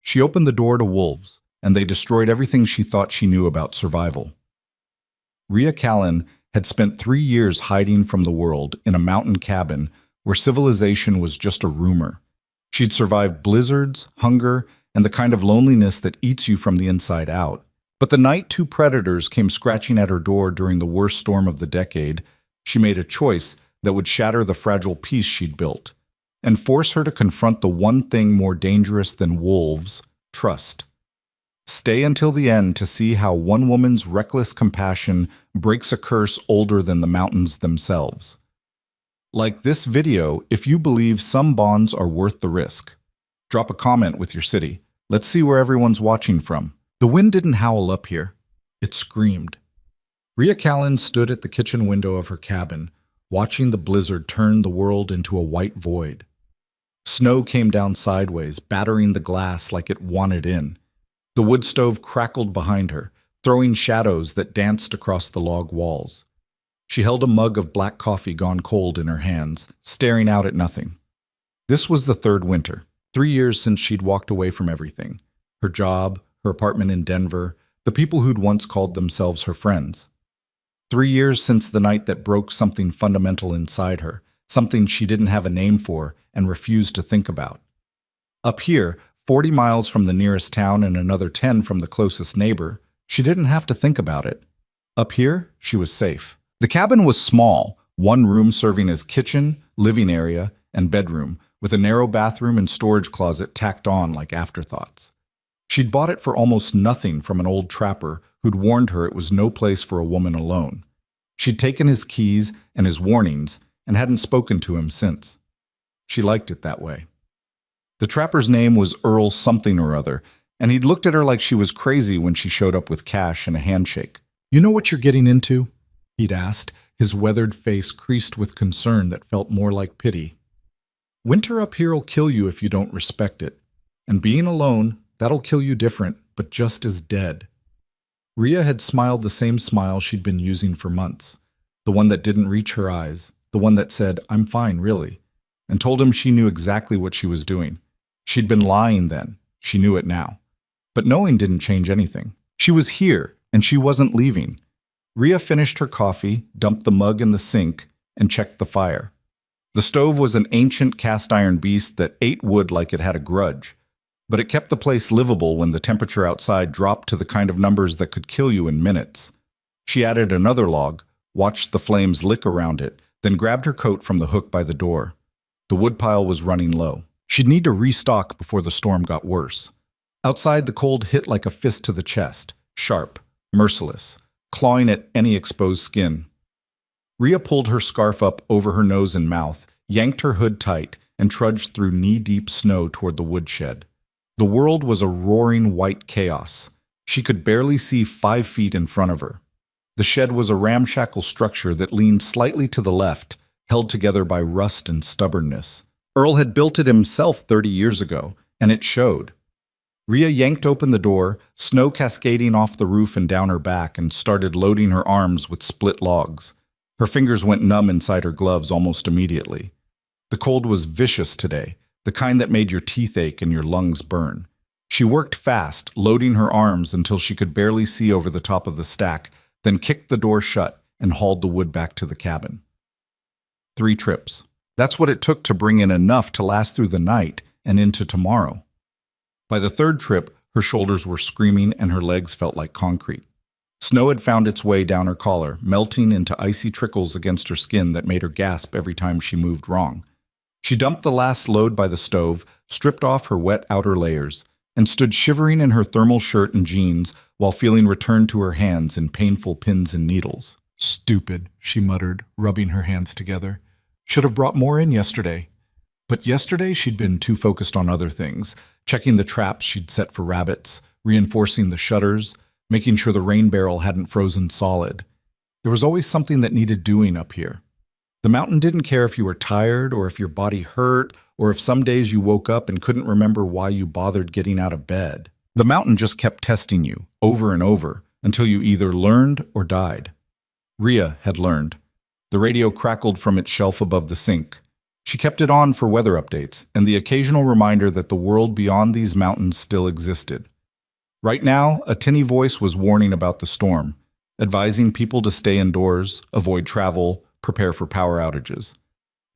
She opened the door to wolves, and they destroyed everything she thought she knew about survival. Rhea Callan had spent 3 years hiding from the world in a mountain cabin where civilization was just a rumor. She'd survived blizzards, hunger, and the kind of loneliness that eats you from the inside out. But the night 2 predators came scratching at her door during the worst storm of the decade, she made a choice that would shatter the fragile peace she'd built and force her to confront the one thing more dangerous than wolves: trust. Stay until the end to see how one woman's reckless compassion breaks a curse older than the mountains themselves. Like this video if you believe some bonds are worth the risk. Drop a comment with your city. Let's see where everyone's watching from. The wind didn't howl up here. It screamed. Rhea Callan stood at the kitchen window of her cabin, watching the blizzard turn the world into a white void. Snow came down sideways, battering the glass like it wanted in. The wood stove crackled behind her, throwing shadows that danced across the log walls. She held a mug of black coffee gone cold in her hands, staring out at nothing. This was the 3rd winter, 3 years since she'd walked away from everything. Her job, her apartment in Denver, the people who'd once called themselves her friends. 3 years since the night that broke something fundamental inside her, something she didn't have a name for and refused to think about. Up here, 40 miles from the nearest town and another 10 from the closest neighbor, she didn't have to think about it. Up here, she was safe. The cabin was small, one room serving as kitchen, living area, and bedroom, with a narrow bathroom and storage closet tacked on like afterthoughts. She'd bought it for almost nothing from an old trapper who'd warned her it was no place for a woman alone. She'd taken his keys and his warnings and hadn't spoken to him since. She liked it that way. The trapper's name was Earl something or other, and he'd looked at her like she was crazy when she showed up with cash and a handshake. "You know what you're getting into?" he'd asked, his weathered face creased with concern that felt more like pity. "Winter up here'll kill you if you don't respect it. And being alone, that'll kill you different, but just as dead." Rhea had smiled the same smile she'd been using for months, the one that didn't reach her eyes, the one that said, "I'm fine, really," and told him she knew exactly what she was doing. She'd been lying then, she knew it now. But knowing didn't change anything. She was here, and she wasn't leaving. Rhea finished her coffee, dumped the mug in the sink, and checked the fire. The stove was an ancient cast-iron beast that ate wood like it had a grudge, but it kept the place livable when the temperature outside dropped to the kind of numbers that could kill you in minutes. She added another log, watched the flames lick around it, then grabbed her coat from the hook by the door. The woodpile was running low. She'd need to restock before the storm got worse. Outside, the cold hit like a fist to the chest, sharp, merciless, clawing at any exposed skin. Rhea pulled her scarf up over her nose and mouth, yanked her hood tight, and trudged through knee-deep snow toward the woodshed. The world was a roaring white chaos. She could barely see 5 feet in front of her. The shed was a ramshackle structure that leaned slightly to the left, held together by rust and stubbornness. Earl had built it himself 30 years ago, and it showed. Rhea yanked open the door, snow cascading off the roof and down her back, and started loading her arms with split logs. Her fingers went numb inside her gloves almost immediately. The cold was vicious today, the kind that made your teeth ache and your lungs burn. She worked fast, loading her arms until she could barely see over the top of the stack, then kicked the door shut and hauled the wood back to the cabin. 3 trips. That's what it took to bring in enough to last through the night and into tomorrow. By the 3rd trip, her shoulders were screaming and her legs felt like concrete. Snow had found its way down her collar, melting into icy trickles against her skin that made her gasp every time she moved wrong. She dumped the last load by the stove, stripped off her wet outer layers, and stood shivering in her thermal shirt and jeans while feeling returned to her hands in painful pins and needles. "Stupid," she muttered, rubbing her hands together. "Should have brought more in yesterday." But yesterday she'd been too focused on other things, checking the traps she'd set for rabbits, reinforcing the shutters, making sure the rain barrel hadn't frozen solid. There was always something that needed doing up here. The mountain didn't care if you were tired or if your body hurt or if some days you woke up and couldn't remember why you bothered getting out of bed. The mountain just kept testing you, over and over, until you either learned or died. Rhea had learned. The radio crackled from its shelf above the sink. She kept it on for weather updates and the occasional reminder that the world beyond these mountains still existed. Right now, a tinny voice was warning about the storm, advising people to stay indoors, avoid travel, prepare for power outages.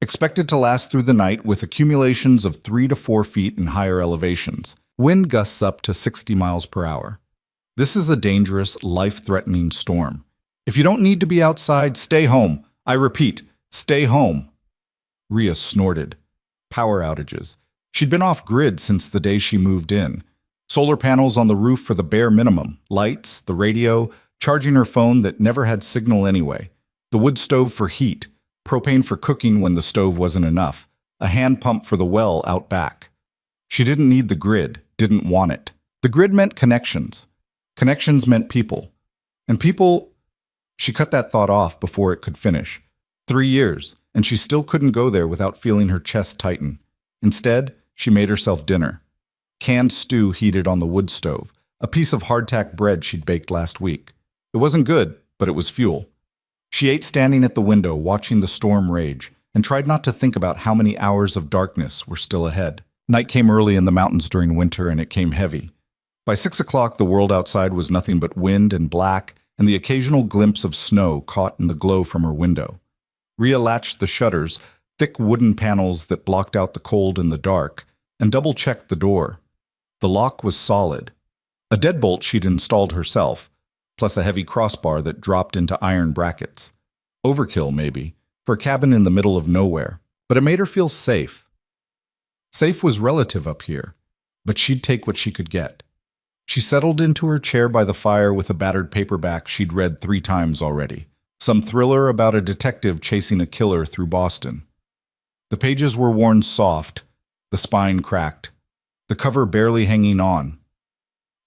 Expected to last through the night with accumulations of 3 to 4 feet in higher elevations. Wind gusts up to 60 miles per hour. This is a dangerous, life-threatening storm. If you don't need to be outside, stay home. I repeat, stay home. Rhea snorted. Power outages. She'd been off-grid since the day she moved in. Solar panels on the roof for the bare minimum, lights, the radio, charging her phone that never had signal anyway, the wood stove for heat, propane for cooking when the stove wasn't enough, a hand pump for the well out back. She didn't need the grid, didn't want it. The grid meant connections. Connections meant people. And people... She cut that thought off before it could finish. 3 years, and she still couldn't go there without feeling her chest tighten. Instead, she made herself dinner. Canned stew heated on the wood stove, a piece of hardtack bread she'd baked last week. It wasn't good, but it was fuel. She ate standing at the window, watching the storm rage, and tried not to think about how many hours of darkness were still ahead. Night came early in the mountains during winter, and it came heavy. By 6 o'clock, the world outside was nothing but wind and black, and the occasional glimpse of snow caught in the glow from her window. Rhea latched the shutters, thick wooden panels that blocked out the cold and the dark, and double-checked the door. The lock was solid. A deadbolt she'd installed herself, plus a heavy crossbar that dropped into iron brackets. Overkill, maybe, for a cabin in the middle of nowhere, but it made her feel safe. Safe was relative up here, but she'd take what she could get. She settled into her chair by the fire with a battered paperback she'd read 3 times already, some thriller about a detective chasing a killer through Boston. The pages were worn soft, the spine cracked, the cover barely hanging on.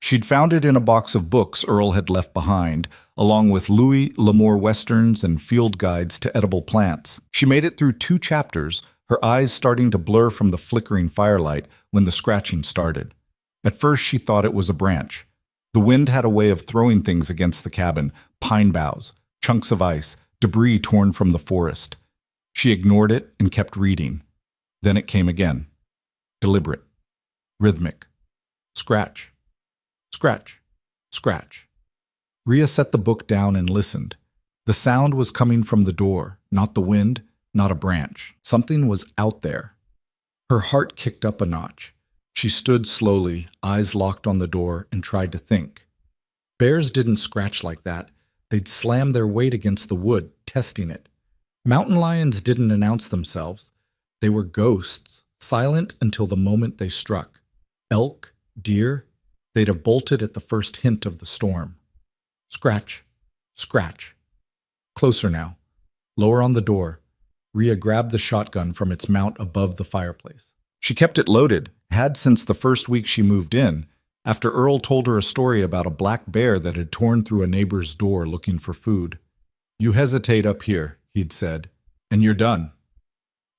She'd found it in a box of books Earl had left behind, along with Louis L'Amour westerns and field guides to edible plants. She made it through 2 chapters, her eyes starting to blur from the flickering firelight when the scratching started. At first she thought it was a branch. The wind had a way of throwing things against the cabin, pine boughs, chunks of ice, debris torn from the forest. She ignored it and kept reading. Then it came again. Deliberate. Rhythmic. Scratch. Scratch. Scratch. Rhea set the book down and listened. The sound was coming from the door, not the wind, not a branch. Something was out there. Her heart kicked up a notch. She stood slowly, eyes locked on the door, and tried to think. Bears didn't scratch like that. They'd slam their weight against the wood, testing it. Mountain lions didn't announce themselves. They were ghosts, silent until the moment they struck. Elk, deer, they'd have bolted at the first hint of the storm. Scratch, scratch. Closer now. Lower on the door. Rhea grabbed the shotgun from its mount above the fireplace. She kept it loaded, had since the first week she moved in, after Earl told her a story about a black bear that had torn through a neighbor's door looking for food. "You hesitate up here," he'd said, "and you're done."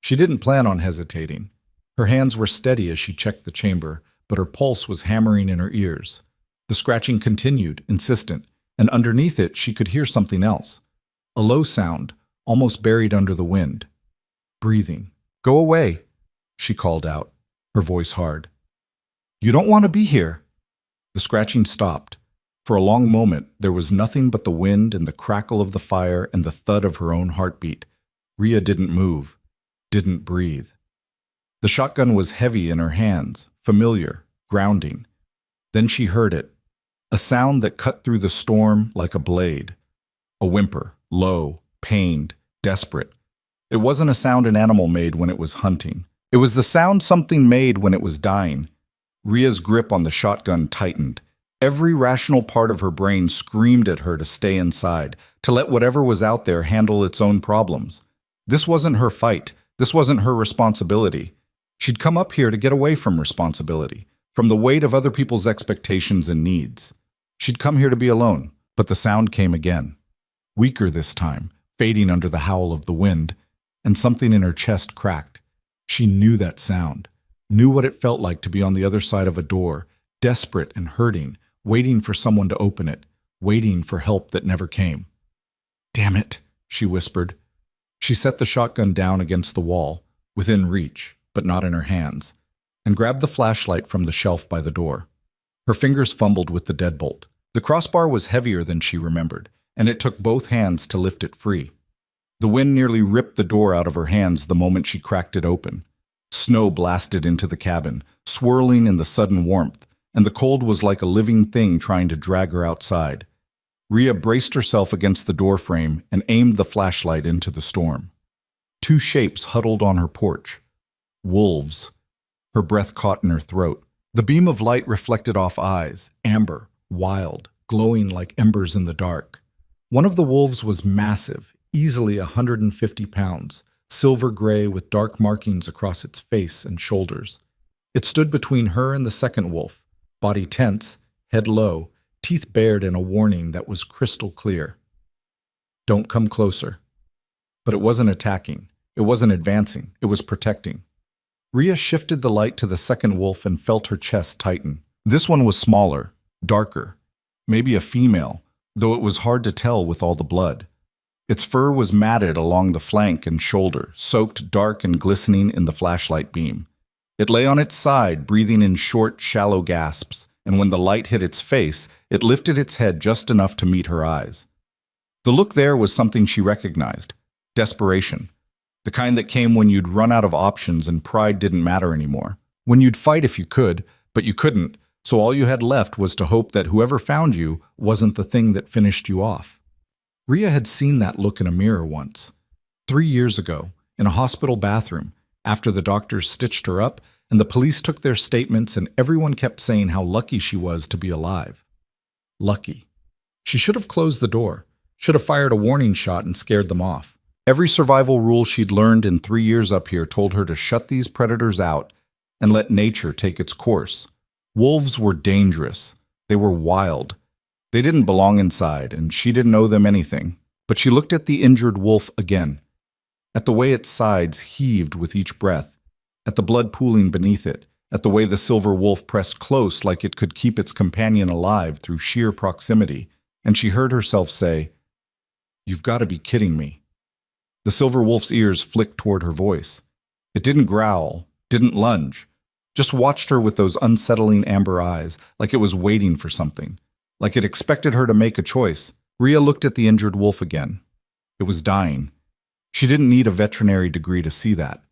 She didn't plan on hesitating. Her hands were steady as she checked the chamber, but her pulse was hammering in her ears. The scratching continued, insistent, and underneath it she could hear something else. A low sound, almost buried under the wind. Breathing. "Go away," she called out, her voice hard. "You don't want to be here." The scratching stopped. For a long moment, there was nothing but the wind and the crackle of the fire and the thud of her own heartbeat. Rhea didn't move, didn't breathe. The shotgun was heavy in her hands, familiar, grounding. Then she heard it, a sound that cut through the storm like a blade. A whimper, low, pained, desperate. It wasn't a sound an animal made when it was hunting. It was the sound something made when it was dying. Rhea's grip on the shotgun tightened. Every rational part of her brain screamed at her to stay inside, to let whatever was out there handle its own problems. This wasn't her fight. This wasn't her responsibility. She'd come up here to get away from responsibility, from the weight of other people's expectations and needs. She'd come here to be alone, but the sound came again. Weaker this time, fading under the howl of the wind, and something in her chest cracked. She knew that sound, knew what it felt like to be on the other side of a door, desperate and hurting, waiting for someone to open it, waiting for help that never came. "Damn it," she whispered. She set the shotgun down against the wall. within reach, but not in her hands, and grabbed the flashlight from the shelf by the door. Her fingers fumbled with the deadbolt. The crossbar was heavier than she remembered, and it took both hands to lift it free. The wind nearly ripped the door out of her hands the moment she cracked it open. Snow blasted into the cabin, swirling in the sudden warmth, and the cold was like a living thing trying to drag her outside. Rhea braced herself against the doorframe and aimed the flashlight into the storm. Two shapes huddled on her porch. Wolves. Her breath caught in her throat. The beam of light reflected off eyes, amber, wild, glowing like embers in the dark. One of the wolves was massive, easily 150 pounds, silver gray with dark markings across its face and shoulders. It stood between her and the second wolf, body tense, head low, teeth bared in a warning that was crystal clear. Don't come closer. But it wasn't attacking. It wasn't advancing. It was protecting. Rhea shifted the light to the second wolf and felt her chest tighten. This one was smaller, darker, maybe a female, though it was hard to tell with all the blood. Its fur was matted along the flank and shoulder, soaked dark and glistening in the flashlight beam. It lay on its side, breathing in short, shallow gasps, and when the light hit its face, it lifted its head just enough to meet her eyes. The look there was something she recognized. Desperation. The kind that came when you'd run out of options and pride didn't matter anymore. When you'd fight if you could, but you couldn't, so all you had left was to hope that whoever found you wasn't the thing that finished you off. Rhea had seen that look in a mirror once. 3 years ago, in a hospital bathroom, after the doctors stitched her up and the police took their statements and everyone kept saying how lucky she was to be alive. Lucky. She should have closed the door, should have fired a warning shot and scared them off. Every survival rule she'd learned in 3 years up here told her to shut these predators out and let nature take its course. Wolves were dangerous. They were wild. They didn't belong inside, and she didn't owe them anything. But she looked at the injured wolf again, at the way its sides heaved with each breath, at the blood pooling beneath it, at the way the silver wolf pressed close like it could keep its companion alive through sheer proximity, and she heard herself say, "You've got to be kidding me." The silver wolf's ears flicked toward her voice. It didn't growl, didn't lunge, just watched her with those unsettling amber eyes, like it was waiting for something, like it expected her to make a choice. Rhea looked at the injured wolf again. It was dying. She didn't need a veterinary degree to see that.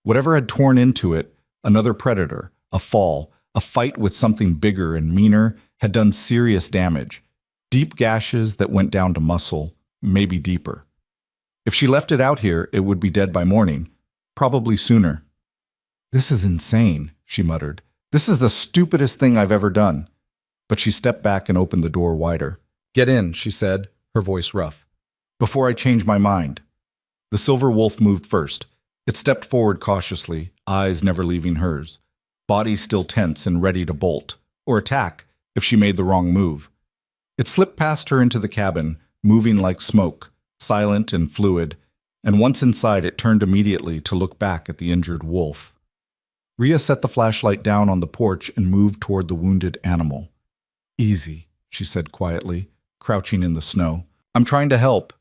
Whatever had torn into it, another predator, a fall, a fight with something bigger and meaner, had done serious damage. Deep gashes that went down to muscle, maybe deeper. If she left it out here, it would be dead by morning, probably sooner. "This is insane," she muttered. "This is the stupidest thing I've ever done." But she stepped back and opened the door wider. "Get in," she said, her voice rough. "Before I change my mind." The silver wolf moved first. It stepped forward cautiously, eyes never leaving hers, body still tense and ready to bolt, or attack if she made the wrong move. It slipped past her into the cabin, moving like smoke, silent and fluid, and once inside it turned immediately to look back at the injured wolf. Rhea set the flashlight down on the porch and moved toward the wounded animal. "Easy," she said quietly, crouching in the snow. "I'm trying to help.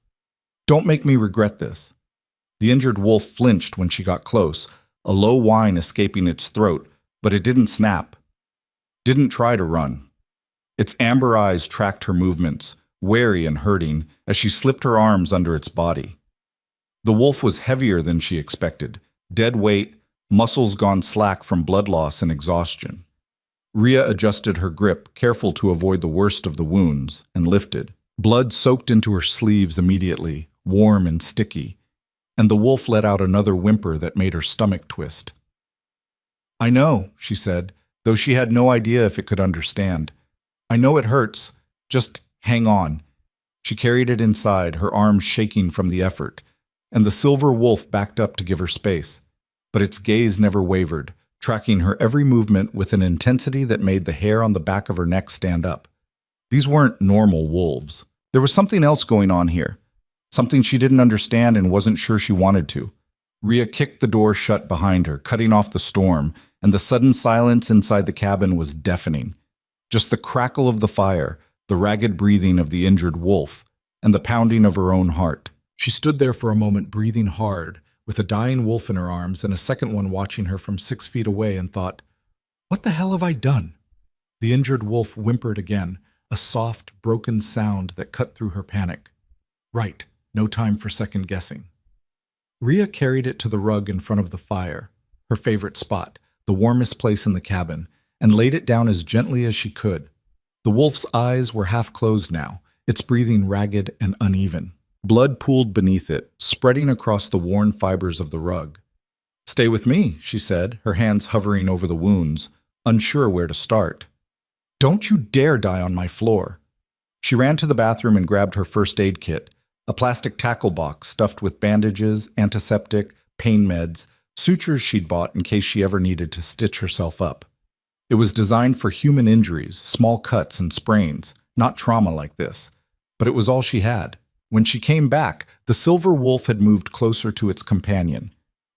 Don't make me regret this." The injured wolf flinched when she got close, a low whine escaping its throat, but it didn't snap. Didn't try to run. Its amber eyes tracked her movements, wary and hurting, as she slipped her arms under its body. The wolf was heavier than she expected, dead weight, muscles gone slack from blood loss and exhaustion. Rhea adjusted her grip, careful to avoid the worst of the wounds, and lifted. Blood soaked into her sleeves immediately, warm and sticky, and the wolf let out another whimper that made her stomach twist. "I know," she said, though she had no idea if it could understand. "I know it hurts. Just hang on." She carried it inside, her arms shaking from the effort, and the silver wolf backed up to give her space. But its gaze never wavered, tracking her every movement with an intensity that made the hair on the back of her neck stand up. These weren't normal wolves. There was something else going on here. Something she didn't understand and wasn't sure she wanted to. Rhea kicked the door shut behind her, cutting off the storm, and the sudden silence inside the cabin was deafening. Just the crackle of the fire, the ragged breathing of the injured wolf, and the pounding of her own heart. She stood there for a moment, breathing hard, with a dying wolf in her arms and a second one watching her from 6 feet away, and thought, "What the hell have I done?" The injured wolf whimpered again, a soft, broken sound that cut through her panic. Right, no time for second guessing. Rhea carried it to the rug in front of the fire, her favorite spot, the warmest place in the cabin, and laid it down as gently as she could. The wolf's eyes were half closed now, its breathing ragged and uneven. Blood pooled beneath it, spreading across the worn fibers of the rug. "Stay with me," she said, her hands hovering over the wounds, unsure where to start. "Don't you dare die on my floor." She ran to the bathroom and grabbed her first aid kit, a plastic tackle box stuffed with bandages, antiseptic, pain meds, sutures she'd bought in case she ever needed to stitch herself up. It was designed for human injuries, small cuts and sprains, not trauma like this. But it was all she had. When she came back, the silver wolf had moved closer to its companion.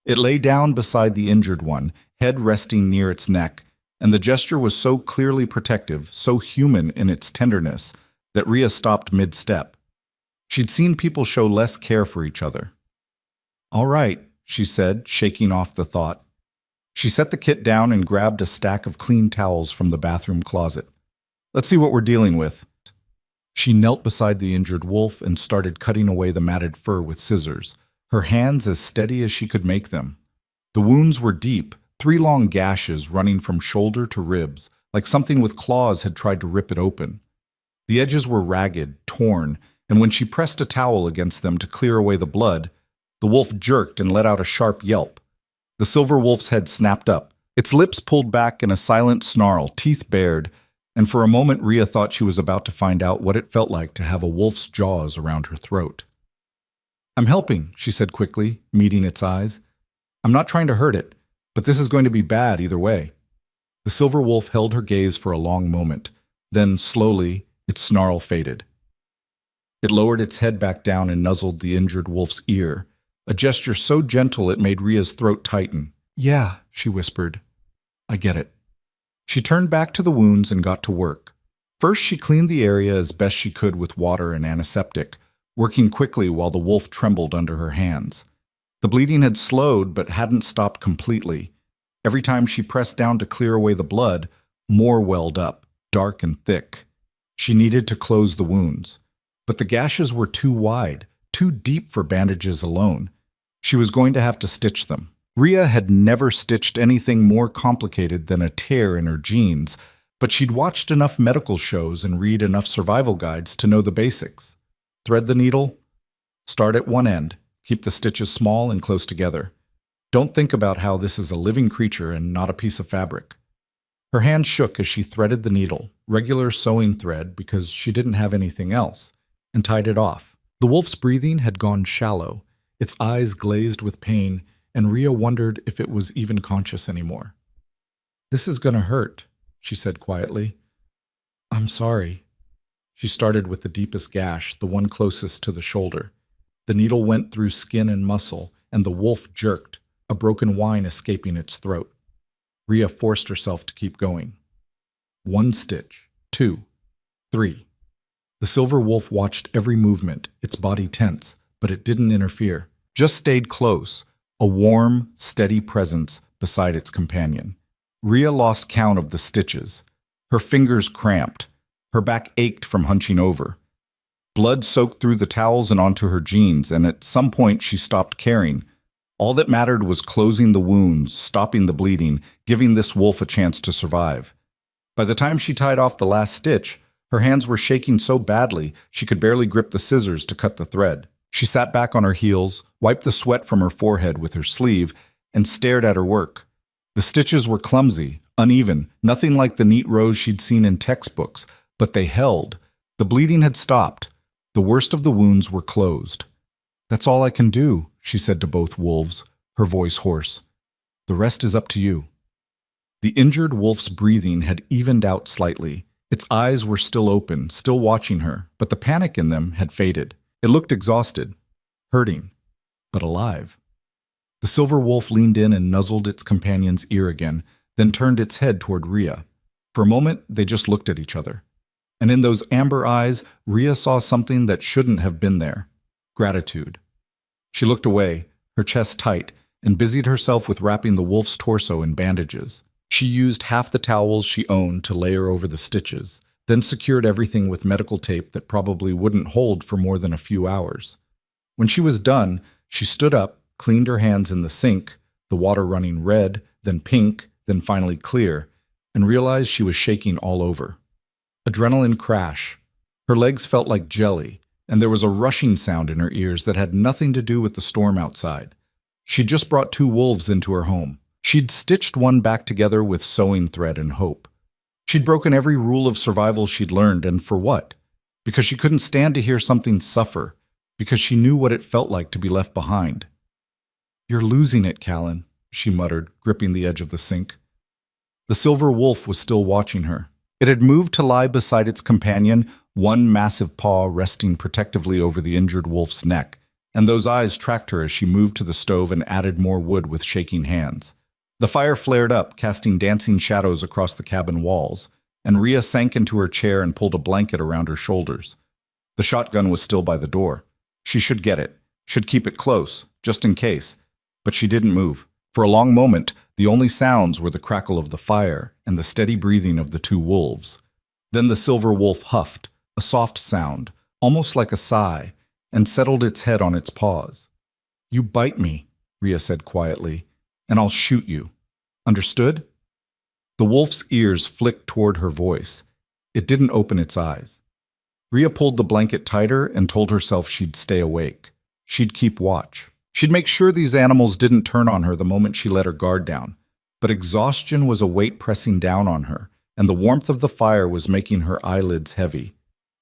It lay down beside the injured one, head resting near its neck, and the gesture was so clearly protective, so human in its tenderness, that Rhea stopped mid-step. She'd seen people show less care for each other. "All right," she said, shaking off the thought. She set the kit down and grabbed a stack of clean towels from the bathroom closet. "Let's see what we're dealing with." She knelt beside the injured wolf and started cutting away the matted fur with scissors, her hands as steady as she could make them. The wounds were deep, 3 long gashes running from shoulder to ribs, like something with claws had tried to rip it open. The edges were ragged, torn, and when she pressed a towel against them to clear away the blood, the wolf jerked and let out a sharp yelp. The silver wolf's head snapped up, its lips pulled back in a silent snarl, teeth bared, and for a moment Rhea thought she was about to find out what it felt like to have a wolf's jaws around her throat. "I'm helping," she said quickly, meeting its eyes. "I'm not trying to hurt it, but this is going to be bad either way." The silver wolf held her gaze for a long moment, then slowly its snarl faded. It lowered its head back down and nuzzled the injured wolf's ear, a gesture so gentle it made Rhea's throat tighten. "Yeah," she whispered. "I get it." She turned back to the wounds and got to work. First, she cleaned the area as best she could with water and antiseptic, working quickly while the wolf trembled under her hands. The bleeding had slowed but hadn't stopped completely. Every time she pressed down to clear away the blood, more welled up, dark and thick. She needed to close the wounds. But the gashes were too wide, too deep for bandages alone. She was going to have to stitch them. Rhea had never stitched anything more complicated than a tear in her jeans, but she'd watched enough medical shows and read enough survival guides to know the basics. Thread the needle. Start at one end. Keep the stitches small and close together. Don't think about how this is a living creature and not a piece of fabric. Her hand shook as she threaded the needle, regular sewing thread because she didn't have anything else, and tied it off. The wolf's breathing had gone shallow, its eyes glazed with pain, and Rhea wondered if it was even conscious anymore. "This is gonna hurt," she said quietly. "I'm sorry." She started with the deepest gash, the one closest to the shoulder. The needle went through skin and muscle, and the wolf jerked, a broken whine escaping its throat. Rhea forced herself to keep going. 1 stitch, 2, 3. The silver wolf watched every movement, its body tense, but it didn't interfere, just stayed close, a warm, steady presence beside its companion. Rhea lost count of the stitches. Her fingers cramped. Her back ached from hunching over. Blood soaked through the towels and onto her jeans, and at some point she stopped caring. All that mattered was closing the wounds, stopping the bleeding, giving this wolf a chance to survive. By the time she tied off the last stitch, her hands were shaking so badly she could barely grip the scissors to cut the thread. She sat back on her heels, wiped the sweat from her forehead with her sleeve, and stared at her work. The stitches were clumsy, uneven, nothing like the neat rows she'd seen in textbooks, but they held. The bleeding had stopped. The worst of the wounds were closed. "That's all I can do," she said to both wolves, her voice hoarse. "The rest is up to you." The injured wolf's breathing had evened out slightly. Its eyes were still open, still watching her, but the panic in them had faded. It looked exhausted, hurting, but alive. The silver wolf leaned in and nuzzled its companion's ear again, then turned its head toward Rhea. For a moment, they just looked at each other. And in those amber eyes, Rhea saw something that shouldn't have been there. Gratitude. She looked away, her chest tight, and busied herself with wrapping the wolf's torso in bandages. She used half the towels she owned to layer over the stitches, then secured everything with medical tape that probably wouldn't hold for more than a few hours. When she was done, she stood up, cleaned her hands in the sink, the water running red, then pink, then finally clear, and realized she was shaking all over. Adrenaline crash. Her legs felt like jelly, and there was a rushing sound in her ears that had nothing to do with the storm outside. She'd just brought 2 wolves into her home. She'd stitched one back together with sewing thread and hope. She'd broken every rule of survival she'd learned, and for what? Because she couldn't stand to hear something suffer, because she knew what it felt like to be left behind. "You're losing it, Callan," she muttered, gripping the edge of the sink. The silver wolf was still watching her. It had moved to lie beside its companion, one massive paw resting protectively over the injured wolf's neck, and those eyes tracked her as she moved to the stove and added more wood with shaking hands. The fire flared up, casting dancing shadows across the cabin walls, and Rhea sank into her chair and pulled a blanket around her shoulders. The shotgun was still by the door. She should get it, should keep it close, just in case. But she didn't move. For a long moment, the only sounds were the crackle of the fire and the steady breathing of the 2 wolves. Then the silver wolf huffed, a soft sound, almost like a sigh, and settled its head on its paws. "You bite me," Rhea said quietly, "and I'll shoot you. Understood?" The wolf's ears flicked toward her voice. It didn't open its eyes. Rhea pulled the blanket tighter and told herself she'd stay awake. She'd keep watch. She'd make sure these animals didn't turn on her the moment she let her guard down. But exhaustion was a weight pressing down on her, and the warmth of the fire was making her eyelids heavy.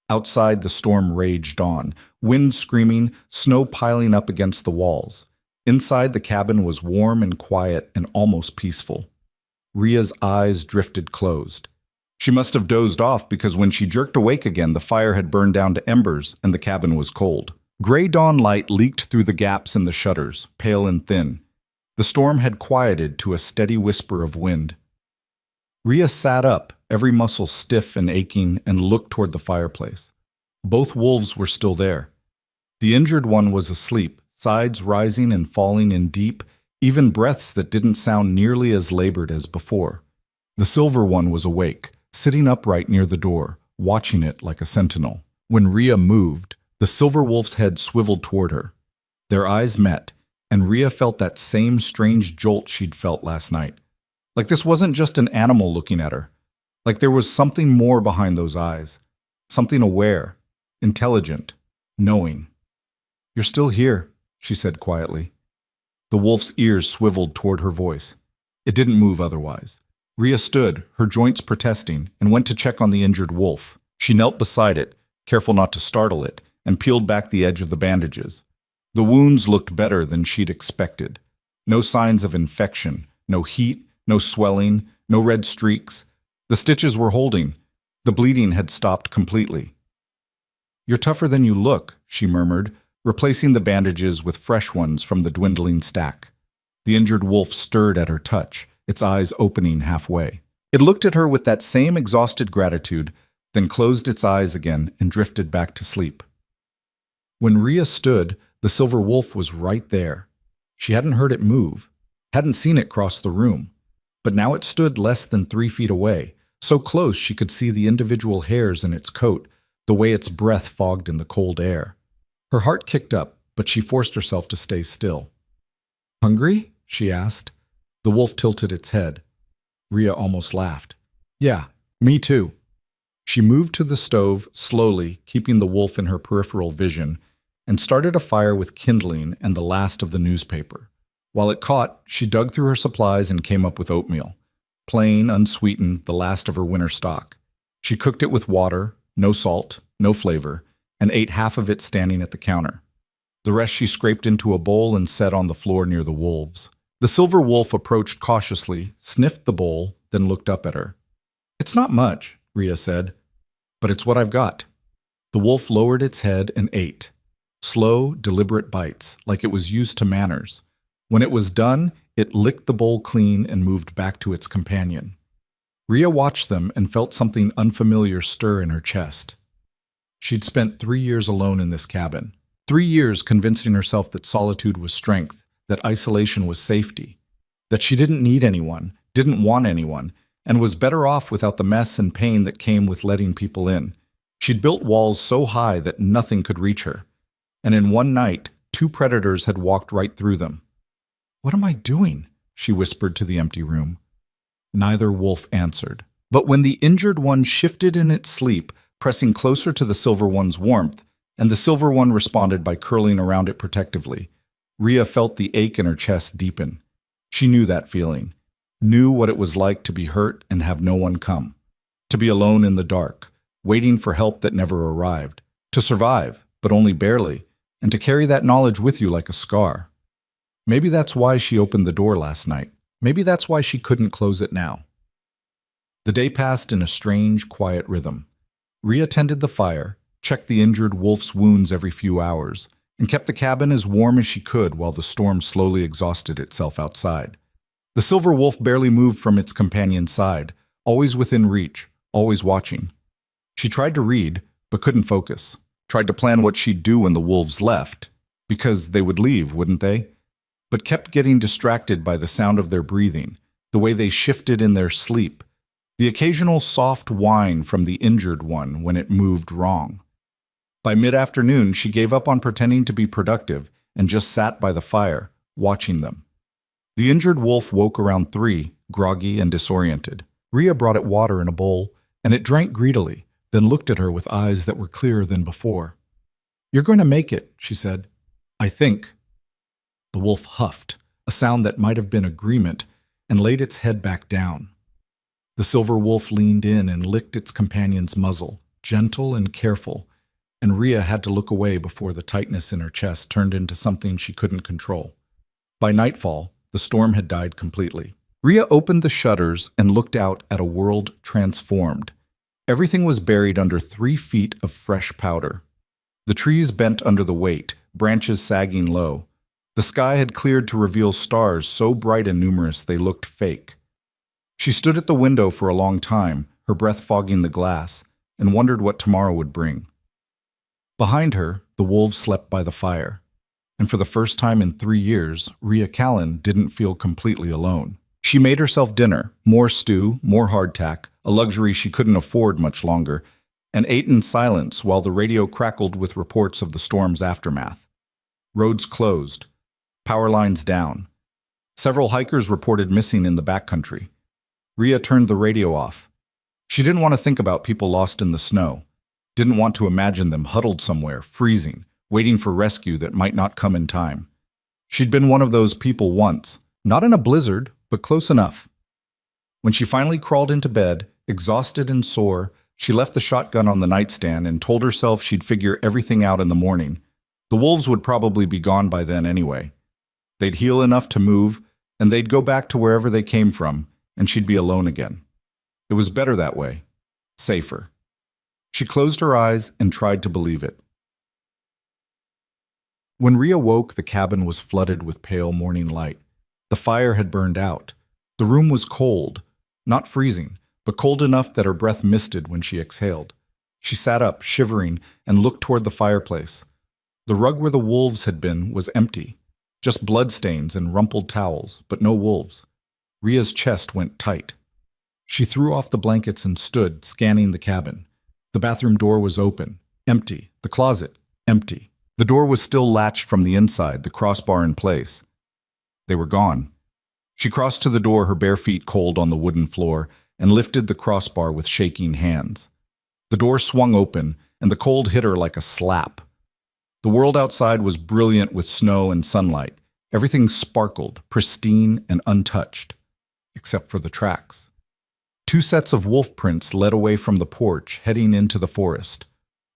Outside, the storm raged on, wind screaming, snow piling up against the walls. Inside, the cabin was warm and quiet and almost peaceful. Rhea's eyes drifted closed. She must have dozed off because when she jerked awake again, the fire had burned down to embers and the cabin was cold. Gray dawn light leaked through the gaps in the shutters, pale and thin. The storm had quieted to a steady whisper of wind. Rhea sat up, every muscle stiff and aching, and looked toward the fireplace. Both wolves were still there. The injured one was asleep, sides rising and falling in deep, even breaths that didn't sound nearly as labored as before. The silver one was awake, sitting upright near the door, watching it like a sentinel. When Rhea moved, the silver wolf's head swiveled toward her. Their eyes met, and Rhea felt that same strange jolt she'd felt last night. Like this wasn't just an animal looking at her. Like there was something more behind those eyes. Something aware, intelligent, knowing. "You're still here," she said quietly. The wolf's ears swiveled toward her voice. It didn't move otherwise. Rhea stood, her joints protesting, and went to check on the injured wolf. She knelt beside it, careful not to startle it, and peeled back the edge of the bandages. The wounds looked better than she'd expected. No signs of infection, no heat, no swelling, no red streaks. The stitches were holding. The bleeding had stopped completely. "You're tougher than you look," she murmured, replacing the bandages with fresh ones from the dwindling stack. The injured wolf stirred at her touch, its eyes opening halfway. It looked at her with that same exhausted gratitude, then closed its eyes again and drifted back to sleep. When Rhea stood, the silver wolf was right there. She hadn't heard it move, hadn't seen it cross the room, but now it stood less than 3 feet away, so close she could see the individual hairs in its coat, the way its breath fogged in the cold air. Her heart kicked up, but she forced herself to stay still. "Hungry?" she asked. The wolf tilted its head. Rhea almost laughed. "Yeah, me too." She moved to the stove, slowly, keeping the wolf in her peripheral vision, and started a fire with kindling and the last of the newspaper. While it caught, she dug through her supplies and came up with oatmeal. Plain, unsweetened, the last of her winter stock. She cooked it with water, no salt, no flavor, and ate half of it standing at the counter. The rest she scraped into a bowl and set on the floor near the wolves. The silver wolf approached cautiously, sniffed the bowl, then looked up at her. "It's not much," Rhea said, "but it's what I've got." The wolf lowered its head and ate. Slow, deliberate bites, like it was used to manners. When it was done, it licked the bowl clean and moved back to its companion. Rhea watched them and felt something unfamiliar stir in her chest. She'd spent 3 years alone in this cabin. 3 years convincing herself that solitude was strength, that isolation was safety, that she didn't need anyone, didn't want anyone, and was better off without the mess and pain that came with letting people in. She'd built walls so high that nothing could reach her, and in one night, 2 predators had walked right through them. "What am I doing?" she whispered to the empty room. Neither wolf answered. But when the injured one shifted in its sleep, pressing closer to the silver one's warmth, and the silver one responded by curling around it protectively, Rhea felt the ache in her chest deepen. She knew that feeling, knew what it was like to be hurt and have no one come, to be alone in the dark, waiting for help that never arrived, to survive, but only barely, and to carry that knowledge with you like a scar. Maybe that's why she opened the door last night. Maybe that's why she couldn't close it now. The day passed in a strange, quiet rhythm. Rhea tended the fire, checked the injured wolf's wounds every few hours, and kept the cabin as warm as she could while the storm slowly exhausted itself outside. The silver wolf barely moved from its companion's side, always within reach, always watching. She tried to read, but couldn't focus. Tried to plan what she'd do when the wolves left, because they would leave, wouldn't they? But kept getting distracted by the sound of their breathing, the way they shifted in their sleep, the occasional soft whine from the injured one when it moved wrong. By mid-afternoon, she gave up on pretending to be productive and just sat by the fire, watching them. The injured wolf woke around 3, groggy and disoriented. Rhea brought it water in a bowl, and it drank greedily, then looked at her with eyes that were clearer than before. "You're going to make it," she said. "I think." The wolf huffed, a sound that might have been agreement, and laid its head back down. The silver wolf leaned in and licked its companion's muzzle, gentle and careful, and Rhea had to look away before the tightness in her chest turned into something she couldn't control. By nightfall, the storm had died completely. Rhea opened the shutters and looked out at a world transformed. Everything was buried under 3 feet of fresh powder. The trees bent under the weight, branches sagging low. The sky had cleared to reveal stars so bright and numerous they looked fake. She stood at the window for a long time, her breath fogging the glass, and wondered what tomorrow would bring. Behind her, the wolves slept by the fire, and for the first time in 3 years, Rhea Callan didn't feel completely alone. She made herself dinner, more stew, more hardtack, a luxury she couldn't afford much longer, and ate in silence while the radio crackled with reports of the storm's aftermath. Roads closed, power lines down. Several hikers reported missing in the backcountry. Rhea turned the radio off. She didn't want to think about people lost in the snow, didn't want to imagine them huddled somewhere, freezing, waiting for rescue that might not come in time. She'd been one of those people once, not in a blizzard, but close enough. When she finally crawled into bed, exhausted and sore, she left the shotgun on the nightstand and told herself she'd figure everything out in the morning. The wolves would probably be gone by then anyway. They'd heal enough to move, and they'd go back to wherever they came from, and she'd be alone again. It was better that way. Safer. She closed her eyes and tried to believe it. When Rhea woke, the cabin was flooded with pale morning light. The fire had burned out. The room was cold, not freezing, but cold enough that her breath misted when she exhaled. She sat up, shivering, and looked toward the fireplace. The rug where the wolves had been was empty, just bloodstains and rumpled towels, but no wolves. Rhea's chest went tight. She threw off the blankets and stood, scanning the cabin. The bathroom door was open, empty. The closet, empty. The door was still latched from the inside, the crossbar in place. They were gone. She crossed to the door, her bare feet cold on the wooden floor, and lifted the crossbar with shaking hands. The door swung open, and the cold hit her like a slap. The world outside was brilliant with snow and sunlight. Everything sparkled, pristine and untouched, except for the tracks. 2 sets of wolf prints led away from the porch, heading into the forest.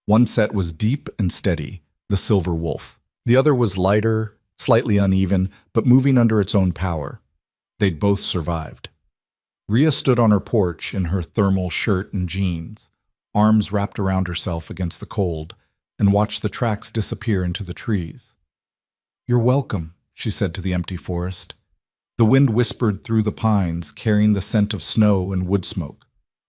One set was deep and steady, the silver wolf. The other was lighter, slightly uneven, but moving under its own power. They'd both survived. Rhea stood on her porch in her thermal shirt and jeans, arms wrapped around herself against the cold, and watched the tracks disappear into the trees. "You're welcome," she said to the empty forest. The wind whispered through the pines, carrying the scent of snow and wood smoke.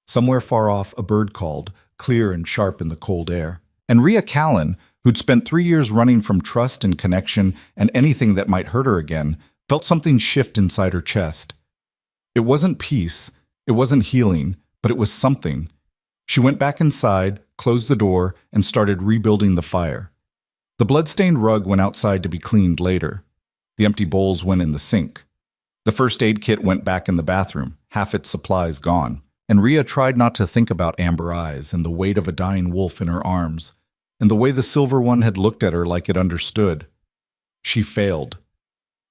Somewhere far off, a bird called, clear and sharp in the cold air. And Rhea Callan, who'd spent 3 years running from trust and connection and anything that might hurt her again, felt something shift inside her chest. It wasn't peace, it wasn't healing, but it was something. She went back inside, closed the door, and started rebuilding the fire. The blood-stained rug went outside to be cleaned later. The empty bowls went in the sink. The first aid kit went back in the bathroom, half its supplies gone. And Rhea tried not to think about amber eyes and the weight of a dying wolf in her arms, and the way the silver one had looked at her like it understood. She failed.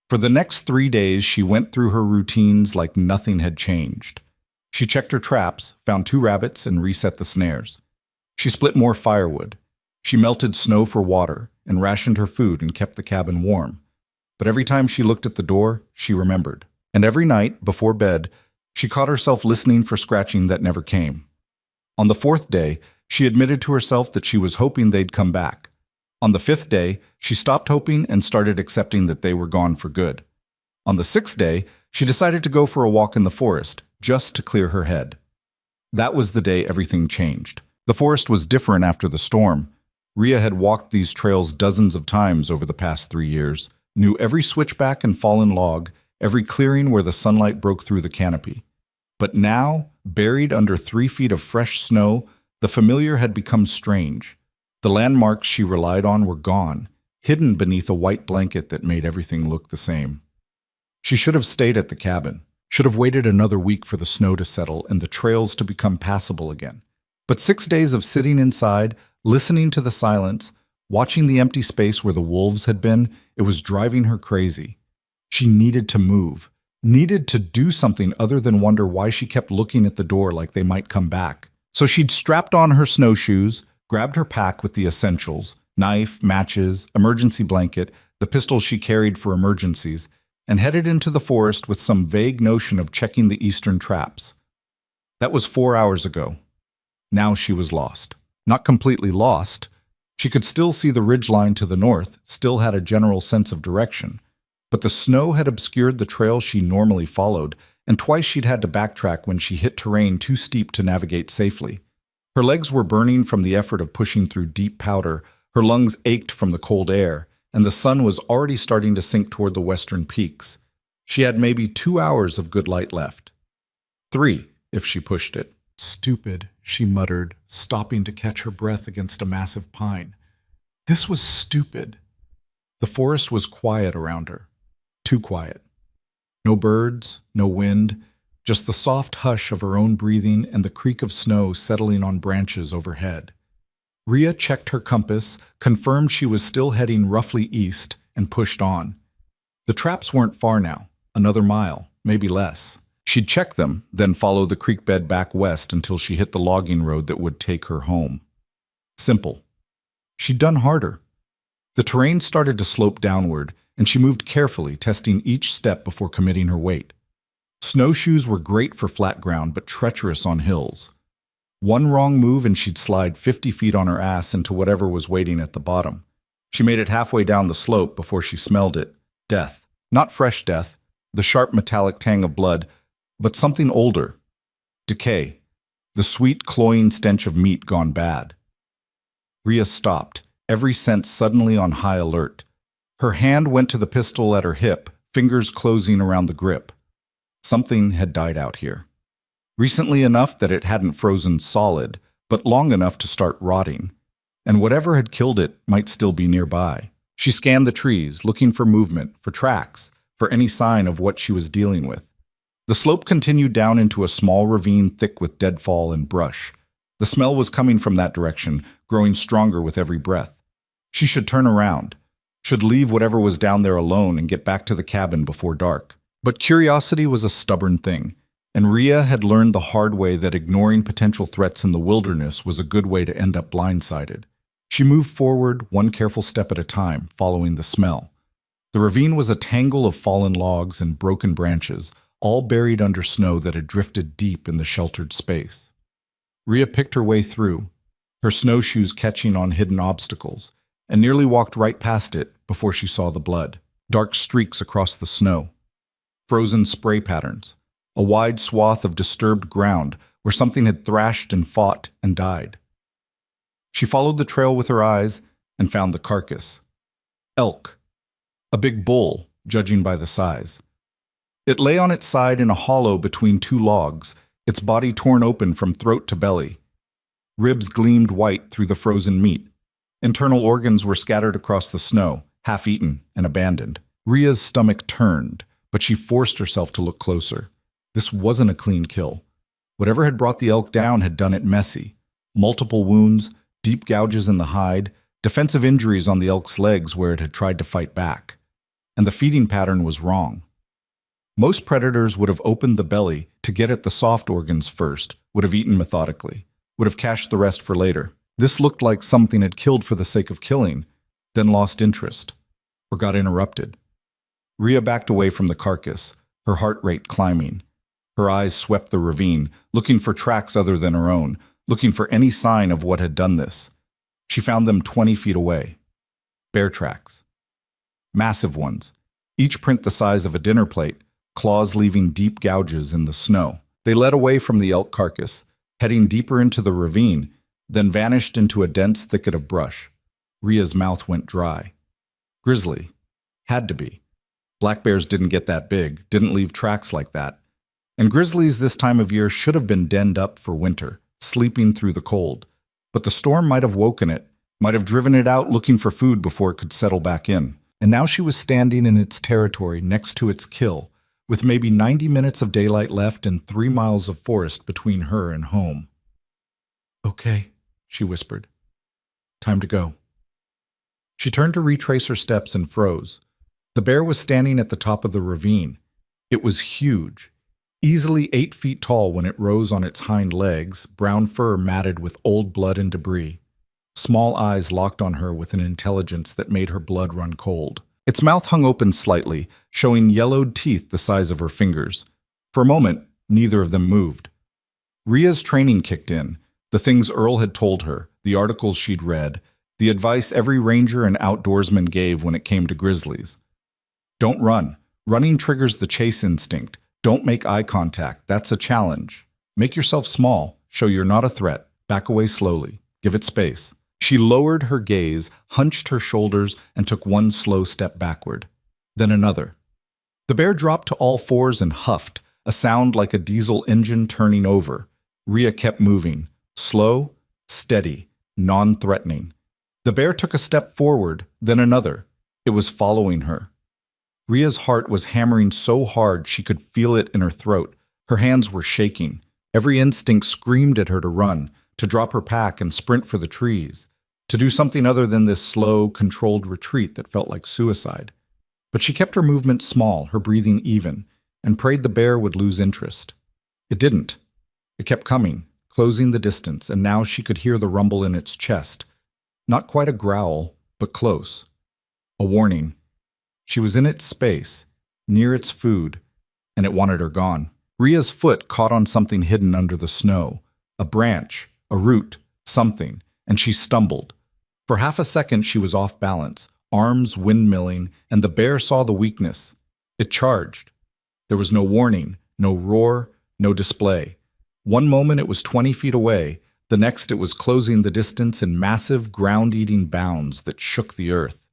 For the next 3 days, she went through her routines like nothing had changed. She checked her traps, found 2 rabbits, and reset the snares. She split more firewood. She melted snow for water and rationed her food and kept the cabin warm. But every time she looked at the door, she remembered. And every night, before bed, she caught herself listening for scratching that never came. On the 4th day, she admitted to herself that she was hoping they'd come back. On the 5th day, she stopped hoping and started accepting that they were gone for good. On the 6th day, she decided to go for a walk in the forest, just to clear her head. That was the day everything changed. The forest was different after the storm. Rhea had walked these trails dozens of times over the past 3 years, knew every switchback and fallen log, every clearing where the sunlight broke through the canopy. But now, buried under 3 feet of fresh snow, the familiar had become strange. The landmarks she relied on were gone, hidden beneath a white blanket that made everything look the same. She should have stayed at the cabin, should have waited another week for the snow to settle and the trails to become passable again. But 6 days of sitting inside, listening to the silence, watching the empty space where the wolves had been, it was driving her crazy. She needed to move, needed to do something other than wonder why she kept looking at the door like they might come back. So she'd strapped on her snowshoes, grabbed her pack with the essentials, knife, matches, emergency blanket, the pistol she carried for emergencies, and headed into the forest with some vague notion of checking the eastern traps. That was 4 hours ago. Now she was lost. Not completely lost. She could still see the ridgeline to the north, still had a general sense of direction. But the snow had obscured the trail she normally followed, and twice she'd had to backtrack when she hit terrain too steep to navigate safely. Her legs were burning from the effort of pushing through deep powder, her lungs ached from the cold air, and the sun was already starting to sink toward the western peaks. She had maybe 2 hours of good light left. 3, if she pushed it. Stupid, she muttered, stopping to catch her breath against a massive pine. This was stupid. The forest was quiet around her. Too quiet. No birds, no wind, just the soft hush of her own breathing and the creak of snow settling on branches overhead. Rhea checked her compass, confirmed she was still heading roughly east, and pushed on. The traps weren't far now, another mile, maybe less. She'd check them, then follow the creek bed back west until she hit the logging road that would take her home. Simple. She'd done harder. The terrain started to slope downward, and she moved carefully, testing each step before committing her weight. Snowshoes were great for flat ground, but treacherous on hills. One wrong move and she'd slide 50 feet on her ass into whatever was waiting at the bottom. She made it halfway down the slope before she smelled it. Death. Not fresh death, the sharp metallic tang of blood, but something older. Decay. The sweet, cloying stench of meat gone bad. Rhea stopped, every sense suddenly on high alert. Her hand went to the pistol at her hip, fingers closing around the grip. Something had died out here. Recently enough that it hadn't frozen solid, but long enough to start rotting. And whatever had killed it might still be nearby. She scanned the trees, looking for movement, for tracks, for any sign of what she was dealing with. The slope continued down into a small ravine thick with deadfall and brush. The smell was coming from that direction, growing stronger with every breath. She should turn around, should leave whatever was down there alone and get back to the cabin before dark. But curiosity was a stubborn thing, and Rhea had learned the hard way that ignoring potential threats in the wilderness was a good way to end up blindsided. She moved forward, one careful step at a time, following the smell. The ravine was a tangle of fallen logs and broken branches, all buried under snow that had drifted deep in the sheltered space. Rhea picked her way through, her snowshoes catching on hidden obstacles, and nearly walked right past it before she saw the blood. Dark streaks across the snow. Frozen spray patterns. A wide swath of disturbed ground where something had thrashed and fought and died. She followed the trail with her eyes, and found the carcass. Elk. A big bull, judging by the size. It lay on its side in a hollow between two logs, its body torn open from throat to belly. Ribs gleamed white through the frozen meat. Internal organs were scattered across the snow, half-eaten and abandoned. Rhea's stomach turned, but she forced herself to look closer. This wasn't a clean kill. Whatever had brought the elk down had done it messy. Multiple wounds, deep gouges in the hide, defensive injuries on the elk's legs where it had tried to fight back. And the feeding pattern was wrong. Most predators would have opened the belly to get at the soft organs first, would have eaten methodically, would have cached the rest for later. This looked like something had killed for the sake of killing, then lost interest, or got interrupted. Rhea backed away from the carcass, her heart rate climbing. Her eyes swept the ravine, looking for tracks other than her own, looking for any sign of what had done this. She found them 20 feet away. Bear tracks. Massive ones, each print the size of a dinner plate, claws leaving deep gouges in the snow. They led away from the elk carcass, heading deeper into the ravine, then vanished into a dense thicket of brush. Rhea's mouth went dry. Grizzly. Had to be. Black bears didn't get that big, didn't leave tracks like that. And grizzlies this time of year should have been denned up for winter, sleeping through the cold. But the storm might have woken it, might have driven it out looking for food before it could settle back in. And now she was standing in its territory next to its kill, with maybe 90 minutes of daylight left and 3 miles of forest between her and home. "Okay," she whispered. "Time to go." She turned to retrace her steps and froze. The bear was standing at the top of the ravine. It was huge, easily 8 feet tall when it rose on its hind legs, brown fur matted with old blood and debris. Small eyes locked on her with an intelligence that made her blood run cold. Its mouth hung open slightly, showing yellowed teeth the size of her fingers. For a moment, neither of them moved. Rhea's training kicked in, the things Earl had told her, the articles she'd read, the advice every ranger and outdoorsman gave when it came to grizzlies. Don't run. Running triggers the chase instinct. Don't make eye contact. That's a challenge. Make yourself small. Show you're not a threat. Back away slowly. Give it space. She lowered her gaze, hunched her shoulders, and took one slow step backward. Then another. The bear dropped to all fours and huffed, a sound like a diesel engine turning over. Rhea kept moving. Slow, steady, non-threatening. The bear took a step forward, then another. It was following her. Rhea's heart was hammering so hard she could feel it in her throat. Her hands were shaking. Every instinct screamed at her to run, to drop her pack and sprint for the trees, to do something other than this slow, controlled retreat that felt like suicide. But she kept her movement small, her breathing even, and prayed the bear would lose interest. It didn't. It kept coming, closing the distance, and now she could hear the rumble in its chest. Not quite a growl, but close. A warning. She was in its space, near its food, and it wanted her gone. Rhea's foot caught on something hidden under the snow, a branch, a root, something, and she stumbled. For half a second she was off balance, arms windmilling, and the bear saw the weakness. It charged. There was no warning, no roar, no display. One moment it was 20 feet away, the next it was closing the distance in massive, ground-eating bounds that shook the earth.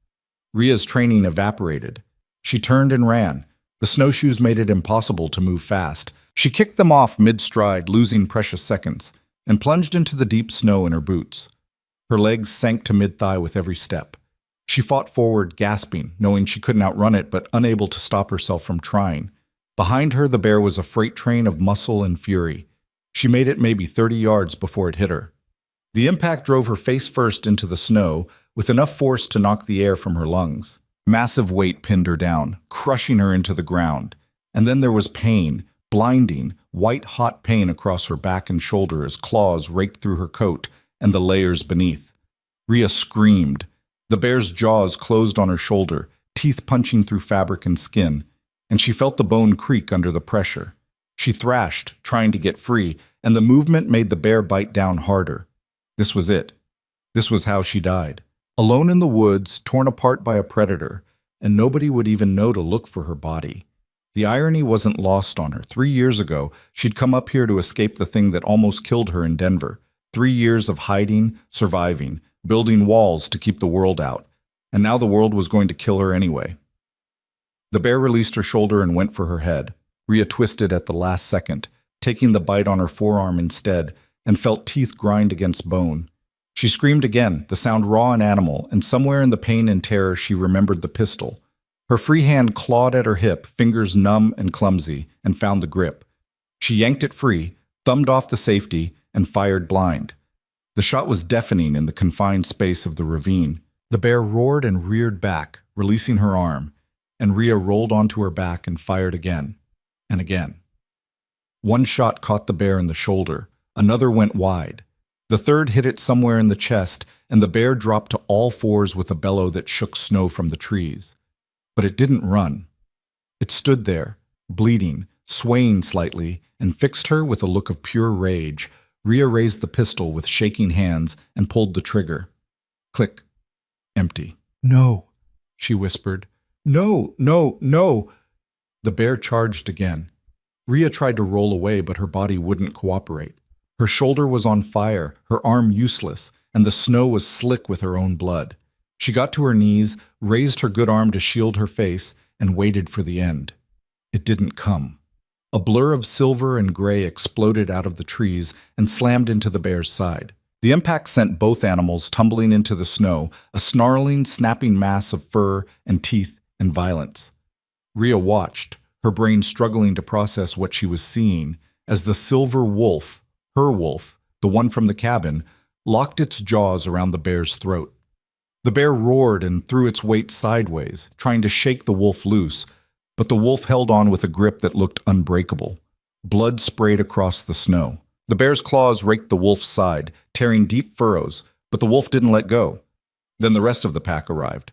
Rhea's training evaporated. She turned and ran. The snowshoes made it impossible to move fast. She kicked them off mid-stride, losing precious seconds, and plunged into the deep snow in her boots. Her legs sank to mid-thigh with every step. She fought forward, gasping, knowing she couldn't outrun it, but unable to stop herself from trying. Behind her, the bear was a freight train of muscle and fury. She made it maybe 30 yards before it hit her. The impact drove her face first into the snow, with enough force to knock the air from her lungs. Massive weight pinned her down, crushing her into the ground. And then there was pain, blinding, white-hot pain across her back and shoulder as claws raked through her coat and the layers beneath. Rhea screamed. The bear's jaws closed on her shoulder, teeth punching through fabric and skin, and she felt the bone creak under the pressure. She thrashed, trying to get free, and the movement made the bear bite down harder. This was it. This was how she died. Alone in the woods, torn apart by a predator, and nobody would even know to look for her body. The irony wasn't lost on her. 3 years ago, she'd come up here to escape the thing that almost killed her in Denver. 3 years of hiding, surviving, building walls to keep the world out, and now the world was going to kill her anyway. The bear released her shoulder and went for her head. Rhea twisted at the last second, taking the bite on her forearm instead, and felt teeth grind against bone. She screamed again, the sound raw and animal, and somewhere in the pain and terror she remembered the pistol. Her free hand clawed at her hip, fingers numb and clumsy, and found the grip. She yanked it free, thumbed off the safety, and fired blind. The shot was deafening in the confined space of the ravine. The bear roared and reared back, releasing her arm, and Rhea rolled onto her back and fired again, and again. One shot caught the bear in the shoulder, another went wide. The third hit it somewhere in the chest, and the bear dropped to all fours with a bellow that shook snow from the trees. But it didn't run. It stood there, bleeding, swaying slightly, and fixed her with a look of pure rage. Rhea raised the pistol with shaking hands and pulled the trigger. Click. Empty. "No," she whispered. "No, no, no." The bear charged again. Rhea tried to roll away, but her body wouldn't cooperate. Her shoulder was on fire, her arm useless, and the snow was slick with her own blood. She got to her knees, raised her good arm to shield her face, and waited for the end. It didn't come. A blur of silver and gray exploded out of the trees and slammed into the bear's side. The impact sent both animals tumbling into the snow, a snarling, snapping mass of fur and teeth and violence. Rhea watched, her brain struggling to process what she was seeing, as the silver wolf, her wolf, the one from the cabin, locked its jaws around the bear's throat. The bear roared and threw its weight sideways, trying to shake the wolf loose, but the wolf held on with a grip that looked unbreakable. Blood sprayed across the snow. The bear's claws raked the wolf's side, tearing deep furrows, but the wolf didn't let go. Then the rest of the pack arrived.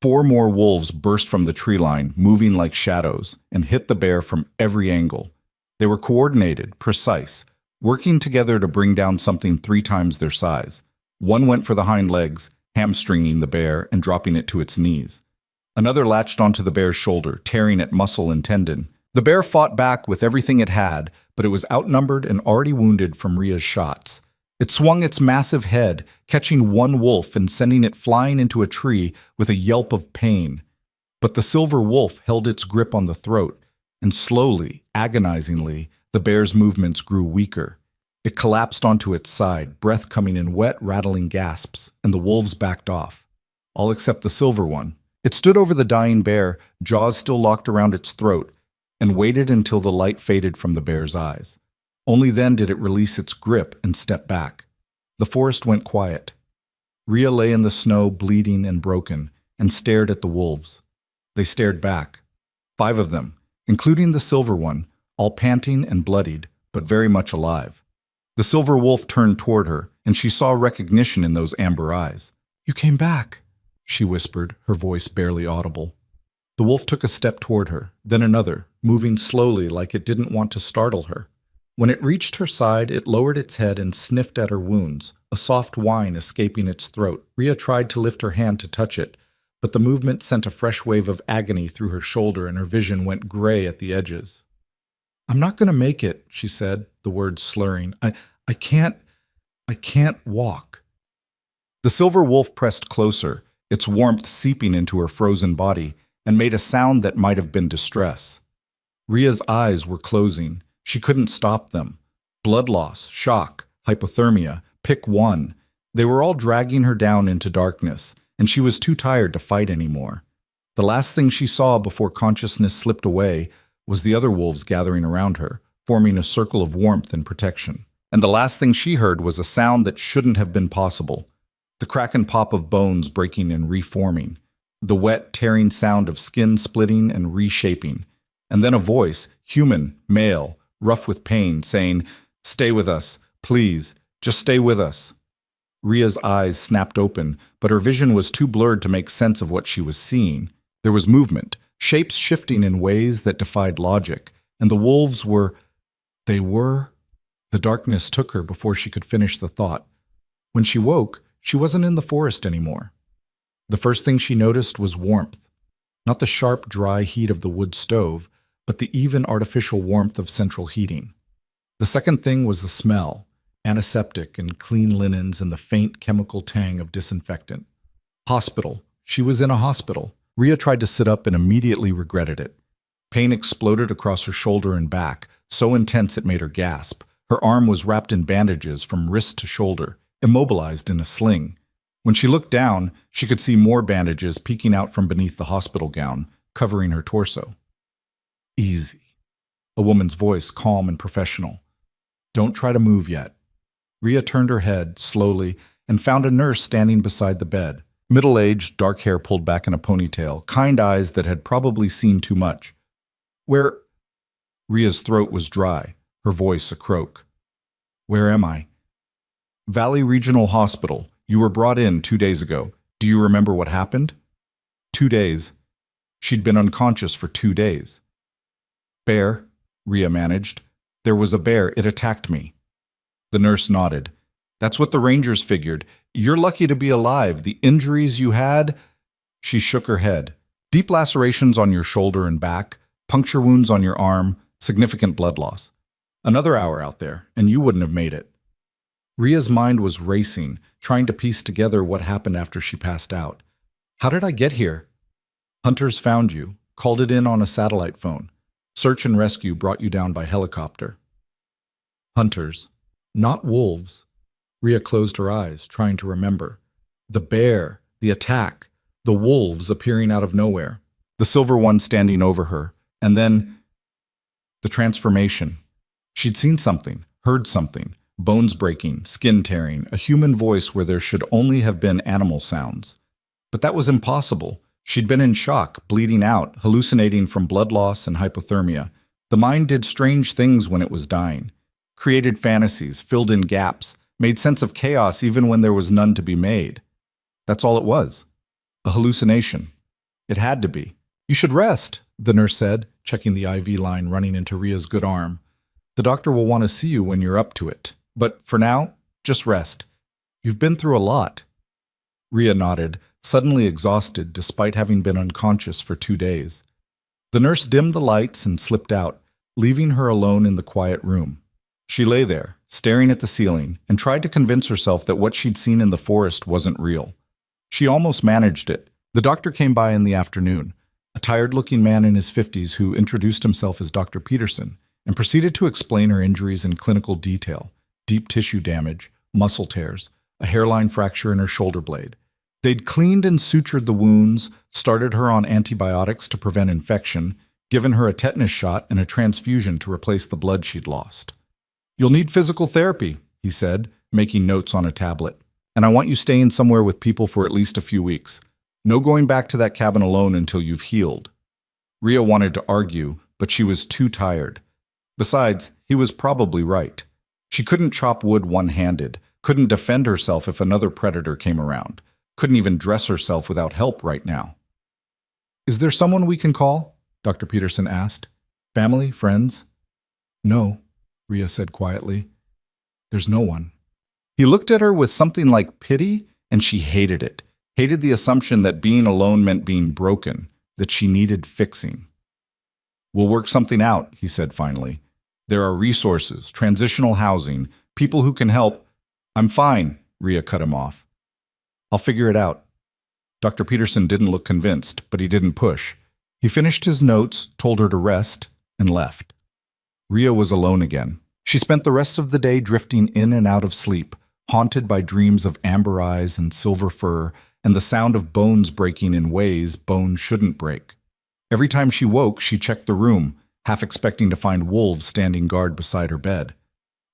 4 more wolves burst from the tree line, moving like shadows, and hit the bear from every angle. They were coordinated, precise, working together to bring down something 3 times their size. One went for the hind legs, hamstringing the bear and dropping it to its knees. Another latched onto the bear's shoulder, tearing at muscle and tendon. The bear fought back with everything it had, but it was outnumbered and already wounded from Rhea's shots. It swung its massive head, catching one wolf and sending it flying into a tree with a yelp of pain. But the silver wolf held its grip on the throat, and slowly, agonizingly, the bear's movements grew weaker. It collapsed onto its side, breath coming in wet, rattling gasps, and the wolves backed off. All except the silver one. It stood over the dying bear, jaws still locked around its throat, and waited until the light faded from the bear's eyes. Only then did it release its grip and step back. The forest went quiet. Rhea lay in the snow, bleeding and broken, and stared at the wolves. They stared back. 5 of them, including the silver one, all panting and bloodied, but very much alive. The silver wolf turned toward her, and she saw recognition in those amber eyes. "You came back," she whispered, her voice barely audible. The wolf took a step toward her, then another, moving slowly like it didn't want to startle her. When it reached her side, it lowered its head and sniffed at her wounds, a soft whine escaping its throat. Rhea tried to lift her hand to touch it, but the movement sent a fresh wave of agony through her shoulder and her vision went gray at the edges. "I'm not going to make it," she said, the words slurring. I can't walk." The silver wolf pressed closer, its warmth seeping into her frozen body, and made a sound that might have been distress. Rhea's eyes were closing. She couldn't stop them. Blood loss, shock, hypothermia, pick one. They were all dragging her down into darkness, and she was too tired to fight anymore. The last thing she saw before consciousness slipped away was the other wolves gathering around her, forming a circle of warmth and protection. And the last thing she heard was a sound that shouldn't have been possible. The crack and pop of bones breaking and reforming. The wet, tearing sound of skin splitting and reshaping. And then a voice, human, male, rough with pain, saying, "Stay with us, please, just stay with us." Rhea's eyes snapped open, but her vision was too blurred to make sense of what she was seeing. There was movement, shapes shifting in ways that defied logic, and the wolves were... The darkness took her before she could finish the thought. When she woke, she wasn't in the forest anymore. The first thing she noticed was warmth. Not the sharp, dry heat of the wood stove, but the even artificial warmth of central heating. The second thing was the smell, antiseptic and clean linens and the faint chemical tang of disinfectant. Hospital. She was in a hospital. Rhea tried to sit up and immediately regretted it. Pain exploded across her shoulder and back, so intense it made her gasp. Her arm was wrapped in bandages from wrist to shoulder, immobilized in a sling. When she looked down, she could see more bandages peeking out from beneath the hospital gown, covering her torso. Easy. A woman's voice, calm and professional. Don't try to move yet. Rhea turned her head, slowly, and found a nurse standing beside the bed. Middle-aged, dark hair pulled back in a ponytail, kind eyes that had probably seen too much. Where? Rhea's throat was dry, her voice a croak. Where am I? Valley Regional Hospital. You were brought in 2 days ago. Do you remember what happened? 2 days. She'd been unconscious for 2 days. Bear, Rhea managed. There was a bear. It attacked me. The nurse nodded. That's what the Rangers figured. You're lucky to be alive. The injuries you had... She shook her head. Deep lacerations on your shoulder and back, puncture wounds on your arm, significant blood loss. Another hour out there, and you wouldn't have made it. Rhea's mind was racing, trying to piece together what happened after she passed out. How did I get here? Hunters found you, called it in on a satellite phone. Search and rescue brought you down by helicopter. Hunters. Not wolves. Rhea closed her eyes, trying to remember. The bear, the attack, the wolves appearing out of nowhere, the silver one standing over her, and then the transformation. She'd seen something, heard something, bones breaking, skin tearing, a human voice where there should only have been animal sounds. But that was impossible. She'd been in shock, bleeding out, hallucinating from blood loss and hypothermia. The mind did strange things when it was dying. Created fantasies, filled in gaps, made sense of chaos even when there was none to be made. That's all it was. A hallucination. It had to be. You should rest, the nurse said, checking the IV line running into Rhea's good arm. The doctor will want to see you when you're up to it. But for now, just rest. You've been through a lot. Rhea nodded, suddenly exhausted despite having been unconscious for 2 days. The nurse dimmed the lights and slipped out, leaving her alone in the quiet room. She lay there, staring at the ceiling, and tried to convince herself that what she'd seen in the forest wasn't real. She almost managed it. The doctor came by in the afternoon, a tired-looking man in his 50s who introduced himself as Dr. Peterson and proceeded to explain her injuries in clinical detail: deep tissue damage, muscle tears, a hairline fracture in her shoulder blade. They'd cleaned and sutured the wounds, started her on antibiotics to prevent infection, given her a tetanus shot and a transfusion to replace the blood she'd lost. You'll need physical therapy, he said, making notes on a tablet. And I want you staying somewhere with people for at least a few weeks. No going back to that cabin alone until you've healed. Rhea wanted to argue, but she was too tired. Besides, he was probably right. She couldn't chop wood one-handed, couldn't defend herself if another predator came around, couldn't even dress herself without help right now. Is there someone we can call? Dr. Peterson asked. Family? Friends? No, Rhea said quietly. There's no one. He looked at her with something like pity, and she hated it. Hated the assumption that being alone meant being broken, that she needed fixing. We'll work something out, he said finally. There are resources, transitional housing, people who can help. I'm fine, Rhea cut him off. I'll figure it out. Dr. Peterson didn't look convinced, but he didn't push. He finished his notes, told her to rest, and left. Rhea was alone again. She spent the rest of the day drifting in and out of sleep, haunted by dreams of amber eyes and silver fur, and the sound of bones breaking in ways bones shouldn't break. Every time she woke, she checked the room, half expecting to find wolves standing guard beside her bed.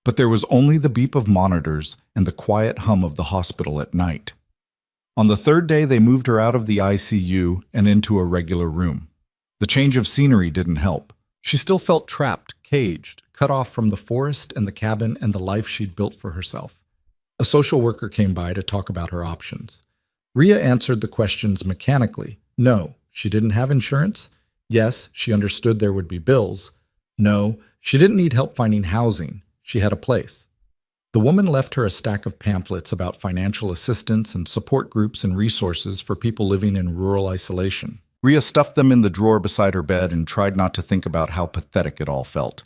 But there was only the beep of monitors and the quiet hum of the hospital at night. On the third day, they moved her out of the ICU and into a regular room. The change of scenery didn't help. She still felt trapped, caged, cut off from the forest and the cabin and the life she'd built for herself. A social worker came by to talk about her options. Rhea answered the questions mechanically. No, she didn't have insurance. Yes, she understood there would be bills. No, she didn't need help finding housing. She had a place. The woman left her a stack of pamphlets about financial assistance and support groups and resources for people living in rural isolation. Rhea stuffed them in the drawer beside her bed and tried not to think about how pathetic it all felt.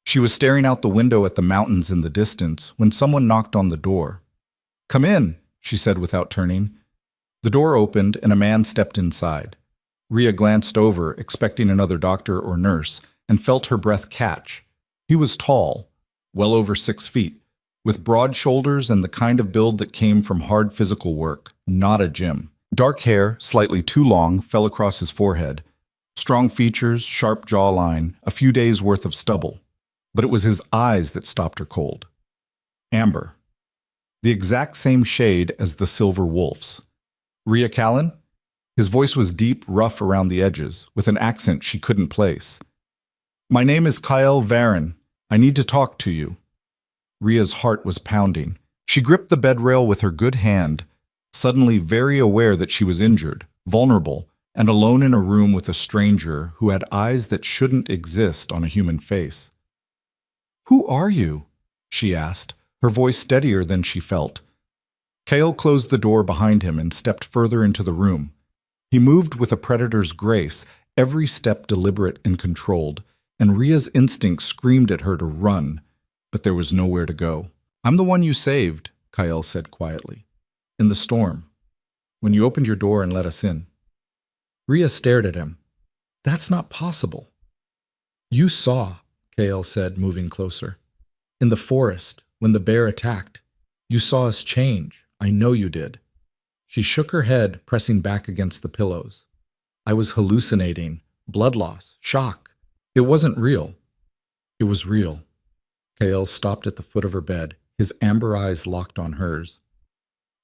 She was staring out the window at the mountains in the distance when someone knocked on the door. "Come in," she said without turning. The door opened and a man stepped inside. Rhea glanced over, expecting another doctor or nurse, and felt her breath catch. He was tall, well over 6 feet, with broad shoulders and the kind of build that came from hard physical work, not a gym. Dark hair, slightly too long, fell across his forehead. Strong features, sharp jawline, a few days' worth of stubble. But it was his eyes that stopped her cold. Amber. The exact same shade as the silver wolf's. "Rhea Callan?" His voice was deep, rough around the edges, with an accent she couldn't place. "My name is Kyle Varon. I need to talk to you." Rhea's heart was pounding. She gripped the bed rail with her good hand, suddenly very aware that she was injured, vulnerable, and alone in a room with a stranger who had eyes that shouldn't exist on a human face. "Who are you?" she asked, her voice steadier than she felt. Kale closed the door behind him and stepped further into the room. He moved with a predator's grace, every step deliberate and controlled, and Rhea's instinct screamed at her to run, but there was nowhere to go. "I'm the one you saved," Kyle said quietly. "In the storm. When you opened your door and let us in." Rhea stared at him. "That's not possible." "You saw," Kale said, moving closer. "In the forest, when the bear attacked. You saw us change. I know you did." She shook her head, pressing back against the pillows. "I was hallucinating. Blood loss. Shock. It wasn't real." "It was real." Kale stopped at the foot of her bed, his amber eyes locked on hers.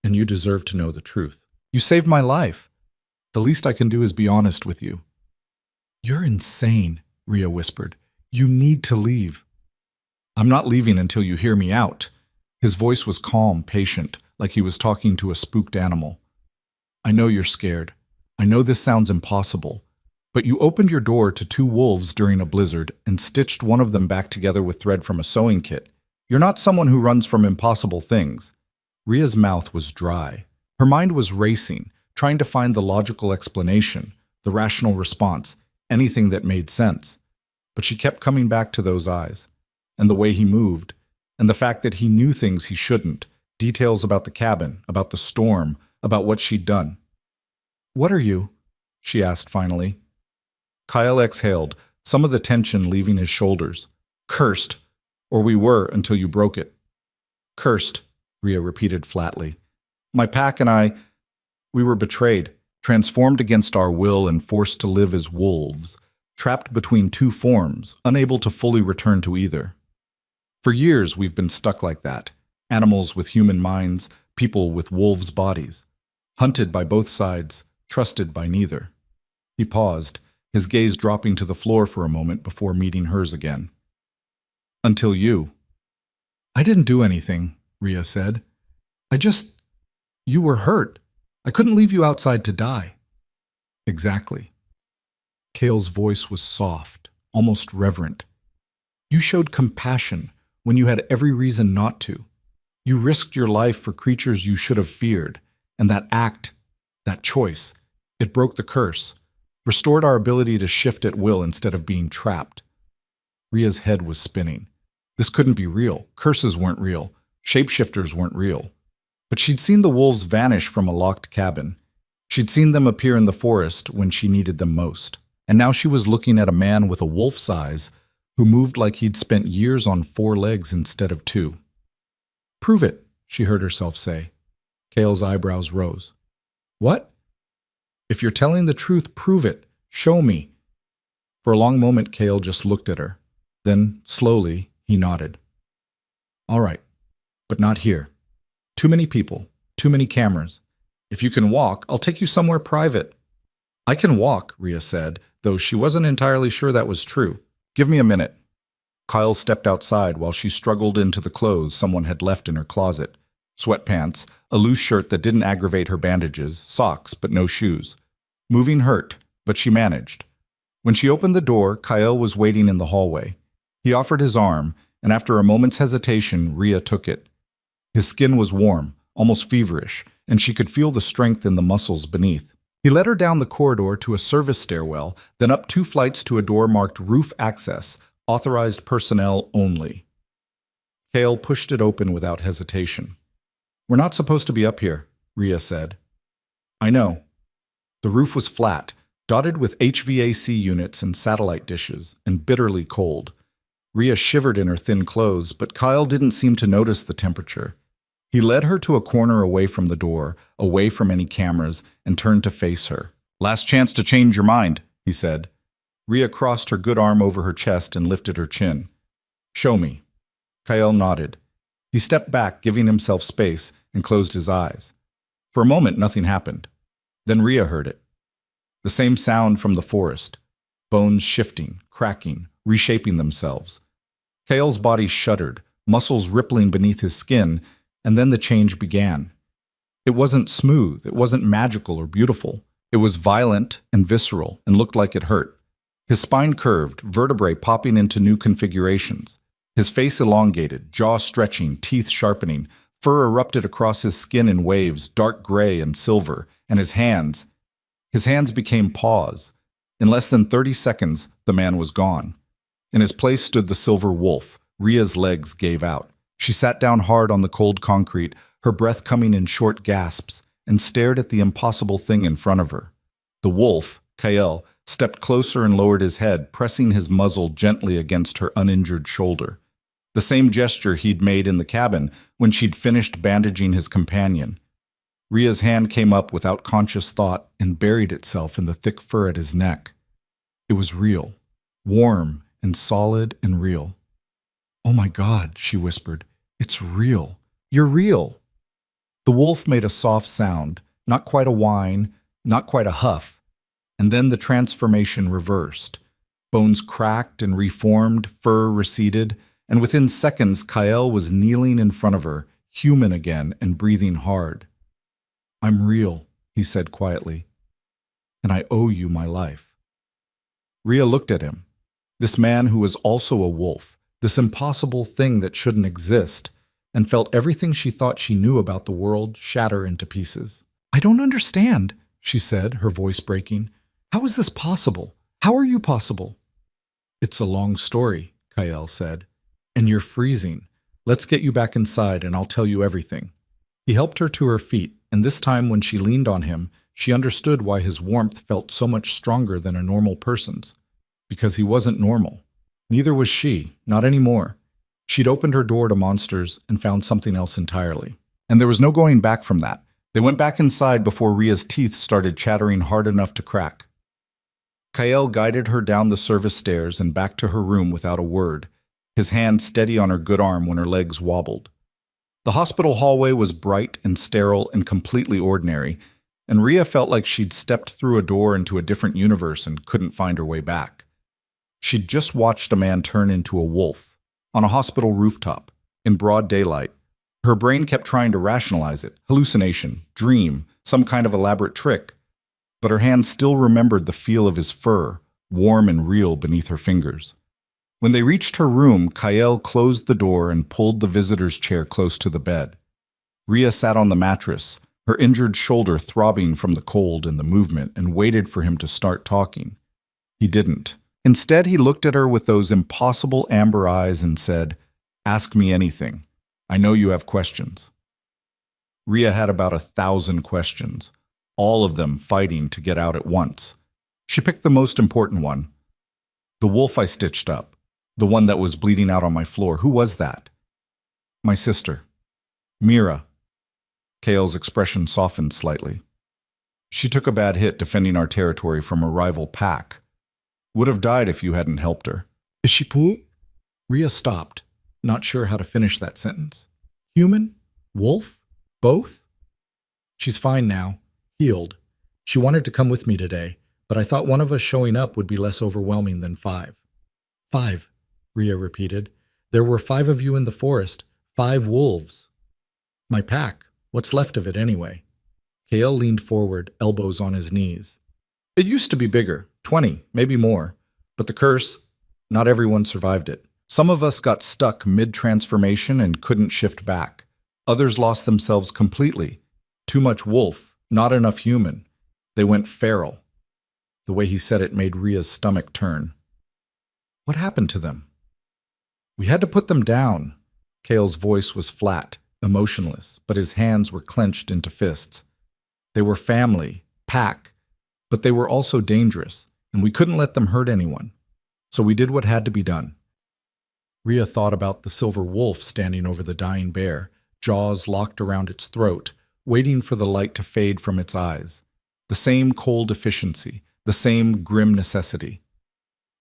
"And you deserve to know the truth. You saved my life. The least I can do is be honest with you." "You're insane," Rhea whispered. "You need to leave." "I'm not leaving until you hear me out." His voice was calm, patient, like he was talking to a spooked animal. "I know you're scared. I know this sounds impossible. But you opened your door to 2 wolves during a blizzard and stitched one of them back together with thread from a sewing kit. You're not someone who runs from impossible things." Rhea's mouth was dry. Her mind was racing, trying to find the logical explanation, the rational response, anything that made sense. But she kept coming back to those eyes, and the way he moved, and the fact that he knew things he shouldn't, details about the cabin, about the storm, about what she'd done. "What are you?" she asked finally. Kyle exhaled, some of the tension leaving his shoulders. "Cursed, or we were until you broke it." "Cursed," Rhea repeated flatly. "My pack and we were betrayed, transformed against our will and forced to live as wolves, trapped between 2 forms, unable to fully return to either. For years we've been stuck like that, animals with human minds, people with wolves' bodies, hunted by both sides, trusted by neither." He paused, his gaze dropping to the floor for a moment before meeting hers again. "Until you." "I didn't do anything," Rhea said. You were hurt. I couldn't leave you outside to die." "Exactly." Kale's voice was soft, almost reverent. "You showed compassion when you had every reason not to. You risked your life for creatures you should have feared, and that act, that choice, it broke the curse, restored our ability to shift at will instead of being trapped." Rhea's head was spinning. This couldn't be real. Curses weren't real. Shapeshifters weren't real. But she'd seen the wolves vanish from a locked cabin. She'd seen them appear in the forest when she needed them most. And now she was looking at a man with a wolf's eyes who moved like he'd spent years on 4 legs instead of 2. "Prove it," she heard herself say. Kale's eyebrows rose. "What?" "If you're telling the truth, prove it. Show me." For a long moment, Kale just looked at her. Then, slowly, he nodded. "All right, but not here. Too many people, too many cameras. If you can walk, I'll take you somewhere private." "I can walk," Rhea said, though she wasn't entirely sure that was true. "Give me a minute." Kyle stepped outside while she struggled into the clothes someone had left in her closet. Sweatpants, a loose shirt that didn't aggravate her bandages, socks, but no shoes. Moving hurt, but she managed. When she opened the door, Kyle was waiting in the hallway. He offered his arm, and after a moment's hesitation, Rhea took it. His skin was warm, almost feverish, and she could feel the strength in the muscles beneath. He led her down the corridor to a service stairwell, then up 2 flights to a door marked roof access, Authorized personnel only. Kale pushed it open without hesitation. We're not supposed to be up here, Rhea said. I know. The roof was flat, dotted with HVAC units and satellite dishes, and bitterly cold. Rhea shivered in her thin clothes, but Kyle didn't seem to notice the temperature. He led her to a corner away from the door, away from any cameras, and turned to face her. Last chance to change your mind, he said. Rhea crossed her good arm over her chest and lifted her chin. Show me. Kyle nodded. He stepped back, giving himself space, and closed his eyes. For a moment, nothing happened. Then Rhea heard it. The same sound from the forest. Bones shifting, cracking, reshaping themselves. Kale's body shuddered, muscles rippling beneath his skin, and then the change began. It wasn't smooth, it wasn't magical or beautiful. It was violent and visceral and looked like it hurt. His spine curved, vertebrae popping into new configurations. His face elongated, jaw stretching, teeth sharpening. Fur erupted across his skin in waves, dark gray and silver, and his hands became paws. In less than 30 seconds, the man was gone. In his place stood the silver wolf. Rhea's legs gave out. She sat down hard on the cold concrete, her breath coming in short gasps, and stared at the impossible thing in front of her. The wolf, Kael, stepped closer and lowered his head, pressing his muzzle gently against her uninjured shoulder. The same gesture he'd made in the cabin when she'd finished bandaging his companion. Rhea's hand came up without conscious thought and buried itself in the thick fur at his neck. It was real, warm and solid and real. Oh my God, she whispered. It's real. You're real. The wolf made a soft sound, not quite a whine, not quite a huff. And then the transformation reversed. Bones cracked and reformed, fur receded, and within seconds Kael was kneeling in front of her, human again and breathing hard. I'm real, he said quietly, and I owe you my life. Rhea looked at him. This man who was also a wolf, this impossible thing that shouldn't exist, and felt everything she thought she knew about the world shatter into pieces. I don't understand, she said, her voice breaking. How is this possible? How are you possible? It's a long story, Kael said. And you're freezing. Let's get you back inside and I'll tell you everything. He helped her to her feet, and this time when she leaned on him, she understood why his warmth felt so much stronger than a normal person's. Because he wasn't normal. Neither was she, not anymore. She'd opened her door to monsters and found something else entirely. And there was no going back from that. They went back inside before Rhea's teeth started chattering hard enough to crack. Kael guided her down the service stairs and back to her room without a word, his hand steady on her good arm when her legs wobbled. The hospital hallway was bright and sterile and completely ordinary, and Rhea felt like she'd stepped through a door into a different universe and couldn't find her way back. She'd just watched a man turn into a wolf, on a hospital rooftop, in broad daylight. Her brain kept trying to rationalize it, hallucination, dream, some kind of elaborate trick. But her hand still remembered the feel of his fur, warm and real beneath her fingers. When they reached her room, Kael closed the door and pulled the visitor's chair close to the bed. Rhea sat on the mattress, her injured shoulder throbbing from the cold and the movement, and waited for him to start talking. He didn't. Instead, he looked at her with those impossible amber eyes and said, "Ask me anything. I know you have questions." Rhea had about 1,000 questions, all of them fighting to get out at once. She picked the most important one. The wolf I stitched up, the one that was bleeding out on my floor, who was that? My sister. Mira. Kael's expression softened slightly. She took a bad hit defending our territory from a rival pack. Would have died if you hadn't helped her. Is she poor? Rhea stopped, not sure how to finish that sentence. Human? Wolf? Both? She's fine now. Healed. She wanted to come with me today, but I thought one of us showing up would be less overwhelming than 5. 5, Rhea repeated. There were 5 of you in the forest, 5 wolves. My pack. What's left of it anyway? Kael leaned forward, elbows on his knees. It used to be bigger, 20, maybe more. But the curse, not everyone survived it. Some of us got stuck mid-transformation and couldn't shift back. Others lost themselves completely. Too much wolf, not enough human. They went feral. The way he said it made Rhea's stomach turn. What happened to them? We had to put them down. Kale's voice was flat, emotionless, but his hands were clenched into fists. They were family, pack, but they were also dangerous, and we couldn't let them hurt anyone. So we did what had to be done. Rhea thought about the silver wolf standing over the dying bear, jaws locked around its throat, waiting for the light to fade from its eyes. The same cold efficiency, the same grim necessity.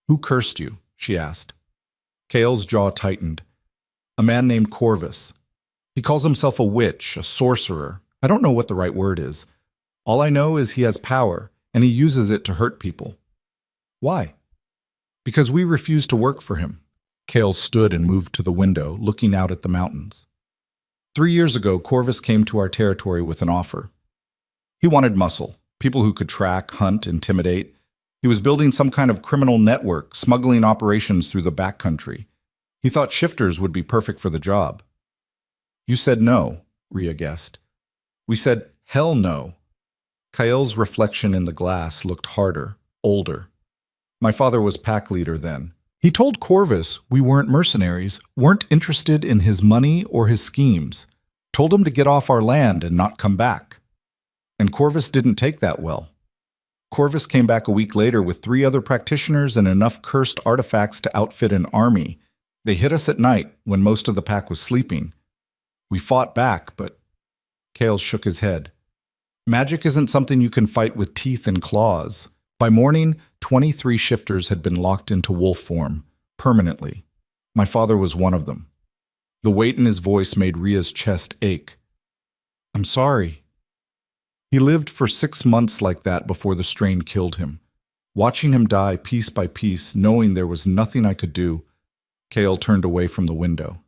"Who cursed you?" she asked. Kale's jaw tightened. "A man named Corvus. He calls himself a witch, a sorcerer. I don't know what the right word is. All I know is he has power, and he uses it to hurt people." "Why?" "Because we refuse to work for him." Kale stood and moved to the window, looking out at the mountains. 3 years ago, Corvus came to our territory with an offer. He wanted muscle, people who could track, hunt, intimidate. He was building some kind of criminal network, smuggling operations through the backcountry. He thought shifters would be perfect for the job. "You said no," Rhea guessed. "We said hell no." Kael's reflection in the glass looked harder, older. "My father was pack leader then. He told Corvus we weren't mercenaries, weren't interested in his money or his schemes. Told him to get off our land and not come back. And Corvus didn't take that well. Corvus came back a week later with 3 other practitioners and enough cursed artifacts to outfit an army. They hit us at night when most of the pack was sleeping. We fought back, but..." Kale shook his head. "Magic isn't something you can fight with teeth and claws." By morning, 23 shifters had been locked into wolf form, permanently. My father was one of them. The weight in his voice made Rhea's chest ache. "I'm sorry." He lived for 6 months like that before the strain killed him. Watching him die piece by piece, knowing there was nothing I could do, Kale turned away from the window.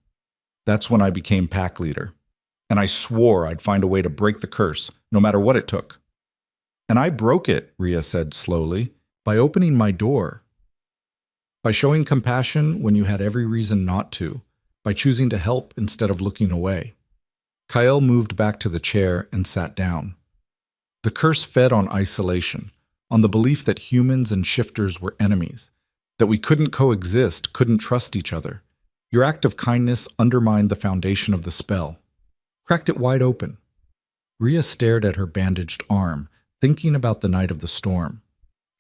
"That's when I became pack leader. And I swore I'd find a way to break the curse, no matter what it took. And I broke it," Rhea said slowly, "by opening my door. By showing compassion when you had every reason not to, by choosing to help instead of looking away." Kyle moved back to the chair and sat down. The curse fed on isolation, on the belief that humans and shifters were enemies, that we couldn't coexist, couldn't trust each other. Your act of kindness undermined the foundation of the spell, cracked it wide open. Rhea stared at her bandaged arm, thinking about the night of the storm,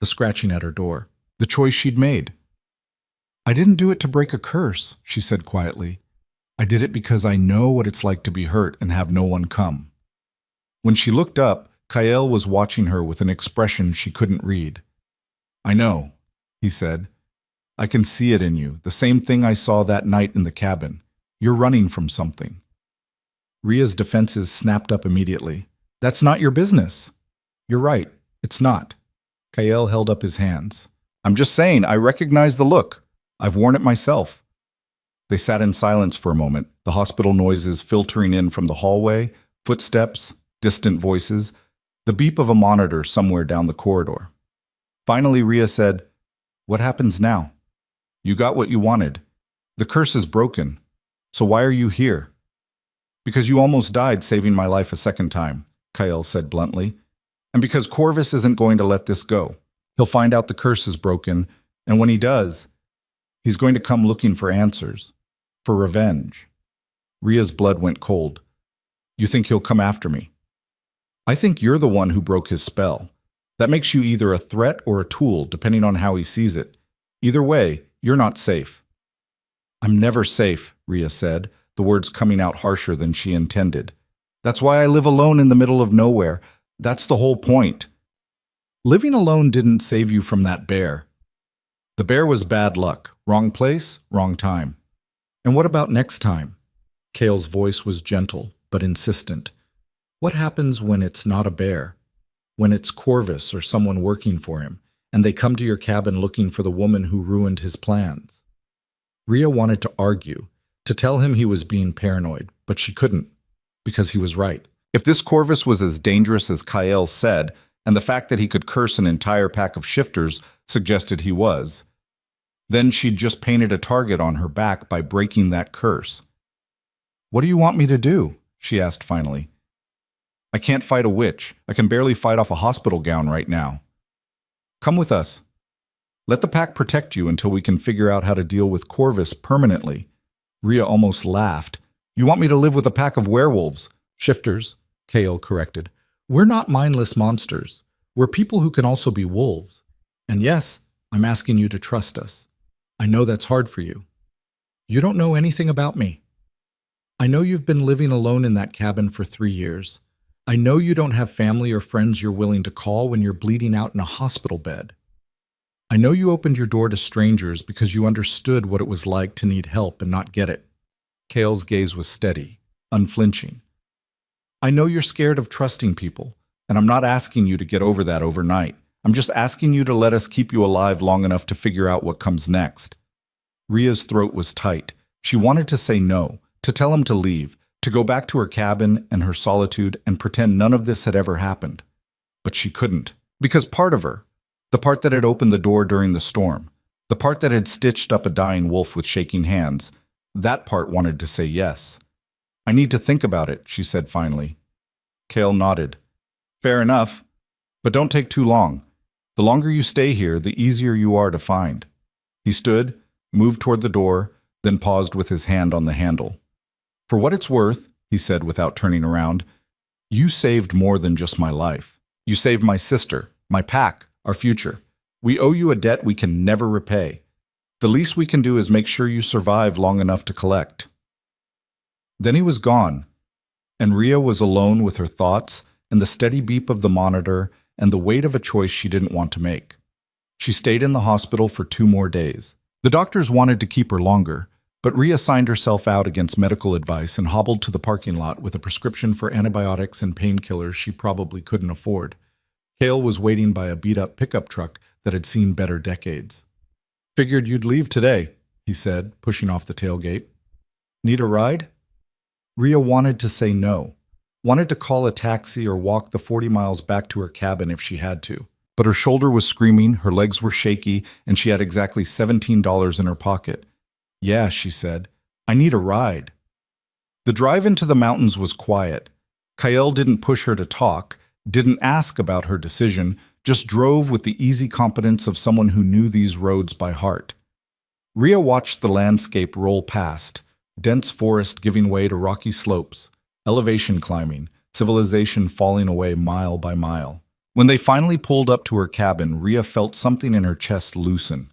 the scratching at her door, the choice she'd made. "I didn't do it to break a curse," she said quietly. "I did it because I know what it's like to be hurt and have no one come." When she looked up, Kael was watching her with an expression she couldn't read. "I know," he said. "I can see it in you, the same thing I saw that night in the cabin. You're running from something." Rhea's defenses snapped up immediately. "That's not your business." "You're right, it's not." Kael held up his hands. "I'm just saying, I recognize the look. I've worn it myself." They sat in silence for a moment, the hospital noises filtering in from the hallway, footsteps, distant voices, the beep of a monitor somewhere down the corridor. Finally, Rhea said, "What happens now? You got what you wanted. The curse is broken. So why are you here?" "Because you almost died saving my life a second time," Kael said bluntly. "And because Corvus isn't going to let this go. He'll find out the curse is broken, and when he does, he's going to come looking for answers, for revenge." Rhea's blood went cold. "You think he'll come after me?" "I think you're the one who broke his spell. That makes you either a threat or a tool, depending on how he sees it. Either way, you're not safe." "I'm never safe," Rhea said, the words coming out harsher than she intended. "That's why I live alone in the middle of nowhere. That's the whole point." "Living alone didn't save you from that bear." "The bear was bad luck. Wrong place, wrong time." "And what about next time?" Kale's voice was gentle, but insistent. "What happens when it's not a bear? When it's Corvus or someone working for him, and they come to your cabin looking for the woman who ruined his plans?" Rhea wanted to argue, to tell him he was being paranoid, but she couldn't, because he was right. If this Corvus was as dangerous as Kael said, and the fact that he could curse an entire pack of shifters suggested he was, then she'd just painted a target on her back by breaking that curse. "What do you want me to do?" she asked finally. "I can't fight a witch. I can barely fight off a hospital gown right now." "Come with us. Let the pack protect you until we can figure out how to deal with Corvus permanently. Rhea almost laughed. You want me to live with a pack of werewolves? Shifters, Kale corrected. We're not mindless monsters. We're people who can also be wolves. And yes, I'm asking you to trust us. I know that's hard for you. You don't know anything about me. I know you've been living alone in that cabin for 3 years. I know you don't have family or friends you're willing to call when you're bleeding out in a hospital bed. I know you opened your door to strangers because you understood what it was like to need help and not get it. Kale's gaze was steady, unflinching. I know you're scared of trusting people, and I'm not asking you to get over that overnight. I'm just asking you to let us keep you alive long enough to figure out what comes next. Rhea's throat was tight. She wanted to say no, to tell him to leave, to go back to her cabin and her solitude and pretend none of this had ever happened. But she couldn't, because part of her, the part that had opened the door during the storm, the part that had stitched up a dying wolf with shaking hands, that part wanted to say yes. I need to think about it, she said finally. Kale nodded. Fair enough, but don't take too long. The longer you stay here, the easier you are to find. He stood, moved toward the door, then paused with his hand on the handle. For what it's worth, he said without turning around, you saved more than just my life. You saved my sister, my pack, our future. We owe you a debt we can never repay. The least we can do is make sure you survive long enough to collect. Then he was gone, and Rhea was alone with her thoughts and the steady beep of the monitor and the weight of a choice she didn't want to make. She stayed in the hospital for 2 more days. The doctors wanted to keep her longer, but Rhea signed herself out against medical advice and hobbled to the parking lot with a prescription for antibiotics and painkillers she probably couldn't afford. Kale was waiting by a beat-up pickup truck that had seen better decades. Figured you'd leave today, he said, pushing off the tailgate. Need a ride? Rhea wanted to say no, wanted to call a taxi or walk the 40 miles back to her cabin if she had to. But her shoulder was screaming, her legs were shaky, and she had exactly $17 in her pocket. Yeah, she said, I need a ride. The drive into the mountains was quiet. Kyle didn't push her to talk, didn't ask about her decision, just drove with the easy competence of someone who knew these roads by heart. Rhea watched the landscape roll past, dense forest giving way to rocky slopes, elevation climbing, civilization falling away mile by mile. When they finally pulled up to her cabin, Rhea felt something in her chest loosen.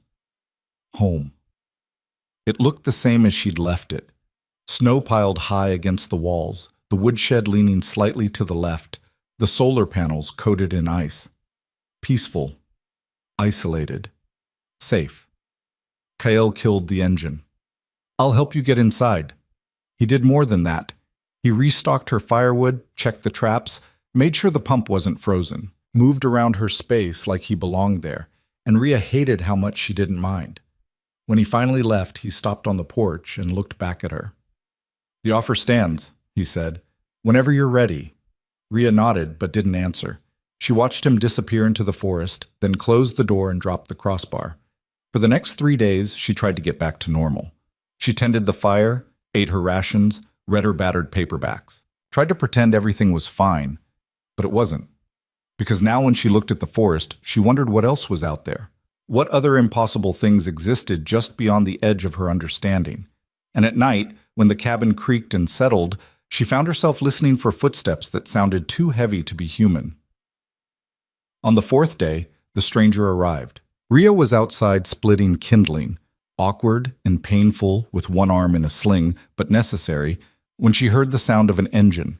Home. It looked the same as she'd left it. Snow piled high against the walls, the woodshed leaning slightly to the left, the solar panels coated in ice. Peaceful. Isolated. Safe. Kyle killed the engine. I'll help you get inside. He did more than that. He restocked her firewood, checked the traps, made sure the pump wasn't frozen, moved around her space like he belonged there, and Rhea hated how much she didn't mind. When he finally left, he stopped on the porch and looked back at her. The offer stands, he said. Whenever you're ready. Rhea nodded but didn't answer. She watched him disappear into the forest, then closed the door and dropped the crossbar. For the next 3 days, she tried to get back to normal. She tended the fire, ate her rations, read her battered paperbacks, tried to pretend everything was fine, but it wasn't. Because now when she looked at the forest, she wondered what else was out there. What other impossible things existed just beyond the edge of her understanding? And at night, when the cabin creaked and settled, she found herself listening for footsteps that sounded too heavy to be human. On the 4th day, the stranger arrived. Rhea was outside splitting kindling, awkward and painful with one arm in a sling, but necessary, when she heard the sound of an engine.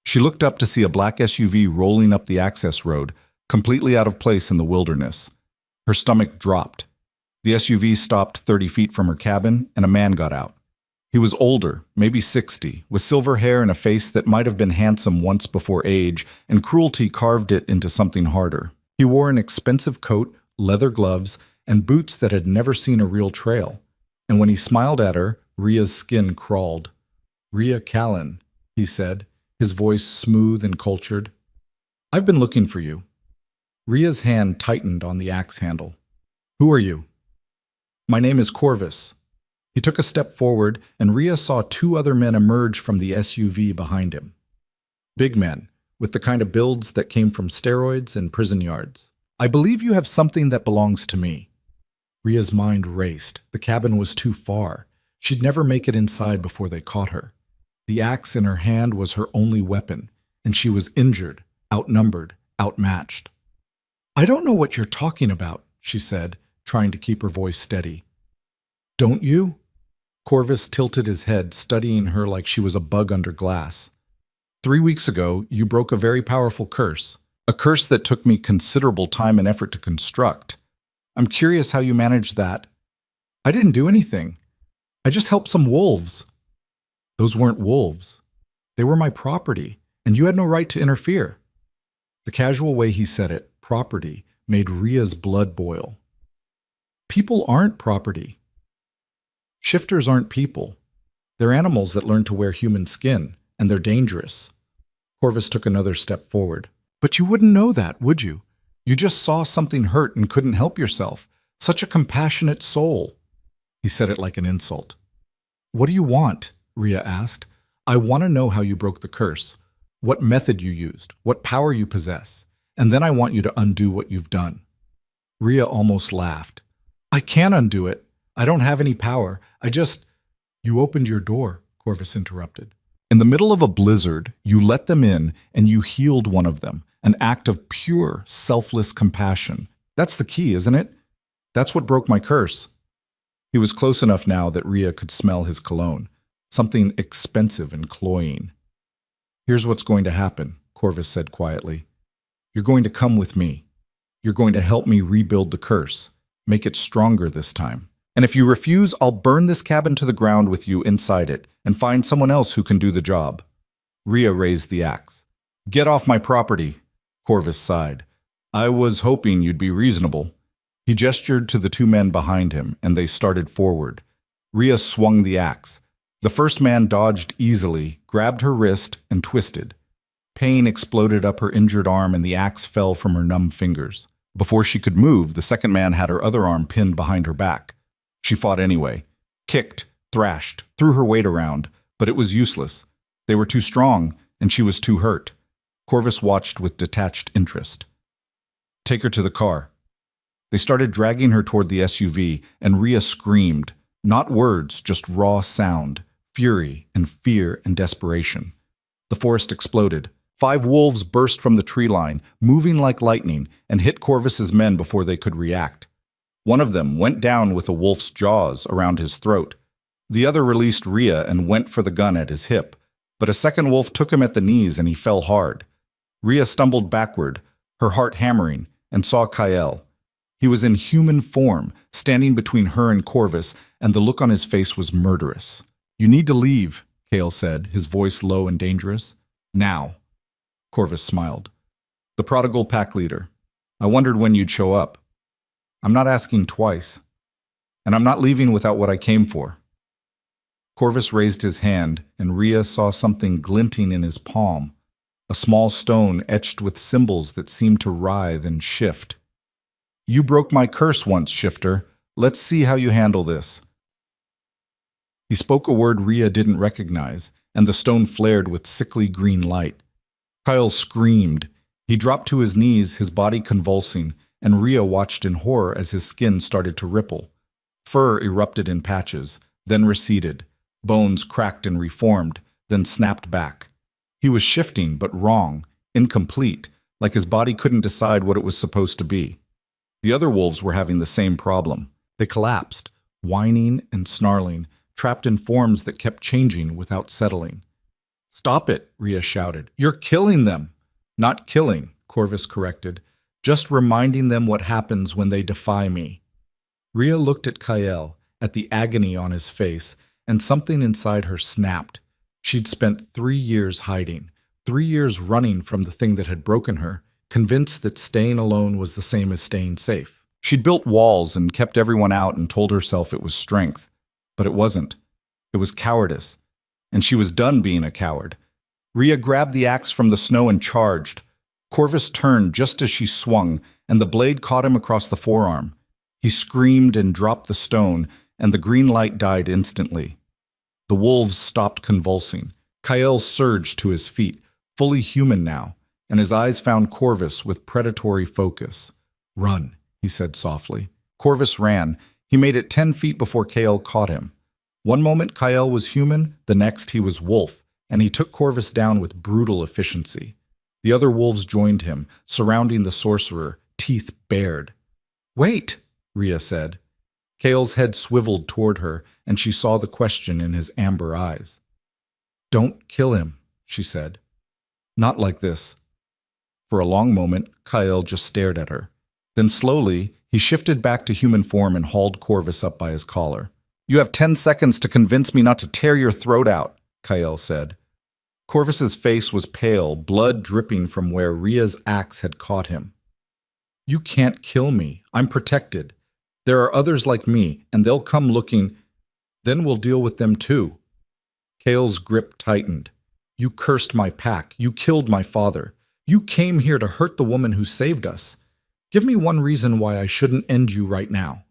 She looked up to see a black SUV rolling up the access road, completely out of place in the wilderness. Her stomach dropped. The SUV stopped 30 feet from her cabin, and a man got out. He was older, maybe 60, with silver hair and a face that might have been handsome once before age, and cruelty carved it into something harder. He wore an expensive coat, leather gloves, and boots that had never seen a real trail. And when he smiled at her, Rhea's skin crawled. "Rhea Callan," he said, his voice smooth and cultured. "I've been looking for you." Rhea's hand tightened on the axe handle. "Who are you?" "My name is Corvus." He took a step forward, and Rhea saw 2 other men emerge from the SUV behind him. Big men, with the kind of builds that came from steroids and prison yards. "I believe you have something that belongs to me." Rhea's mind raced. The cabin was too far. She'd never make it inside before they caught her. The axe in her hand was her only weapon, and she was injured, outnumbered, outmatched. "I don't know what you're talking about," she said, trying to keep her voice steady. "Don't you?" Corvus tilted his head, studying her like she was a bug under glass. "3 weeks ago, you broke a very powerful curse, a curse that took me considerable time and effort to construct. I'm curious how you managed that." "I didn't do anything. I just helped some wolves." "Those weren't wolves. They were my property, and you had no right to interfere." The casual way he said it, property, made Ria's blood boil. "People aren't property. Shifters aren't people. They're animals that learn to wear human skin, and they're dangerous." Corvus took another step forward. "But you wouldn't know that, would you? You just saw something hurt and couldn't help yourself. Such a compassionate soul." He said it like an insult. "What do you want?" Ria asked. "I want to know how you broke the curse, what method you used, what power you possess, and then I want you to undo what you've done." Ria almost laughed. "I can't undo it. I don't have any power. You opened your door," Corvus interrupted. "In the middle of a blizzard, you let them in and you healed one of them, an act of pure, selfless compassion. That's the key, isn't it? That's what broke my curse." He was close enough now that Ria could smell his cologne, something expensive and cloying. "Here's what's going to happen," Corvus said quietly. "You're going to come with me. You're going to help me rebuild the curse, make it stronger this time. And if you refuse, I'll burn this cabin to the ground with you inside it and find someone else who can do the job." Ria raised the axe. "Get off my property," Corvus sighed. "I was hoping you'd be reasonable." He gestured to the 2 men behind him, and they started forward. Ria swung the axe. The first man dodged easily, grabbed her wrist, and twisted. Pain exploded up her injured arm, and the axe fell from her numb fingers. Before she could move, the second man had her other arm pinned behind her back. She fought anyway, kicked, thrashed, threw her weight around, but it was useless. They were too strong, and she was too hurt. Corvus watched with detached interest. "Take her to the car." They started dragging her toward the SUV, and Ria screamed. Not words, just raw sound, fury and fear and desperation. The forest exploded. 5 wolves burst from the tree line, moving like lightning, and hit Corvus's men before they could react. One of them went down with a wolf's jaws around his throat. The other released Ria and went for the gun at his hip, but a second wolf took him at the knees and he fell hard. Ria stumbled backward, her heart hammering, and saw Kyle. He was in human form, standing between her and Corvus, and the look on his face was murderous. "You need to leave," Kale said, his voice low and dangerous. "Now." Corvus smiled. "The prodigal pack leader. I wondered when you'd show up. I'm not asking twice. And I'm not leaving without what I came for." Corvus raised his hand, and Ria saw something glinting in his palm, a small stone etched with symbols that seemed to writhe and shift. "You broke my curse once, Shifter. Let's see how you handle this." He spoke a word Ria didn't recognize, and the stone flared with sickly green light. Kyle screamed. He dropped to his knees, his body convulsing, and Ria watched in horror as his skin started to ripple. Fur erupted in patches, then receded. Bones cracked and reformed, then snapped back. He was shifting, but wrong, incomplete, like his body couldn't decide what it was supposed to be. The other wolves were having the same problem. They collapsed, whining and snarling, trapped in forms that kept changing without settling. "Stop it," Ria shouted. "You're killing them." "Not killing," Corvus corrected. "Just reminding them what happens when they defy me." Ria looked at Kyle, at the agony on his face, and something inside her snapped. She'd spent 3 years hiding, 3 years running from the thing that had broken her, convinced that staying alone was the same as staying safe. She'd built walls and kept everyone out and told herself it was strength. But it wasn't. It was cowardice. And she was done being a coward. Ria grabbed the axe from the snow and charged. Corvus turned just as she swung, and the blade caught him across the forearm. He screamed and dropped the stone, and the green light died instantly. The wolves stopped convulsing. Kyle surged to his feet, fully human now, and his eyes found Corvus with predatory focus. "Run," he said softly. Corvus ran. He made it 10 feet before Kale caught him. One moment Kyle was human, the next he was wolf, and he took Corvus down with brutal efficiency. The other wolves joined him, surrounding the sorcerer, teeth bared. "Wait," Rhea said. Kale's head swiveled toward her, and she saw the question in his amber eyes. "Don't kill him," she said. "Not like this." For a long moment, Kyle just stared at her. Then slowly, he shifted back to human form and hauled Corvus up by his collar. "You have 10 seconds to convince me not to tear your throat out," Kyle said. Corvus's face was pale, blood dripping from where Rhea's axe had caught him. "You can't kill me. I'm protected. There are others like me, and they'll come looking. Then we'll deal with them too." Kale's grip tightened. "You cursed my pack. You killed my father. You came here to hurt the woman who saved us. Give me one reason why I shouldn't end you right now."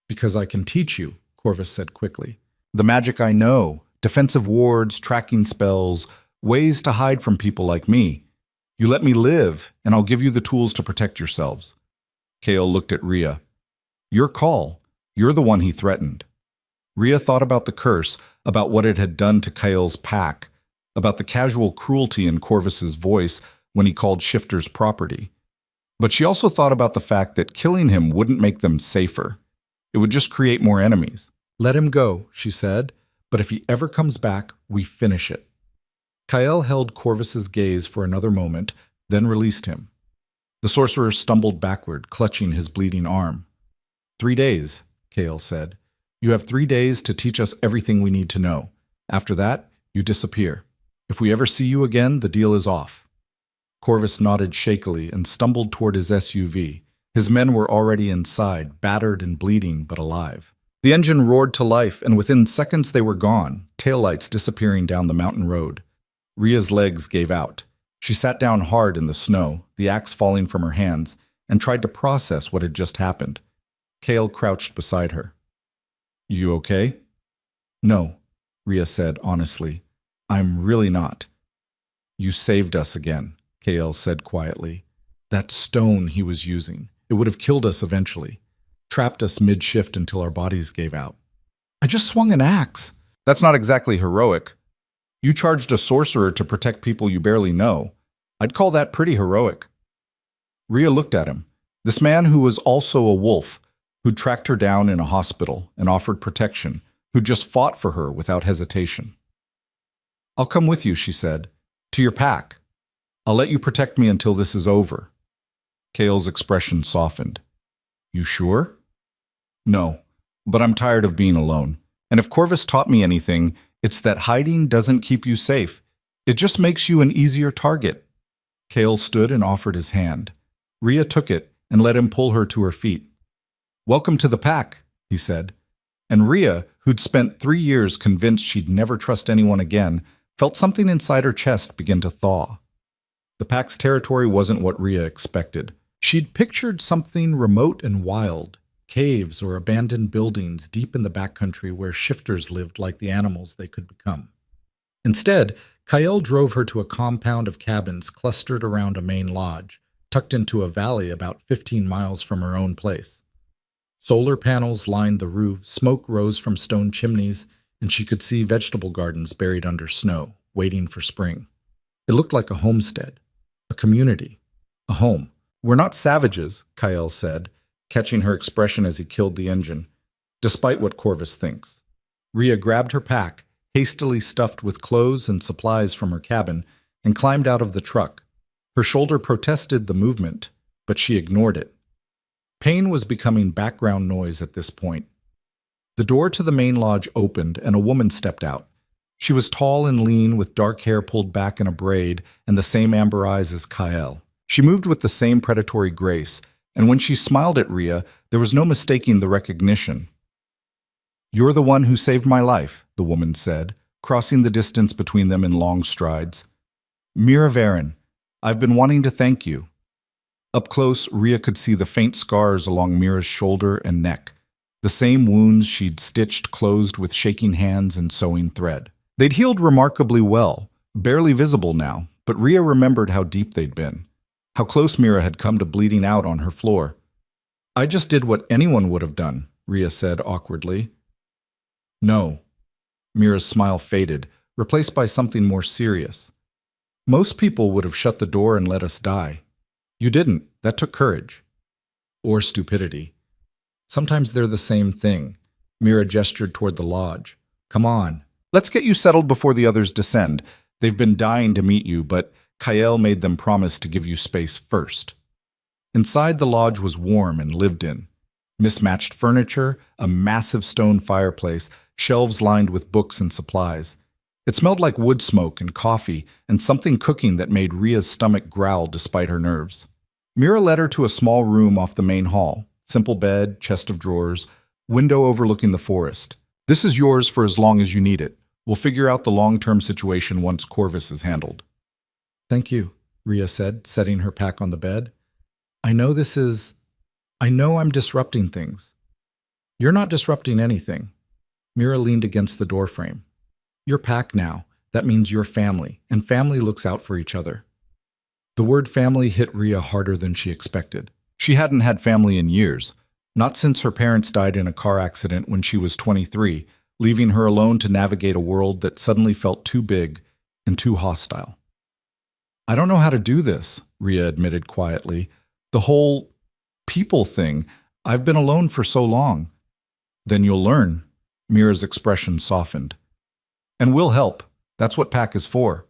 "Because I can teach you," Corvus said quickly. "The magic I know, defensive wards, tracking spells, ways to hide from people like me. You let me live, and I'll give you the tools to protect yourselves." Kale looked at Rhea. "Your call. You're the one he threatened." Rhea thought about the curse, about what it had done to Kale's pack, about the casual cruelty in Corvus's voice when he called shifters property. But she also thought about the fact that killing him wouldn't make them safer. It would just create more enemies. "Let him go," she said, "but if he ever comes back, we finish it." Kyle held Corvus's gaze for another moment, then released him. The sorcerer stumbled backward, clutching his bleeding arm. 3 days, Kale said. "You have 3 days to teach us everything we need to know. After that, you disappear. If we ever see you again, the deal is off." Corvus nodded shakily and stumbled toward his SUV. His men were already inside, battered and bleeding, but alive. The engine roared to life, and within seconds they were gone, taillights disappearing down the mountain road. Rhea's legs gave out. She sat down hard in the snow, the axe falling from her hands, and tried to process what had just happened. Kale crouched beside her. "You okay?" "No," Rhea said honestly. "I'm really not." "You saved us again," Kale said quietly. "That stone he was using, it would have killed us eventually. Trapped us mid-shift until our bodies gave out." "I just swung an axe." "That's not exactly heroic. You charged a sorcerer to protect people you barely know. I'd call that pretty heroic." Rhea looked at him. This man who was also a wolf, who'd tracked her down in a hospital and offered protection, who'd just fought for her without hesitation. "I'll come with you," she said. "To your pack. I'll let you protect me until this is over." Kale's expression softened. "You sure?" "No, but I'm tired of being alone. And if Corvus taught me anything, it's that hiding doesn't keep you safe. It just makes you an easier target." Kale stood and offered his hand. Rhea took it and let him pull her to her feet. "Welcome to the pack," he said. And Rhea, who'd spent 3 years convinced she'd never trust anyone again, felt something inside her chest begin to thaw. The pack's territory wasn't what Rhea expected. She'd pictured something remote and wild, caves or abandoned buildings deep in the backcountry where shifters lived like the animals they could become. Instead, Kyle drove her to a compound of cabins clustered around a main lodge, tucked into a valley about 15 miles from her own place. Solar panels lined the roof, smoke rose from stone chimneys, and she could see vegetable gardens buried under snow, waiting for spring. It looked like a homestead, a community, a home. "We're not savages," Kyle said, catching her expression as he killed the engine, despite what Corvus thinks. Rhea grabbed her pack, hastily stuffed with clothes and supplies from her cabin, and climbed out of the truck. Her shoulder protested the movement, but she ignored it. Pain was becoming background noise at this point. The door to the main lodge opened, and a woman stepped out. She was tall and lean, with dark hair pulled back in a braid and the same amber eyes as Kyle. She moved with the same predatory grace, and when she smiled at Rhea, there was no mistaking the recognition. "You're the one who saved my life," the woman said, crossing the distance between them in long strides. "Mira Varen, I've been wanting to thank you." Up close, Rhea could see the faint scars along Mira's shoulder and neck, the same wounds she'd stitched closed with shaking hands and sewing thread. They'd healed remarkably well, barely visible now, but Rhea remembered how deep they'd been, how close Mira had come to bleeding out on her floor. "I just did what anyone would have done," Rhea said awkwardly. "No," Mira's smile faded, replaced by something more serious. Most people would have shut the door and let us die. You didn't. That took courage. Or stupidity. Sometimes they're the same thing. Mira gestured toward the lodge. Come on. Let's get you settled before the others descend. They've been dying to meet you, but Kael made them promise to give you space first. Inside the lodge was warm and lived in. Mismatched furniture, a massive stone fireplace, shelves lined with books and supplies. It smelled like wood smoke and coffee and something cooking that made Ria's stomach growl despite her nerves. Mira led her to a small room off the main hall. Simple bed, chest of drawers, window overlooking the forest. This is yours for as long as you need it. We'll figure out the long-term situation once Corvus is handled. Thank you, Ria said, setting her pack on the bed. I know I'm disrupting things. You're not disrupting anything. Mira leaned against the doorframe. You're pack now. That means you're family, and family looks out for each other. The word family hit Ria harder than she expected. She hadn't had family in years, not since her parents died in a car accident when she was 23, leaving her alone to navigate a world that suddenly felt too big and too hostile. I don't know how to do this, Ria admitted quietly. The whole people thing, I've been alone for so long. Then you'll learn. Mira's expression softened. And we'll help. That's what pack is for.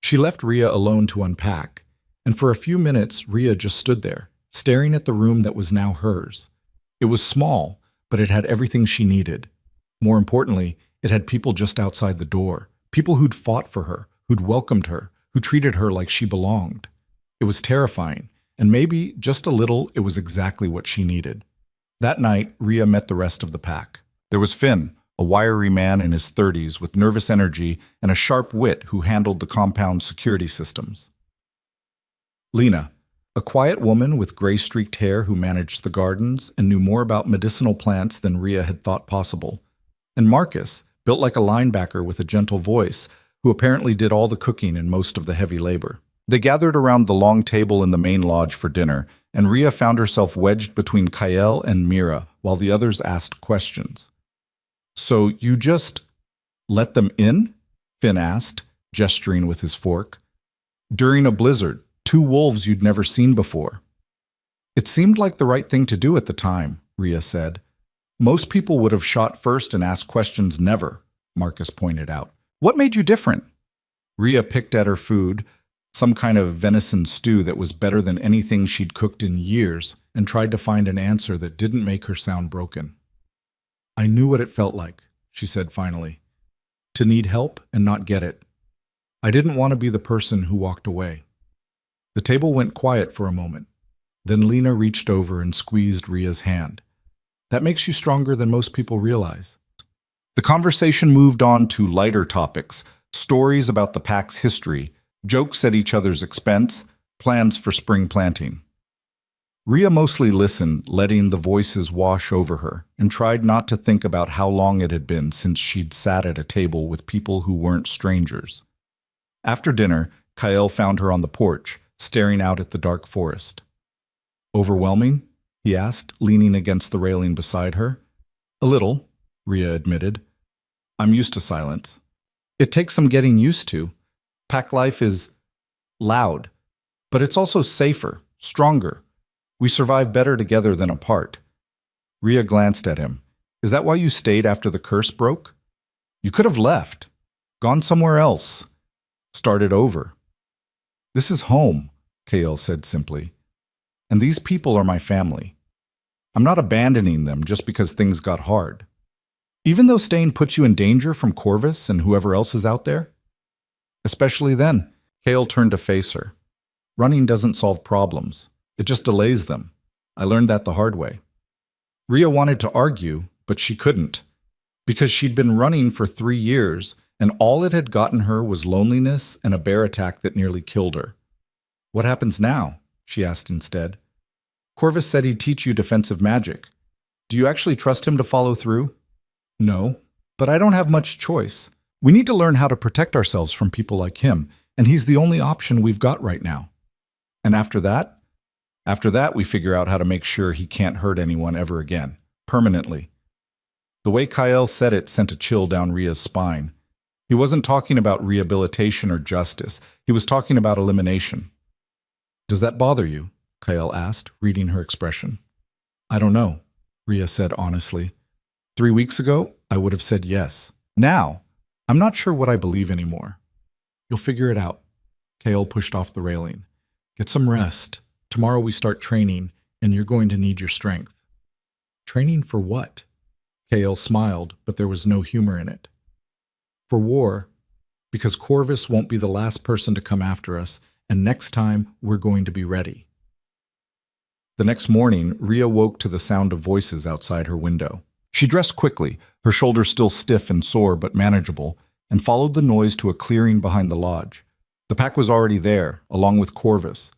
She left Ria alone to unpack, and for a few minutes Ria just stood there, staring at the room that was now hers. It was small, but it had everything she needed. More importantly, it had people just outside the door, people who'd fought for her, who'd welcomed her, who treated her like she belonged. It was terrifying, and maybe, just a little, it was exactly what she needed. That night, Ria met the rest of the pack. There was Finn, a wiry man in his 30s with nervous energy and a sharp wit who handled the compound's security systems. Lena, a quiet woman with gray-streaked hair who managed the gardens and knew more about medicinal plants than Ria had thought possible. And Marcus, built like a linebacker with a gentle voice, who apparently did all the cooking and most of the heavy labor. They gathered around the long table in the main lodge for dinner, and Ria found herself wedged between Kael and Mira while the others asked questions. So you just let them in? Finn asked, gesturing with his fork. During a blizzard, 2 wolves you'd never seen before. It seemed like the right thing to do at the time, Ria said. Most people would have shot first and asked questions never, Marcus pointed out. What made you different? Ria picked at her food, some kind of venison stew that was better than anything she'd cooked in years, and tried to find an answer that didn't make her sound broken. I knew what it felt like, she said finally. To need help and not get it. I didn't want to be the person who walked away. The table went quiet for a moment. Then Lena reached over and squeezed Ria's hand. That makes you stronger than most people realize. The conversation moved on to lighter topics, stories about the pack's history, jokes at each other's expense, plans for spring planting. Ria mostly listened, letting the voices wash over her, and tried not to think about how long it had been since she'd sat at a table with people who weren't strangers. After dinner, Kael found her on the porch, staring out at the dark forest. Overwhelming? He asked, leaning against the railing beside her. A little, Ria admitted. I'm used to silence. It takes some getting used to. Pack life is loud, but it's also safer, stronger. We survive better together than apart. Ria glanced at him. Is that why you stayed after the curse broke? You could have left, gone somewhere else, started over. This is home, Kael said simply. And these people are my family. I'm not abandoning them just because things got hard. Even though staying puts you in danger from Corvus and whoever else is out there? Especially then, Kael turned to face her. Running doesn't solve problems. It just delays them. I learned that the hard way. Ria wanted to argue, but she couldn't. Because she'd been running for 3 years, and all it had gotten her was loneliness and a bear attack that nearly killed her. What happens now? She asked instead. Corvus said he'd teach you defensive magic. Do you actually trust him to follow through? No, but I don't have much choice. We need to learn how to protect ourselves from people like him, and he's the only option we've got right now. And after that, we figure out how to make sure he can't hurt anyone ever again, permanently. The way Kyle said it sent a chill down Ria's spine. He wasn't talking about rehabilitation or justice. He was talking about elimination. "Does that bother you?" Kyle asked, reading her expression. "I don't know," Ria said honestly. 3 weeks ago, I would have said yes. Now, I'm not sure what I believe anymore. "You'll figure it out." Kale pushed off the railing. "Get some rest. Tomorrow we start training, and you're going to need your strength." "Training for what?" Kale smiled, but there was no humor in it. "For war, because Corvus won't be the last person to come after us, and next time we're going to be ready." The next morning, Ria woke to the sound of voices outside her window. She dressed quickly, her shoulders still stiff and sore but manageable, and followed the noise to a clearing behind the lodge. The pack was already there, along with Corvus.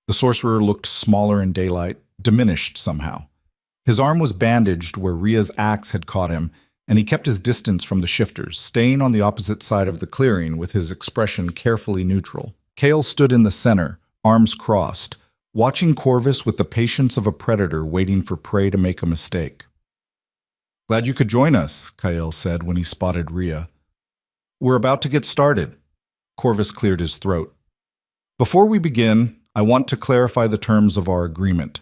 The sorcerer looked smaller in daylight, diminished somehow. His arm was bandaged where Ria's axe had caught him, and he kept his distance from the shifters, staying on the opposite side of the clearing with his expression carefully neutral. Kale stood in the center, arms crossed, watching Corvus with the patience of a predator waiting for prey to make a mistake. "Glad you could join us," Kale said when he spotted Ria. "We're about to get started." Corvus cleared his throat. "Before we begin, I want to clarify the terms of our agreement.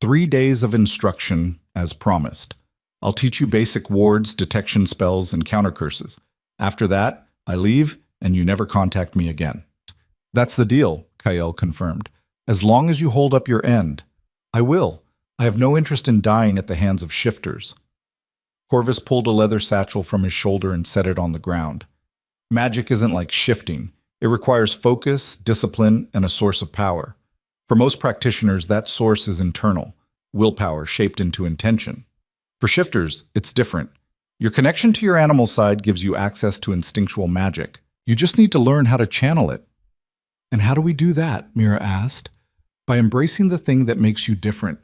3 days of instruction, as promised. I'll teach you basic wards, detection spells, and counter curses. After that, I leave, and you never contact me again." "That's the deal," Kyle confirmed. "As long as you hold up your end." "I will. I have no interest in dying at the hands of shifters." Corvus pulled a leather satchel from his shoulder and set it on the ground. Magic isn't like shifting. It requires focus, discipline, and a source of power. For most practitioners, that source is internal, willpower shaped into intention. For shifters, it's different. Your connection to your animal side gives you access to instinctual magic. You just need to learn how to channel it. "And how do we do that?" Mira asked. "By embracing the thing that makes you different,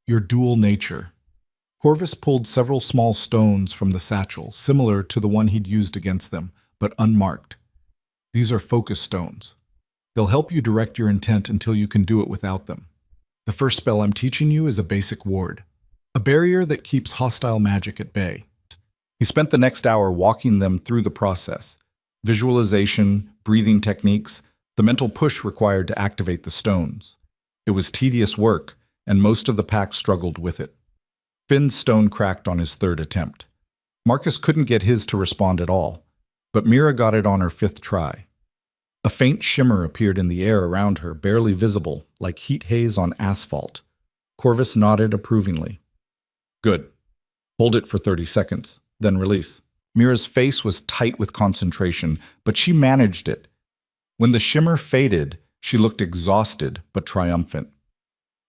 your dual nature." Corvus pulled several small stones from the satchel, similar to the one he'd used against them, but unmarked. "These are focus stones. They'll help you direct your intent until you can do it without them. The first spell I'm teaching you is a basic ward, a barrier that keeps hostile magic at bay." He spent the next hour walking them through the process. Visualization, breathing techniques, the mental push required to activate the stones. It was tedious work, and most of the pack struggled with it. Finn's stone cracked on his third attempt. Marcus couldn't get his to respond at all, but Mira got it on her 5th try. A faint shimmer appeared in the air around her, barely visible, like heat haze on asphalt. Corvus nodded approvingly. "Good. Hold it for 30 seconds, then release." Mira's face was tight with concentration, but she managed it. When the shimmer faded, she looked exhausted but triumphant.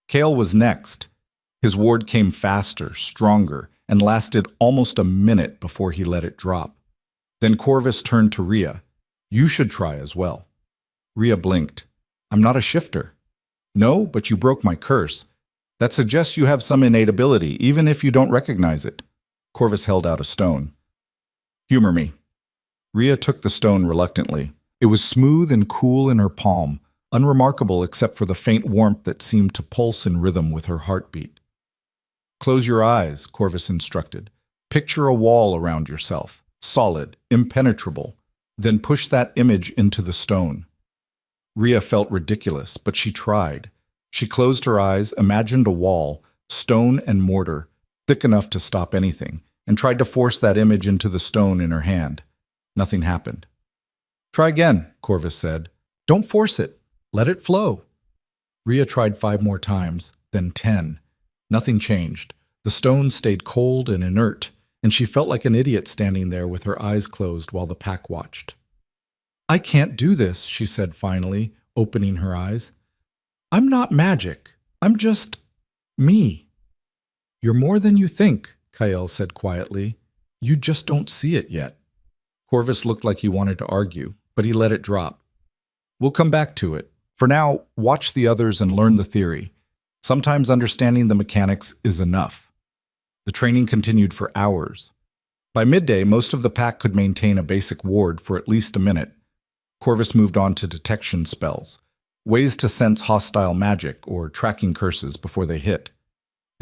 Kale was next. His ward came faster, stronger, and lasted almost a minute before he let it drop. Then Corvus turned to Ria. "You should try as well." Ria blinked. "I'm not a shifter." "No, but you broke my curse. That suggests you have some innate ability, even if you don't recognize it." Corvus held out a stone. "Humor me." Ria took the stone reluctantly. It was smooth and cool in her palm, unremarkable except for the faint warmth that seemed to pulse in rhythm with her heartbeat. "Close your eyes," Corvus instructed. "Picture a wall around yourself, solid, impenetrable. Then push that image into the stone." Ria felt ridiculous, but she tried. She closed her eyes, imagined a wall, stone and mortar, thick enough to stop anything, and tried to force that image into the stone in her hand. Nothing happened. "Try again," Corvus said. "Don't force it. Let it flow." Ria tried 5 more times, then 10. Nothing changed. The stone stayed cold and inert, and she felt like an idiot standing there with her eyes closed while the pack watched. "I can't do this," she said finally, opening her eyes. "I'm not magic. I'm just me." "You're more than you think," Kyle said quietly. "You just don't see it yet." Corvus looked like he wanted to argue, but he let it drop. "We'll come back to it. For now, watch the others and learn the theory. Sometimes understanding the mechanics is enough." The training continued for hours. By midday, most of the pack could maintain a basic ward for at least a minute. Corvus moved on to detection spells, ways to sense hostile magic or tracking curses before they hit.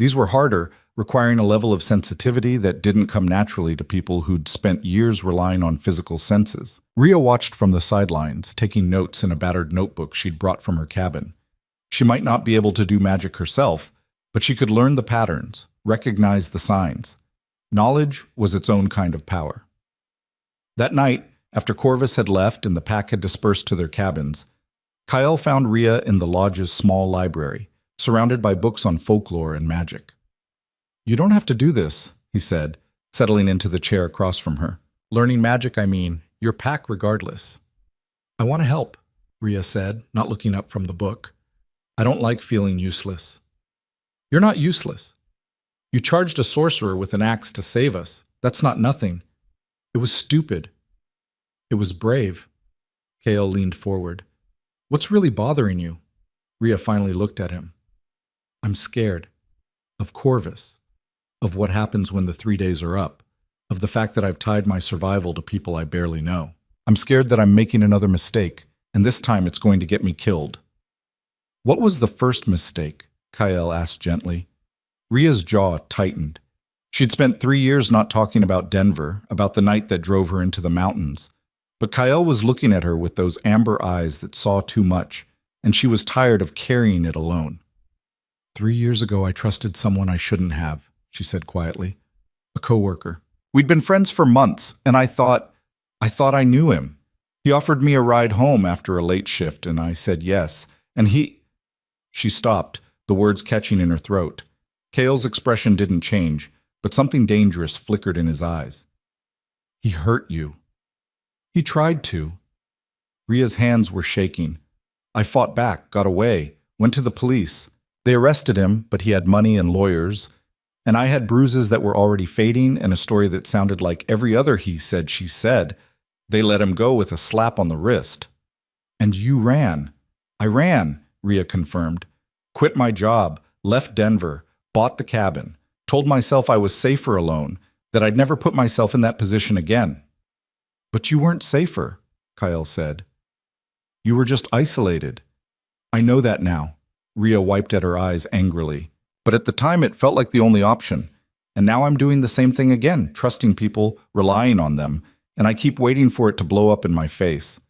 These were harder, requiring a level of sensitivity that didn't come naturally to people who'd spent years relying on physical senses. Rhea watched from the sidelines, taking notes in a battered notebook she'd brought from her cabin. She might not be able to do magic herself, but she could learn the patterns, recognize the signs. Knowledge was its own kind of power. That night, after Corvus had left and the pack had dispersed to their cabins, Kyle found Rhea in the lodge's small library, surrounded by books on folklore and magic. "You don't have to do this," he said, settling into the chair across from her. "Learning magic, I mean, your pack regardless." "I want to help," Rhea said, not looking up from the book. "I don't like feeling useless." "You're not useless. You charged a sorcerer with an axe to save us. That's not nothing. It was stupid. It was brave." Kale leaned forward. "What's really bothering you?" Rhea finally looked at him. "I'm scared. Of Corvus. Of what happens when the 3 days are up. Of the fact that I've tied my survival to people I barely know. I'm scared that I'm making another mistake, and this time it's going to get me killed." "What was the first mistake?" Kyle asked gently. Rhea's jaw tightened. She'd spent 3 years not talking about Denver, about the night that drove her into the mountains. But Kyle was looking at her with those amber eyes that saw too much, and she was tired of carrying it alone. "3 years ago I trusted someone I shouldn't have," she said quietly. "A coworker. We'd been friends for months, and I thought I knew him. He offered me a ride home after a late shift, and I said yes. And he—" She stopped, the words catching in her throat. Kale's expression didn't change, but something dangerous flickered in his eyes. "He hurt you." "He tried to." Rhea's hands were shaking. "I fought back, got away, went to the police. They arrested him, but he had money and lawyers. And I had bruises that were already fading and a story that sounded like every other he said, she said. They let him go with a slap on the wrist." "And you ran." "I ran," Rhea confirmed. "Quit my job, left Denver, bought the cabin, told myself I was safer alone, that I'd never put myself in that position again." "But you weren't safer," Kyle said. "You were just isolated." "I know that now." Rhea wiped at her eyes angrily. "But at the time it felt like the only option. And now I'm doing the same thing again, trusting people, relying on them, and I keep waiting for it to blow up in my face."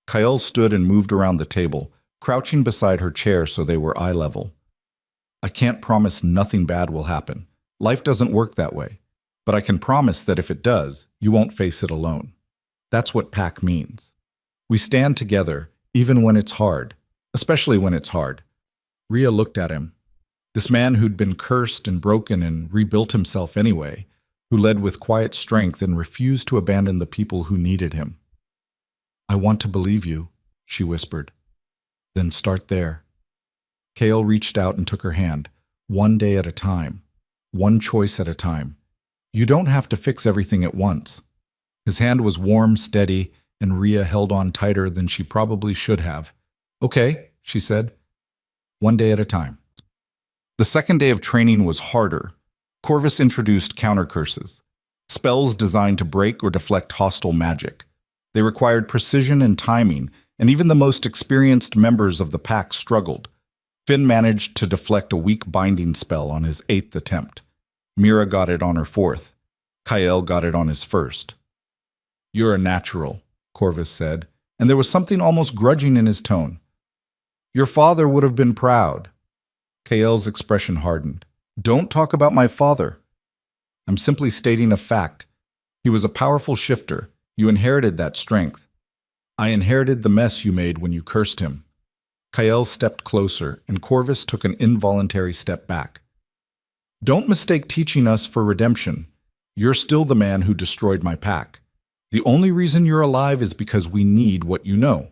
Kyle stood and moved around the table, crouching beside her chair so they were eye level. "I can't promise nothing bad will happen. Life doesn't work that way. But I can promise that if it does, you won't face it alone. That's what pack means. We stand together, even when it's hard, especially when it's hard." Rhea looked at him. This man who'd been cursed and broken and rebuilt himself anyway, who led with quiet strength and refused to abandon the people who needed him. "I want to believe you," she whispered. "Then start there." Kale reached out and took her hand, one day at a time, one choice at a time. You don't have to fix everything at once. His hand was warm, steady, and Rhea held on tighter than she probably should have. "Okay," she said. "One day at a time." The second day of training was harder. Corvus introduced counter-curses, spells designed to break or deflect hostile magic. They required precision and timing, and even the most experienced members of the pack struggled. Finn managed to deflect a weak binding spell on his 8th attempt. Mira got it on her 4th. Kyle got it on his 1st. "You're a natural," Corvus said, and there was something almost grudging in his tone. "Your father would have been proud." Kael's expression hardened. "Don't talk about my father." "I'm simply stating a fact. He was a powerful shifter. You inherited that strength. I inherited the mess you made when you cursed him." Kael stepped closer, and Corvus took an involuntary step back. "Don't mistake teaching us for redemption. You're still the man who destroyed my pack. The only reason you're alive is because we need what you know."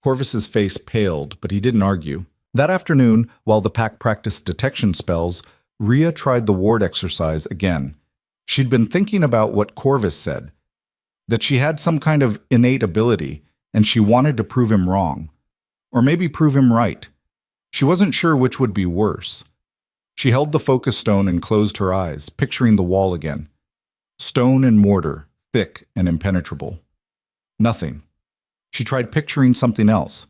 Corvus's face paled, but he didn't argue. That afternoon, while the pack practiced detection spells, Rhea tried the ward exercise again. She'd been thinking about what Corvus said, that she had some kind of innate ability, and she wanted to prove him wrong. Or maybe prove him right. She wasn't sure which would be worse. She held the focus stone and closed her eyes, picturing the wall again. Stone and mortar, thick and impenetrable. Nothing. She tried picturing something else.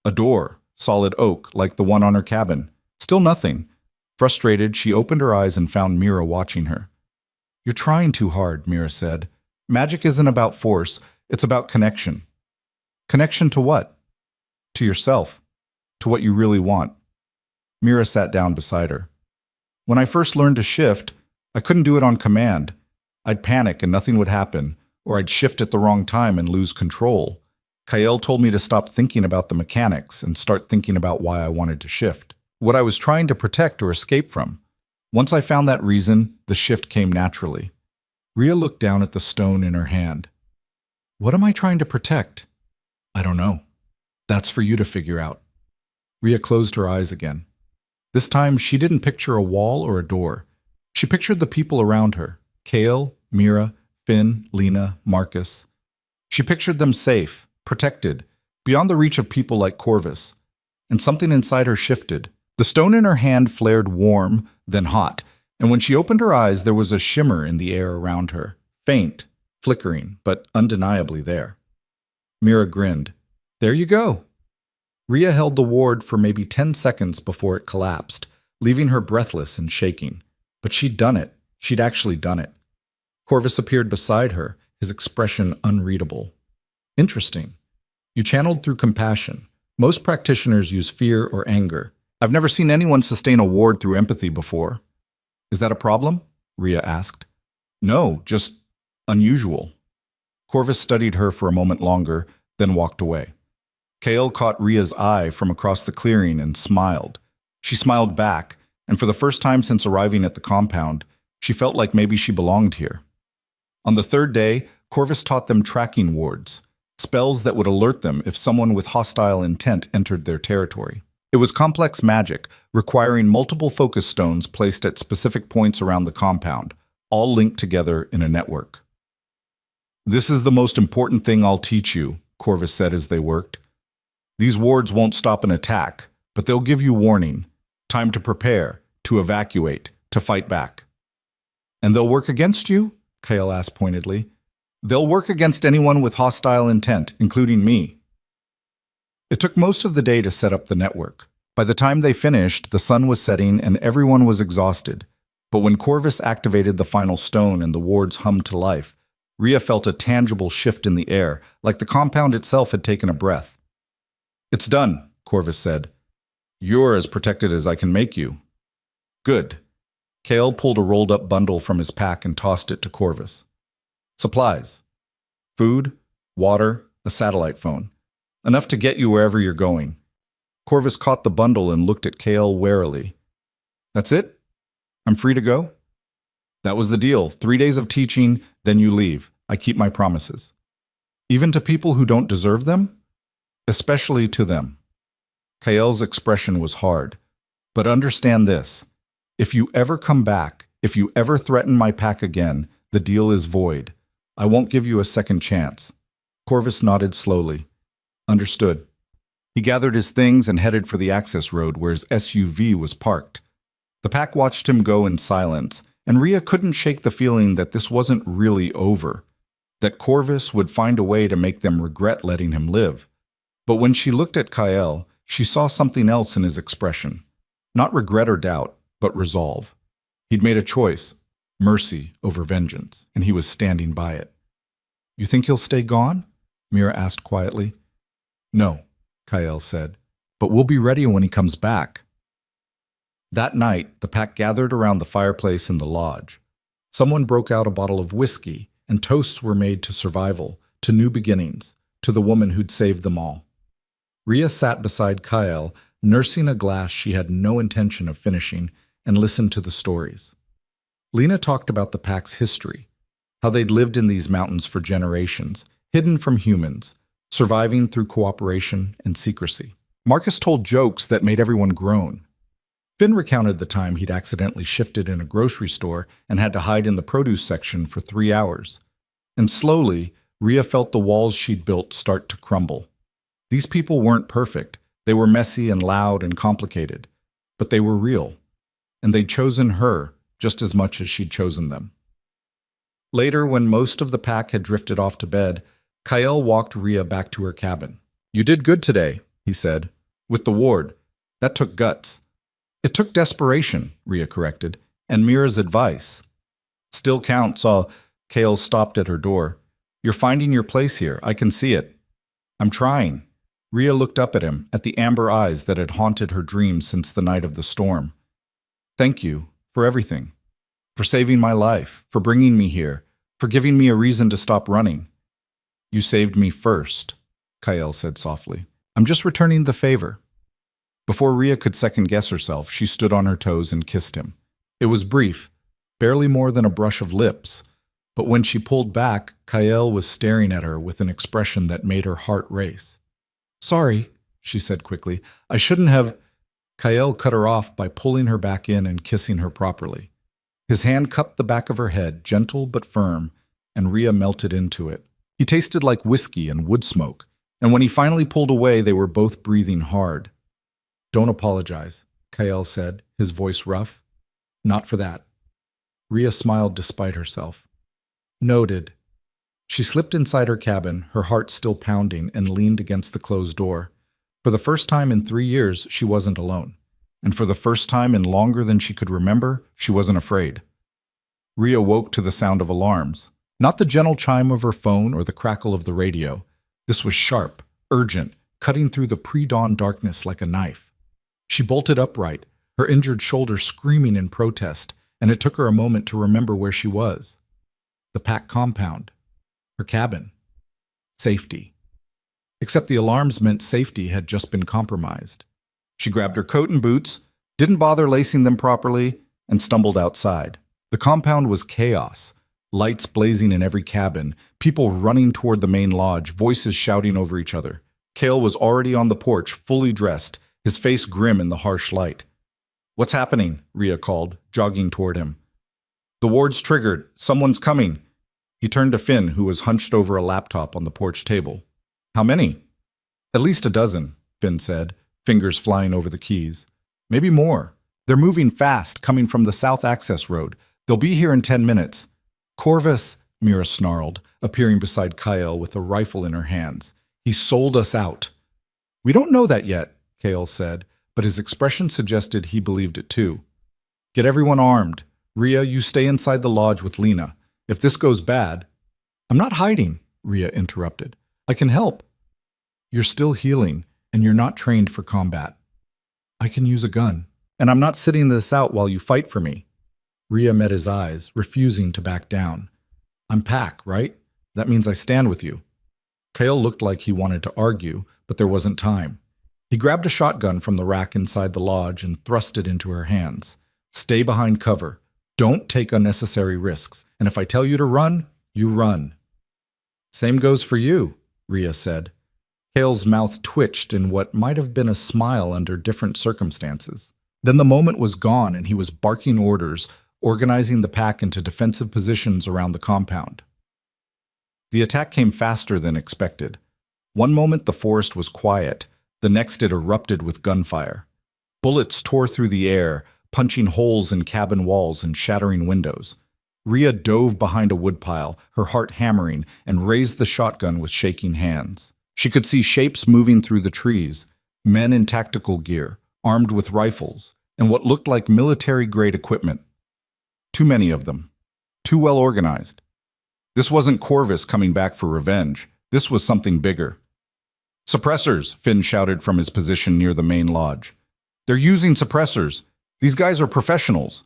A door, solid oak, like the one on her cabin. Still nothing. Frustrated, she opened her eyes and found Mira watching her. "You're trying too hard," Mira said. "Magic isn't about force, it's about connection." "Connection to what?" "To yourself. To what you really want." Mira sat down beside her. "When I first learned to shift, I couldn't do it on command. I'd panic and nothing would happen, or I'd shift at the wrong time and lose control. Kael told me to stop thinking about the mechanics and start thinking about why I wanted to shift, what I was trying to protect or escape from. Once I found that reason, the shift came naturally." Rhea looked down at the stone in her hand. "What am I trying to protect?" "I don't know. That's for you to figure out." Rhea closed her eyes again. This time, she didn't picture a wall or a door. She pictured the people around her: Kael, Mira, Finn, Lena, Marcus. She pictured them safe, protected, beyond the reach of people like Corvus. And something inside her shifted. The stone in her hand flared warm, then hot, and when she opened her eyes, there was a shimmer in the air around her, faint, flickering, but undeniably there. Mira grinned. "There you go." Rhea held the ward for maybe 10 seconds before it collapsed, leaving her breathless and shaking. But she'd done it. She'd actually done it. Corvus appeared beside her, his expression unreadable. "Interesting. You channeled through compassion. Most practitioners use fear or anger. I've never seen anyone sustain a ward through empathy before." "Is that a problem?" Rhea asked. "No, just unusual." Corvus studied her for a moment longer, then walked away. Kael caught Rhea's eye from across the clearing and smiled. She smiled back, and for the first time since arriving at the compound, she felt like maybe she belonged here. On the third day, Corvus taught them tracking wards, spells that would alert them if someone with hostile intent entered their territory. It was complex magic, requiring multiple focus stones placed at specific points around the compound, all linked together in a network. "This is the most important thing I'll teach you," Corvus said as they worked. "These wards won't stop an attack, but they'll give you warning, time to prepare, to evacuate, to fight back." "And they'll work against you?" Kael asked pointedly. "They'll work against anyone with hostile intent, including me." It took most of the day to set up the network. By the time they finished, the sun was setting and everyone was exhausted. But when Corvus activated the final stone and the wards hummed to life, Rhea felt a tangible shift in the air, like the compound itself had taken a breath. "It's done," Corvus said. "You're as protected as I can make you." "Good." Kael pulled a rolled-up bundle from his pack and tossed it to Corvus. "Supplies. Food, water, a satellite phone. Enough to get you wherever you're going." Corvus caught the bundle and looked at Kael warily. "That's it? I'm free to go?" "That was the deal. 3 days of teaching, then you leave. I keep my promises." "Even to people who don't deserve them?" "Especially to them." Kael's expression was hard. "But understand this. If you ever come back, if you ever threaten my pack again, the deal is void. I won't give you a second chance." Corvus nodded slowly. "Understood." He gathered his things and headed for the access road where his SUV was parked. The pack watched him go in silence, and Rhea couldn't shake the feeling that this wasn't really over, that Corvus would find a way to make them regret letting him live. But when she looked at Kael, she saw something else in his expression. Not regret or doubt, but resolve. He'd made a choice, mercy over vengeance, and he was standing by it. "You think he'll stay gone?" Mira asked quietly. "No," Kael said, "but we'll be ready when he comes back." That night, the pack gathered around the fireplace in the lodge. Someone broke out a bottle of whiskey, and toasts were made to survival, to new beginnings, to the woman who'd saved them all. Rhea sat beside Kael, nursing a glass she had no intention of finishing, and listened to the stories. Lena talked about the pack's history, how they'd lived in these mountains for generations, hidden from humans, surviving through cooperation and secrecy. Marcus told jokes that made everyone groan. Finn recounted the time he'd accidentally shifted in a grocery store and had to hide in the produce section for 3 hours. And slowly, Rhea felt the walls she'd built start to crumble. These people weren't perfect. They were messy and loud and complicated. But they were real. And they'd chosen her just as much as she'd chosen them. Later, when most of the pack had drifted off to bed, Kael walked Rhea back to her cabin. "You did good today," he said. "With the ward. That took guts. It took desperation, Rhea corrected, and Mira's advice. Still count saw Kale stopped at her door. You're finding your place here. I can see it. I'm trying. Rhea looked up at him, at the amber eyes that had haunted her dreams since the night of the storm. Thank you for everything. For saving my life, for bringing me here, for giving me a reason to stop running. You saved me first, Kyle said softly. I'm just returning the favor. Before Rhea could second-guess herself, she stood on her toes and kissed him. It was brief, barely more than a brush of lips, but when she pulled back, Kyle was staring at her with an expression that made her heart race. Sorry, she said quickly. I shouldn't have. Kyle cut her off by pulling her back in and kissing her properly. His hand cupped the back of her head, gentle but firm, and Rhea melted into it. He tasted like whiskey and wood smoke, and when he finally pulled away, they were both breathing hard. Don't apologize, Kyle said, his voice rough. Not for that. Rhea smiled despite herself. Noted. She slipped inside her cabin, her heart still pounding, and leaned against the closed door. For the first time in 3 years, she wasn't alone. And for the first time in longer than she could remember, she wasn't afraid. Rhea woke to the sound of alarms. Not the gentle chime of her phone or the crackle of the radio. This was sharp, urgent, cutting through the pre-dawn darkness like a knife. She bolted upright, her injured shoulder screaming in protest, and it took her a moment to remember where she was. The pack compound. Her cabin. Safety. Except the alarms meant safety had just been compromised. She grabbed her coat and boots, didn't bother lacing them properly, and stumbled outside. The compound was chaos. Lights blazing in every cabin, people running toward the main lodge, voices shouting over each other. Kale was already on the porch, fully dressed, his face grim in the harsh light. What's happening? Rhea called, jogging toward him. The ward's triggered. Someone's coming. He turned to Finn, who was hunched over a laptop on the porch table. How many? At least a dozen, Finn said, fingers flying over the keys. Maybe more. They're moving fast, coming from the south access road. They'll be here in 10 minutes. Corvus, Mira snarled, appearing beside Kyle with a rifle in her hands. He sold us out. We don't know that yet, Kale said, but his expression suggested he believed it too. Get everyone armed. Rhea, you stay inside the lodge with Lena. If this goes bad... I'm not hiding, Rhea interrupted. I can help. You're still healing, and you're not trained for combat. I can use a gun, and I'm not sitting this out while you fight for me. Rhea met his eyes, refusing to back down. I'm Pack, right? That means I stand with you. Kale looked like he wanted to argue, but there wasn't time. He grabbed a shotgun from the rack inside the lodge and thrust it into her hands. Stay behind cover. Don't take unnecessary risks, and if I tell you to run, you run. Same goes for you, Rhea said. Kale's mouth twitched in what might have been a smile under different circumstances. Then the moment was gone and he was barking orders, organizing the pack into defensive positions around the compound. The attack came faster than expected. One moment the forest was quiet, the next it erupted with gunfire. Bullets tore through the air, punching holes in cabin walls and shattering windows. Rhea dove behind a woodpile, her heart hammering, and raised the shotgun with shaking hands. She could see shapes moving through the trees, men in tactical gear, armed with rifles, and what looked like military-grade equipment. Too many of them. Too well organized. This wasn't Corvus coming back for revenge. This was something bigger. Suppressors, Finn shouted from his position near the main lodge. They're using suppressors. These guys are professionals.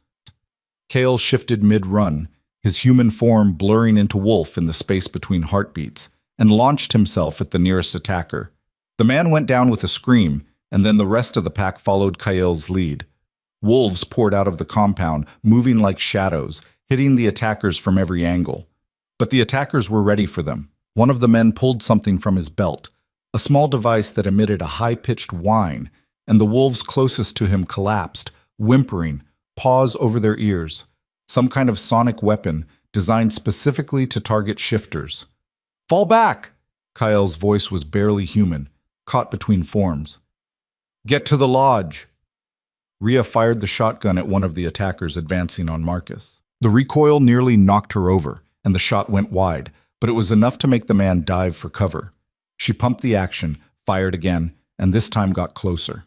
Kale shifted mid-run, his human form blurring into wolf in the space between heartbeats, and launched himself at the nearest attacker. The man went down with a scream, and then the rest of the pack followed Kale's lead. Wolves poured out of the compound, moving like shadows, hitting the attackers from every angle. But the attackers were ready for them. One of the men pulled something from his belt, a small device that emitted a high-pitched whine, and the wolves closest to him collapsed, whimpering, paws over their ears, some kind of sonic weapon designed specifically to target shifters. Fall back! Kyle's voice was barely human, caught between forms. Get to the lodge! Rhea fired the shotgun at one of the attackers advancing on Marcus. The recoil nearly knocked her over, and the shot went wide, but it was enough to make the man dive for cover. She pumped the action, fired again, and this time got closer.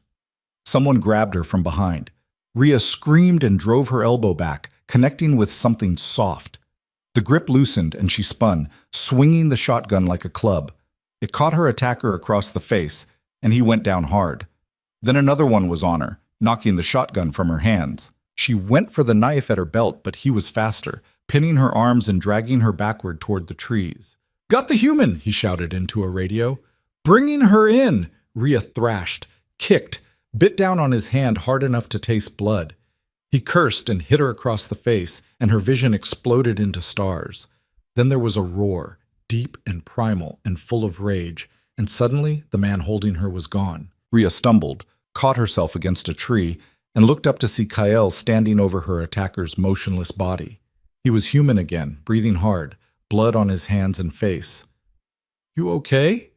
Someone grabbed her from behind. Rhea screamed and drove her elbow back, connecting with something soft. The grip loosened and she spun, swinging the shotgun like a club. It caught her attacker across the face, and he went down hard. Then another one was on her, knocking the shotgun from her hands. She went for the knife at her belt, but he was faster, pinning her arms and dragging her backward toward the trees. "Got the human!" he shouted into a radio. "Bringing her in!" Rhea thrashed, kicked, bit down on his hand hard enough to taste blood. He cursed and hit her across the face, and her vision exploded into stars. Then there was a roar, deep and primal and full of rage, and suddenly the man holding her was gone. Rhea stumbled, caught herself against a tree, and looked up to see Kyle standing over her attacker's motionless body. He was human again, breathing hard, blood on his hands and face. "You okay?"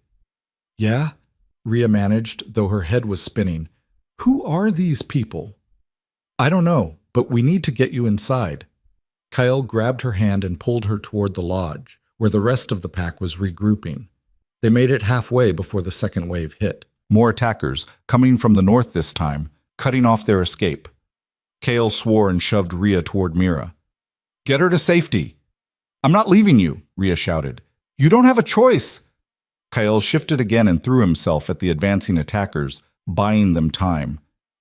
"Yeah," Rhea managed, though her head was spinning. "Who are these people?" "I don't know, but we need to get you inside." Kyle grabbed her hand and pulled her toward the lodge, where the rest of the pack was regrouping. They made it halfway before the second wave hit. More attackers, coming from the north this time, cutting off their escape. Kale swore and shoved Rhea toward Mira. "Get her to safety!" "I'm not leaving you," Rhea shouted. "You don't have a choice!" Kyle shifted again and threw himself at the advancing attackers, buying them time.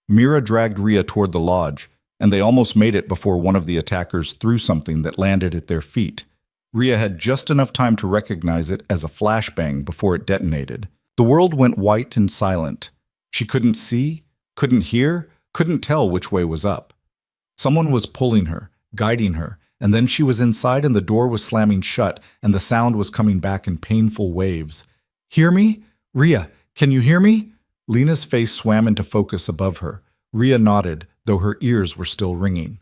Mira dragged Rhea toward the lodge, and they almost made it before one of the attackers threw something that landed at their feet. Rhea had just enough time to recognize it as a flashbang before it detonated. The world went white and silent. She couldn't see, couldn't hear, couldn't tell which way was up. Someone was pulling her, guiding her, and then she was inside and the door was slamming shut and the sound was coming back in painful waves. "Hear me? Rhea, can you hear me?" Lena's face swam into focus above her. Rhea nodded, though her ears were still ringing.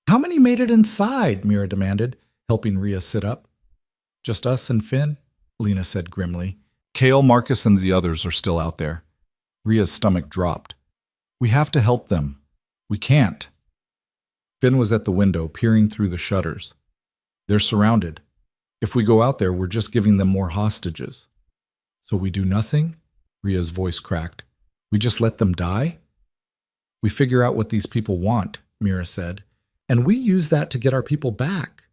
"How many made it inside?" Mira demanded, helping Rhea sit up. "Just us and Finn," Lena said grimly. "Kale, Marcus, and the others are still out there." Rhea's stomach dropped. "We have to help them. We can't." Finn was at the window, peering through the shutters. "They're surrounded. If we go out there, we're just giving them more hostages." "So we do nothing?" Rhea's voice cracked. "We just let them die?" "We figure out what these people want," Mira said, "and we use that to get our people back."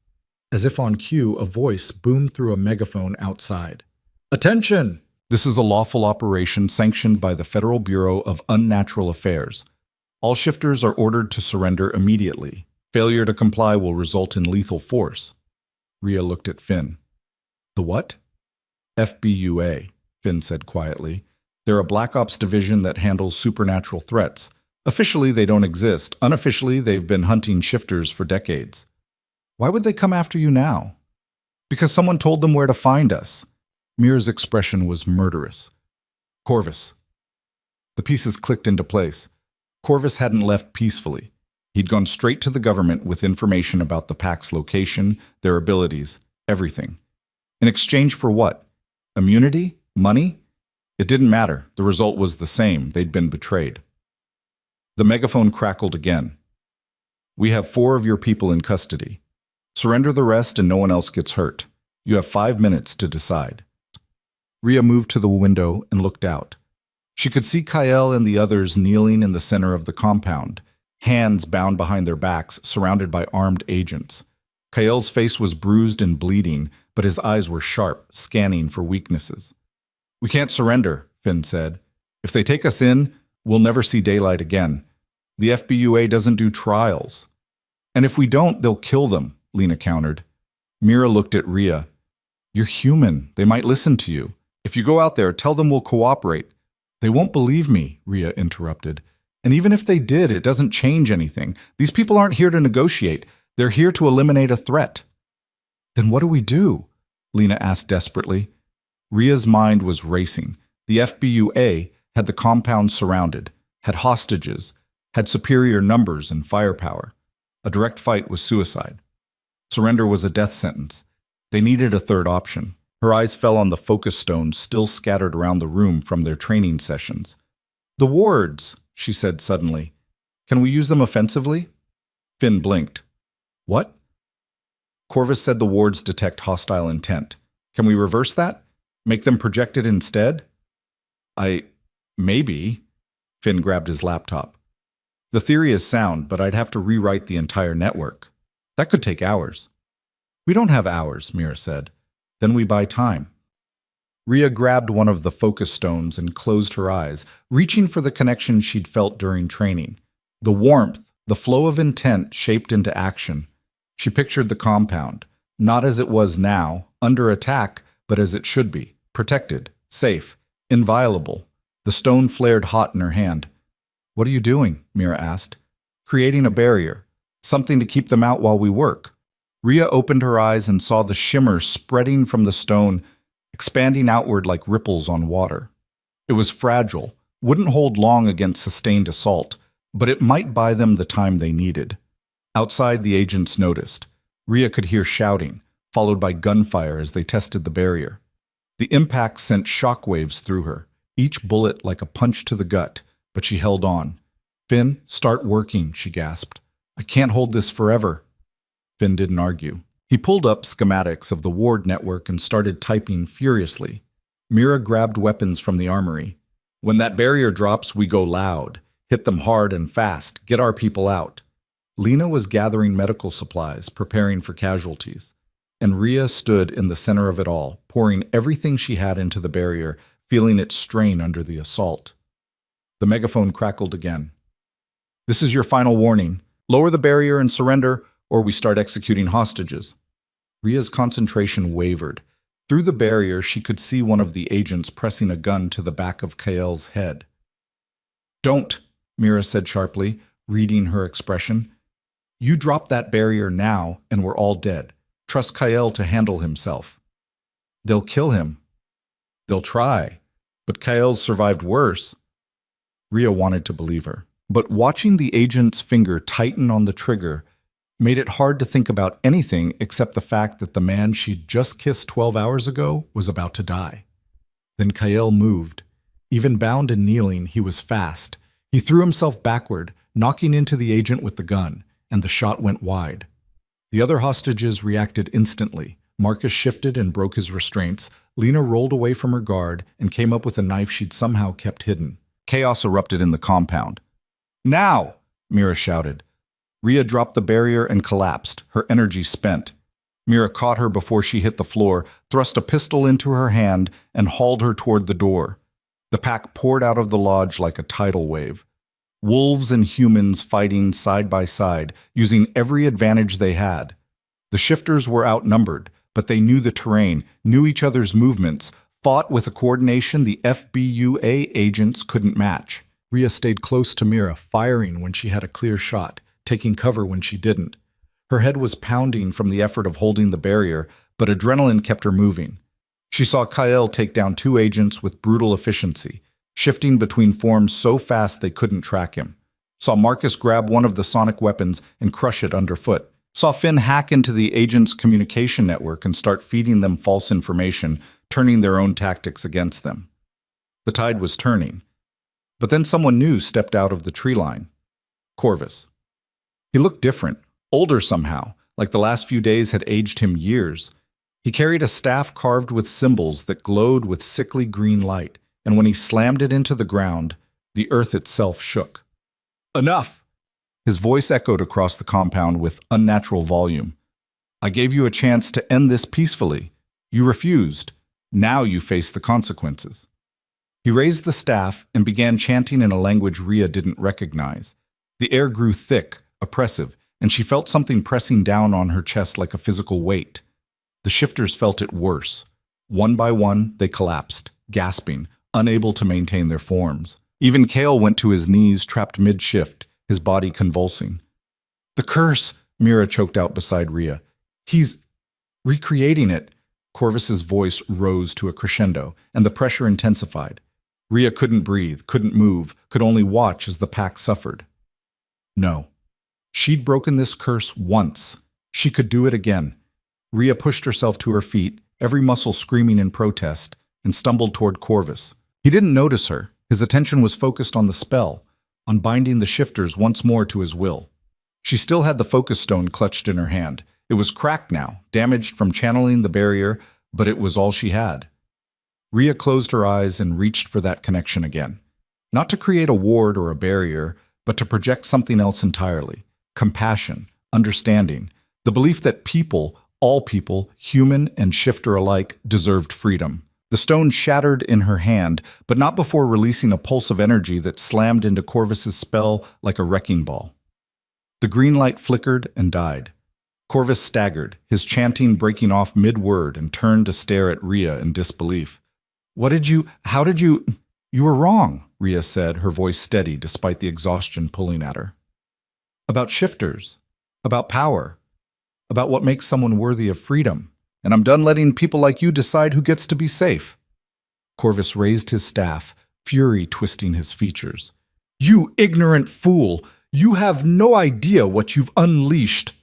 As if on cue, a voice boomed through a megaphone outside. "Attention! This is a lawful operation sanctioned by the Federal Bureau of Unnatural Affairs. All shifters are ordered to surrender immediately. Failure to comply will result in lethal force." Rhea looked at Finn. "The what?" "FBUA," Finn said quietly. "They're a Black Ops division that handles supernatural threats. Officially, they don't exist. Unofficially, they've been hunting shifters for decades." "Why would they come after you now?" "Because someone told them where to find us." Mira's expression was murderous. "Corvus." The pieces clicked into place. Corvus hadn't left peacefully. He'd gone straight to the government with information about the pack's location, their abilities, everything. In exchange for what? Immunity? Money? It didn't matter. The result was the same. They'd been betrayed. The megaphone crackled again. "We have 4 of your people in custody. Surrender the rest and no one else gets hurt. You have 5 minutes to decide." Rhea moved to the window and looked out. She could see Kyle and the others kneeling in the center of the compound, hands bound behind their backs, surrounded by armed agents. Kyle's face was bruised and bleeding, but his eyes were sharp, scanning for weaknesses. "We can't surrender," Finn said. "If they take us in, we'll never see daylight again. The FBUA doesn't do trials." "And if we don't, they'll kill them," Lena countered. Mira looked at Rhea. "You're human. They might listen to you. If you go out there, tell them we'll cooperate." "They won't believe me," Rhea interrupted. "And even if they did, it doesn't change anything. These people aren't here to negotiate. They're here to eliminate a threat." "Then what do we do?" Lena asked desperately. Rhea's mind was racing. The FBUA had the compound surrounded, had hostages, had superior numbers and firepower. A direct fight was suicide. Surrender was a death sentence. They needed a third option. Her eyes fell on the focus stones still scattered around the room from their training sessions. "The wards," she said suddenly. "Can we use them offensively?" Finn blinked. "What?" Corvus said the wards detect hostile intent. "Can we reverse that? Make them projected instead?" Maybe." Finn grabbed his laptop. The theory is sound, but I'd have to rewrite the entire network. That could take hours. We don't have hours, Mira said. Then we buy time. Rhea grabbed one of the focus stones and closed her eyes, reaching for the connection she'd felt during training. The warmth, the flow of intent shaped into action. She pictured the compound, not as it was now, under attack, but as it should be, protected, safe, inviolable. The stone flared hot in her hand. What are you doing? Mira asked. Creating a barrier, something to keep them out while we work. Rhea opened her eyes and saw the shimmer spreading from the stone, expanding outward like ripples on water. It was fragile, wouldn't hold long against sustained assault, but it might buy them the time they needed. Outside, the agents noticed. Rhea could hear shouting, followed by gunfire as they tested the barrier. The impact sent shockwaves through her, each bullet like a punch to the gut, but she held on. Finn, start working, she gasped. I can't hold this forever. Finn didn't argue. He pulled up schematics of the ward network and started typing furiously. Mira grabbed weapons from the armory. When that barrier drops, we go loud. Hit them hard and fast. Get our people out. Lena was gathering medical supplies, preparing for casualties. And Rhea stood in the center of it all, pouring everything she had into the barrier, feeling it strain under the assault. The megaphone crackled again. This is your final warning. Lower the barrier and surrender, or we start executing hostages. Rhea's concentration wavered. Through the barrier, she could see one of the agents pressing a gun to the back of Kael's head. Don't, Mira said sharply, reading her expression. You drop that barrier now, and we're all dead. Trust Kael to handle himself. They'll kill him. They'll try. But Kael's survived worse. Rhea wanted to believe her. But watching the agent's finger tighten on the trigger made it hard to think about anything except the fact that the man she'd just kissed 12 hours ago was about to die. Then Kael moved. Even bound and kneeling, he was fast. He threw himself backward, knocking into the agent with the gun, and the shot went wide. The other hostages reacted instantly. Marcus shifted and broke his restraints. Lena rolled away from her guard and came up with a knife she'd somehow kept hidden. Chaos erupted in the compound. Now! Mira shouted. Rhea dropped the barrier and collapsed, her energy spent. Mira caught her before she hit the floor, thrust a pistol into her hand, and hauled her toward the door. The pack poured out of the lodge like a tidal wave. Wolves and humans fighting side by side, using every advantage they had. The shifters were outnumbered, but they knew the terrain, knew each other's movements, fought with a coordination the FBUA agents couldn't match. Rhea stayed close to Mira, firing when she had a clear shot, taking cover when she didn't. Her head was pounding from the effort of holding the barrier, but adrenaline kept her moving. She saw Kael take down 2 agents with brutal efficiency, shifting between forms so fast they couldn't track him. Saw Marcus grab one of the sonic weapons and crush it underfoot. Saw Finn hack into the agents' communication network and start feeding them false information, turning their own tactics against them. The tide was turning. But then someone new stepped out of the tree line. Corvus. He looked different, older somehow, like the last few days had aged him years. He carried a staff carved with symbols that glowed with sickly green light, and when he slammed it into the ground, the earth itself shook. Enough! His voice echoed across the compound with unnatural volume. I gave you a chance to end this peacefully. You refused. Now you face the consequences. He raised the staff and began chanting in a language Rhea didn't recognize. The air grew thick, oppressive, and she felt something pressing down on her chest like a physical weight. The shifters felt it worse. One by one, they collapsed, gasping, unable to maintain their forms. Even Kael went to his knees, trapped mid-shift, his body convulsing. The curse, Mira choked out beside Rhea. He's recreating it. Corvus's voice rose to a crescendo, and the pressure intensified. Rhea couldn't breathe, couldn't move, could only watch as the pack suffered. No. She'd broken this curse once. She could do it again. Rhea pushed herself to her feet, every muscle screaming in protest, and stumbled toward Corvus. He didn't notice her. His attention was focused on the spell, on binding the shifters once more to his will. She still had the focus stone clutched in her hand. It was cracked now, damaged from channeling the barrier, but it was all she had. Rhea closed her eyes and reached for that connection again. Not to create a ward or a barrier, but to project something else entirely: compassion, understanding, the belief that people, all people, human and shifter alike, deserved freedom. The stone shattered in her hand, but not before releasing a pulse of energy that slammed into Corvus's spell like a wrecking ball. The green light flickered and died. Corvus staggered, his chanting breaking off mid-word, and turned to stare at Rhea in disbelief. How did you... You were wrong, Rhea said, her voice steady despite the exhaustion pulling at her. About shifters, about power, about what makes someone worthy of freedom. And I'm done letting people like you decide who gets to be safe. Corvus raised his staff, fury twisting his features. You ignorant fool! You have no idea what you've unleashed!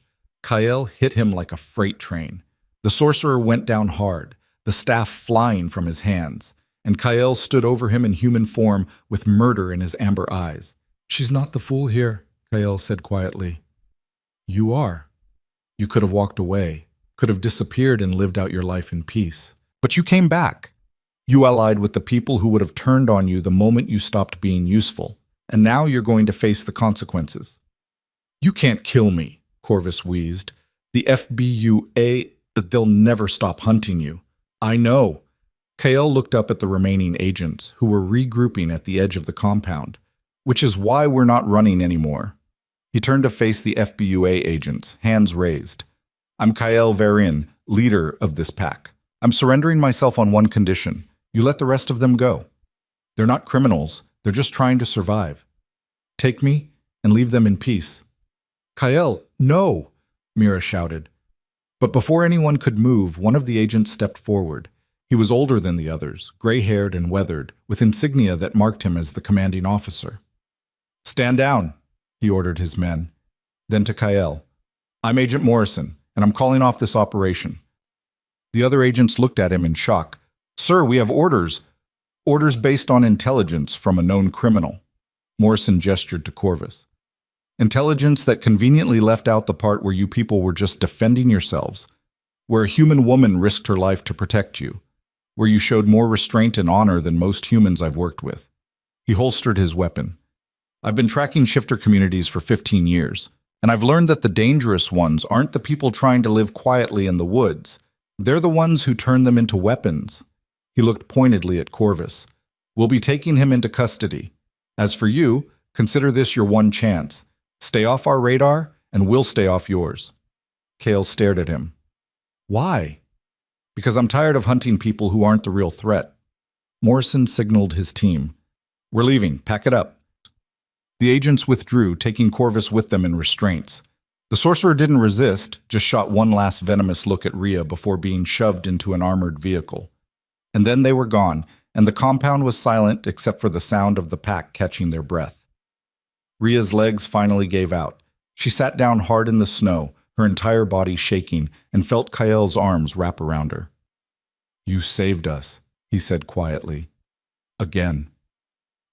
Kael hit him like a freight train. The sorcerer went down hard, the staff flying from his hands, and Kael stood over him in human form with murder in his amber eyes. She's not the fool here, Kael said quietly. You are. You could have walked away, could have disappeared and lived out your life in peace. But you came back. You allied with the people who would have turned on you the moment you stopped being useful, and now you're going to face the consequences. You can't kill me, Corvus wheezed. The FBUA, they'll never stop hunting you. I know. Kael looked up at the remaining agents, who were regrouping at the edge of the compound, which is why we're not running anymore. He turned to face the FBUA agents, hands raised. I'm Kael Varin, leader of this pack. I'm surrendering myself on one condition. You let the rest of them go. They're not criminals. They're just trying to survive. Take me and leave them in peace. Kael, no, Mira shouted. But before anyone could move, one of the agents stepped forward. He was older than the others, gray-haired and weathered, with insignia that marked him as the commanding officer. Stand down, he ordered his men. Then to Kael, I'm Agent Morrison, and I'm calling off this operation. The other agents looked at him in shock. Sir, we have orders. Orders based on intelligence from a known criminal. Morrison gestured to Corvus. Intelligence that conveniently left out the part where you people were just defending yourselves, where a human woman risked her life to protect you, where you showed more restraint and honor than most humans I've worked with. He holstered his weapon. I've been tracking shifter communities for 15 years, and I've learned that the dangerous ones aren't the people trying to live quietly in the woods. They're the ones who turn them into weapons. He looked pointedly at Corvus. We'll be taking him into custody. As for you, consider this your one chance. Stay off our radar, and we'll stay off yours. Kael stared at him. Why? Because I'm tired of hunting people who aren't the real threat. Morrison signaled his team. We're leaving. Pack it up. The agents withdrew, taking Corvus with them in restraints. The sorcerer didn't resist, just shot one last venomous look at Rhea before being shoved into an armored vehicle. And then they were gone, and the compound was silent except for the sound of the pack catching their breath. Rhea's legs finally gave out. She sat down hard in the snow, her entire body shaking, and felt Kael's arms wrap around her. You saved us, he said quietly. Again.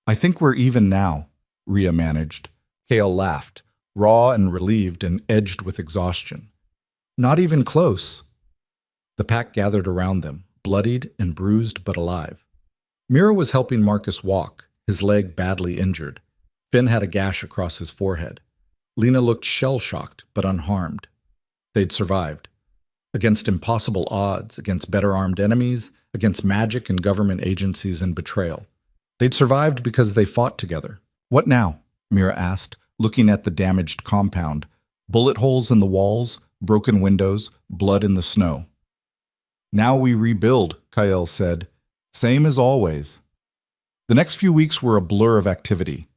I think we're even now, Rhea managed. Kael laughed, raw and relieved and edged with exhaustion. Not even close. The pack gathered around them, bloodied and bruised but alive. Mira was helping Marcus walk, his leg badly injured. Finn had a gash across his forehead. Lena looked shell-shocked but unharmed. They'd survived. Against impossible odds, against better-armed enemies, against magic and government agencies and betrayal. They'd survived because they fought together. What now? Mira asked, looking at the damaged compound. Bullet holes in the walls, broken windows, blood in the snow. Now we rebuild, Kael said. Same as always. The next few weeks were a blur of activity.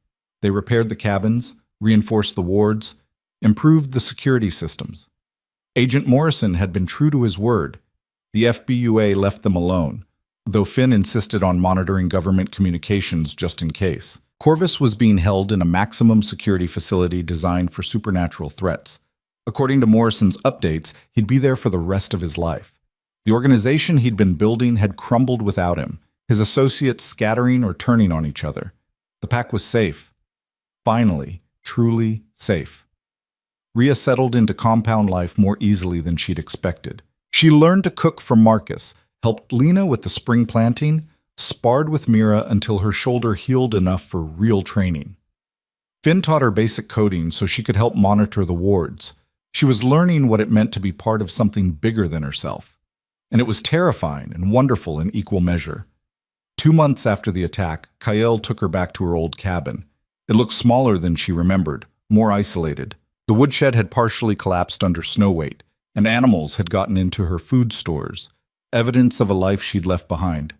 They repaired the cabins, reinforced the wards, improved the security systems. Agent Morrison had been true to his word. The FBUA left them alone, though Finn insisted on monitoring government communications just in case. Corvus was being held in a maximum security facility designed for supernatural threats. According to Morrison's updates, he'd be there for the rest of his life. The organization he'd been building had crumbled without him, his associates scattering or turning on each other. The pack was safe. Finally, truly safe. Rhea settled into compound life more easily than she'd expected. She learned to cook for Marcus, helped Lena with the spring planting, sparred with Mira until her shoulder healed enough for real training. Finn taught her basic coding so she could help monitor the wards. She was learning what it meant to be part of something bigger than herself. And it was terrifying and wonderful in equal measure. 2 months after the attack, Kael took her back to her old cabin. It looked smaller than she remembered, more isolated. The woodshed had partially collapsed under snow weight, and animals had gotten into her food stores, evidence of a life she'd left behind.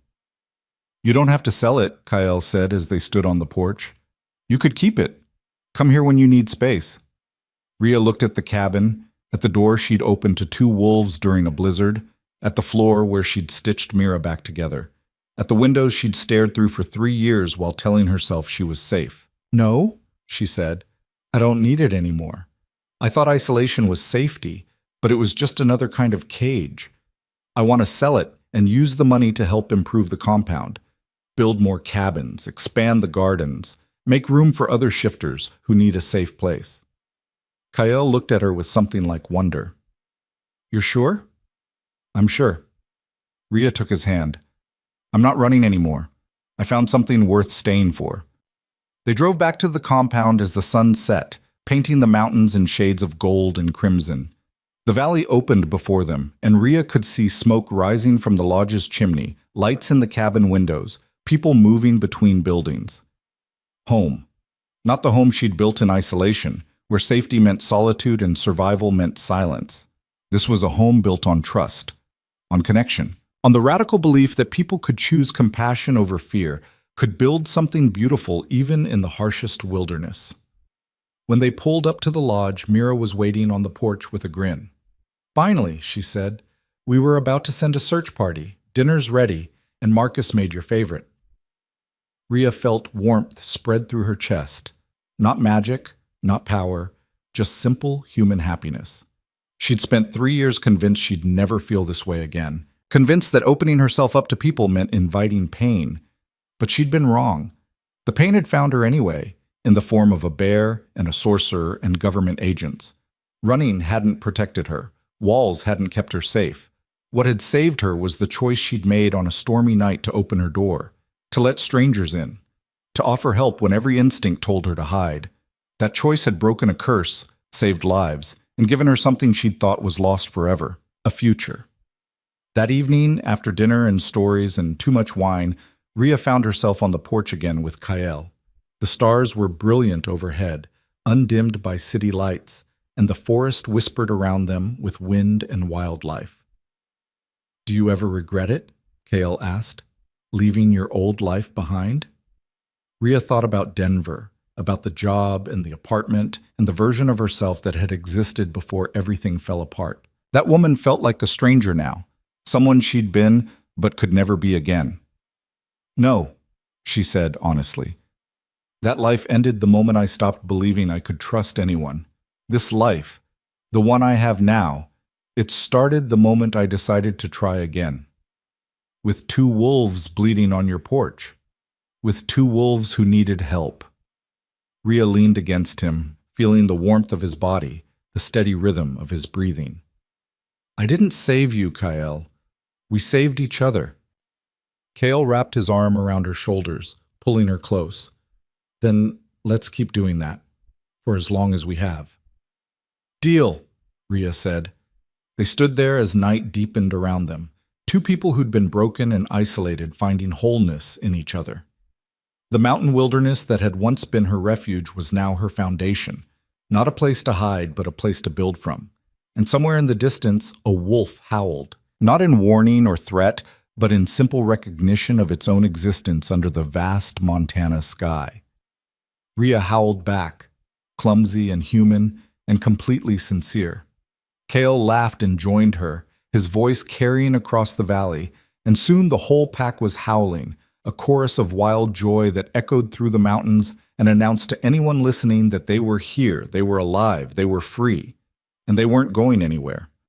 "You don't have to sell it," Kael said as they stood on the porch. "You could keep it. Come here when you need space." Rhea looked at the cabin, at the door she'd opened to 2 wolves during a blizzard, at the floor where she'd stitched Mira back together, at the windows she'd stared through for 3 years while telling herself she was safe. "No," she said, "I don't need it anymore. I thought isolation was safety, but it was just another kind of cage. I want to sell it and use the money to help improve the compound, build more cabins, expand the gardens, make room for other shifters who need a safe place." Kael looked at her with something like wonder. "You're sure?" "I'm sure." Rhea took his hand. "I'm not running anymore. I found something worth staying for." They drove back to the compound as the sun set, painting the mountains in shades of gold and crimson. The valley opened before them, and Rhea could see smoke rising from the lodge's chimney, lights in the cabin windows, people moving between buildings. Home. Not the home she'd built in isolation, where safety meant solitude and survival meant silence. This was a home built on trust, on connection, on the radical belief that people could choose compassion over fear, could build something beautiful even in the harshest wilderness. When they pulled up to the lodge, Mira was waiting on the porch with a grin. "Finally," she said, "we were about to send a search party. Dinner's ready, and Marcus made your favorite." Rhea felt warmth spread through her chest. Not magic, not power, just simple human happiness. She'd spent 3 years convinced she'd never feel this way again, convinced that opening herself up to people meant inviting pain. But she'd been wrong. The pain had found her anyway, in the form of a bear and a sorcerer and government agents. Running hadn't protected her. Walls hadn't kept her safe. What had saved her was the choice she'd made on a stormy night to open her door, to let strangers in, to offer help when every instinct told her to hide. That choice had broken a curse, saved lives, and given her something she'd thought was lost forever, a future. That evening, after dinner and stories and too much wine, Rhea found herself on the porch again with Kael. The stars were brilliant overhead, undimmed by city lights, and the forest whispered around them with wind and wildlife. "Do you ever regret it?" Kael asked. "Leaving your old life behind?" Rhea thought about Denver, about the job and the apartment and the version of herself that had existed before everything fell apart. That woman felt like a stranger now, someone she'd been but could never be again. "No," she said honestly. "That life ended the moment I stopped believing I could trust anyone. This life, the one I have now, it started the moment I decided to try again. With 2 wolves bleeding on your porch. With 2 wolves who needed help." Rhea leaned against him, feeling the warmth of his body, the steady rhythm of his breathing. "I didn't save you, Kael. We saved each other." Kael wrapped his arm around her shoulders, pulling her close. "Then let's keep doing that, for as long as we have." "Deal," Rhea said. They stood there as night deepened around them, 2 people who'd been broken and isolated finding wholeness in each other. The mountain wilderness that had once been her refuge was now her foundation, not a place to hide but a place to build from. And somewhere in the distance, a wolf howled, not in warning or threat, but in simple recognition of its own existence under the vast Montana sky. Rhea howled back, clumsy and human, and completely sincere. Kael laughed and joined her, his voice carrying across the valley, and soon the whole pack was howling, a chorus of wild joy that echoed through the mountains and announced to anyone listening that they were here, they were alive, they were free, and they weren't going anywhere.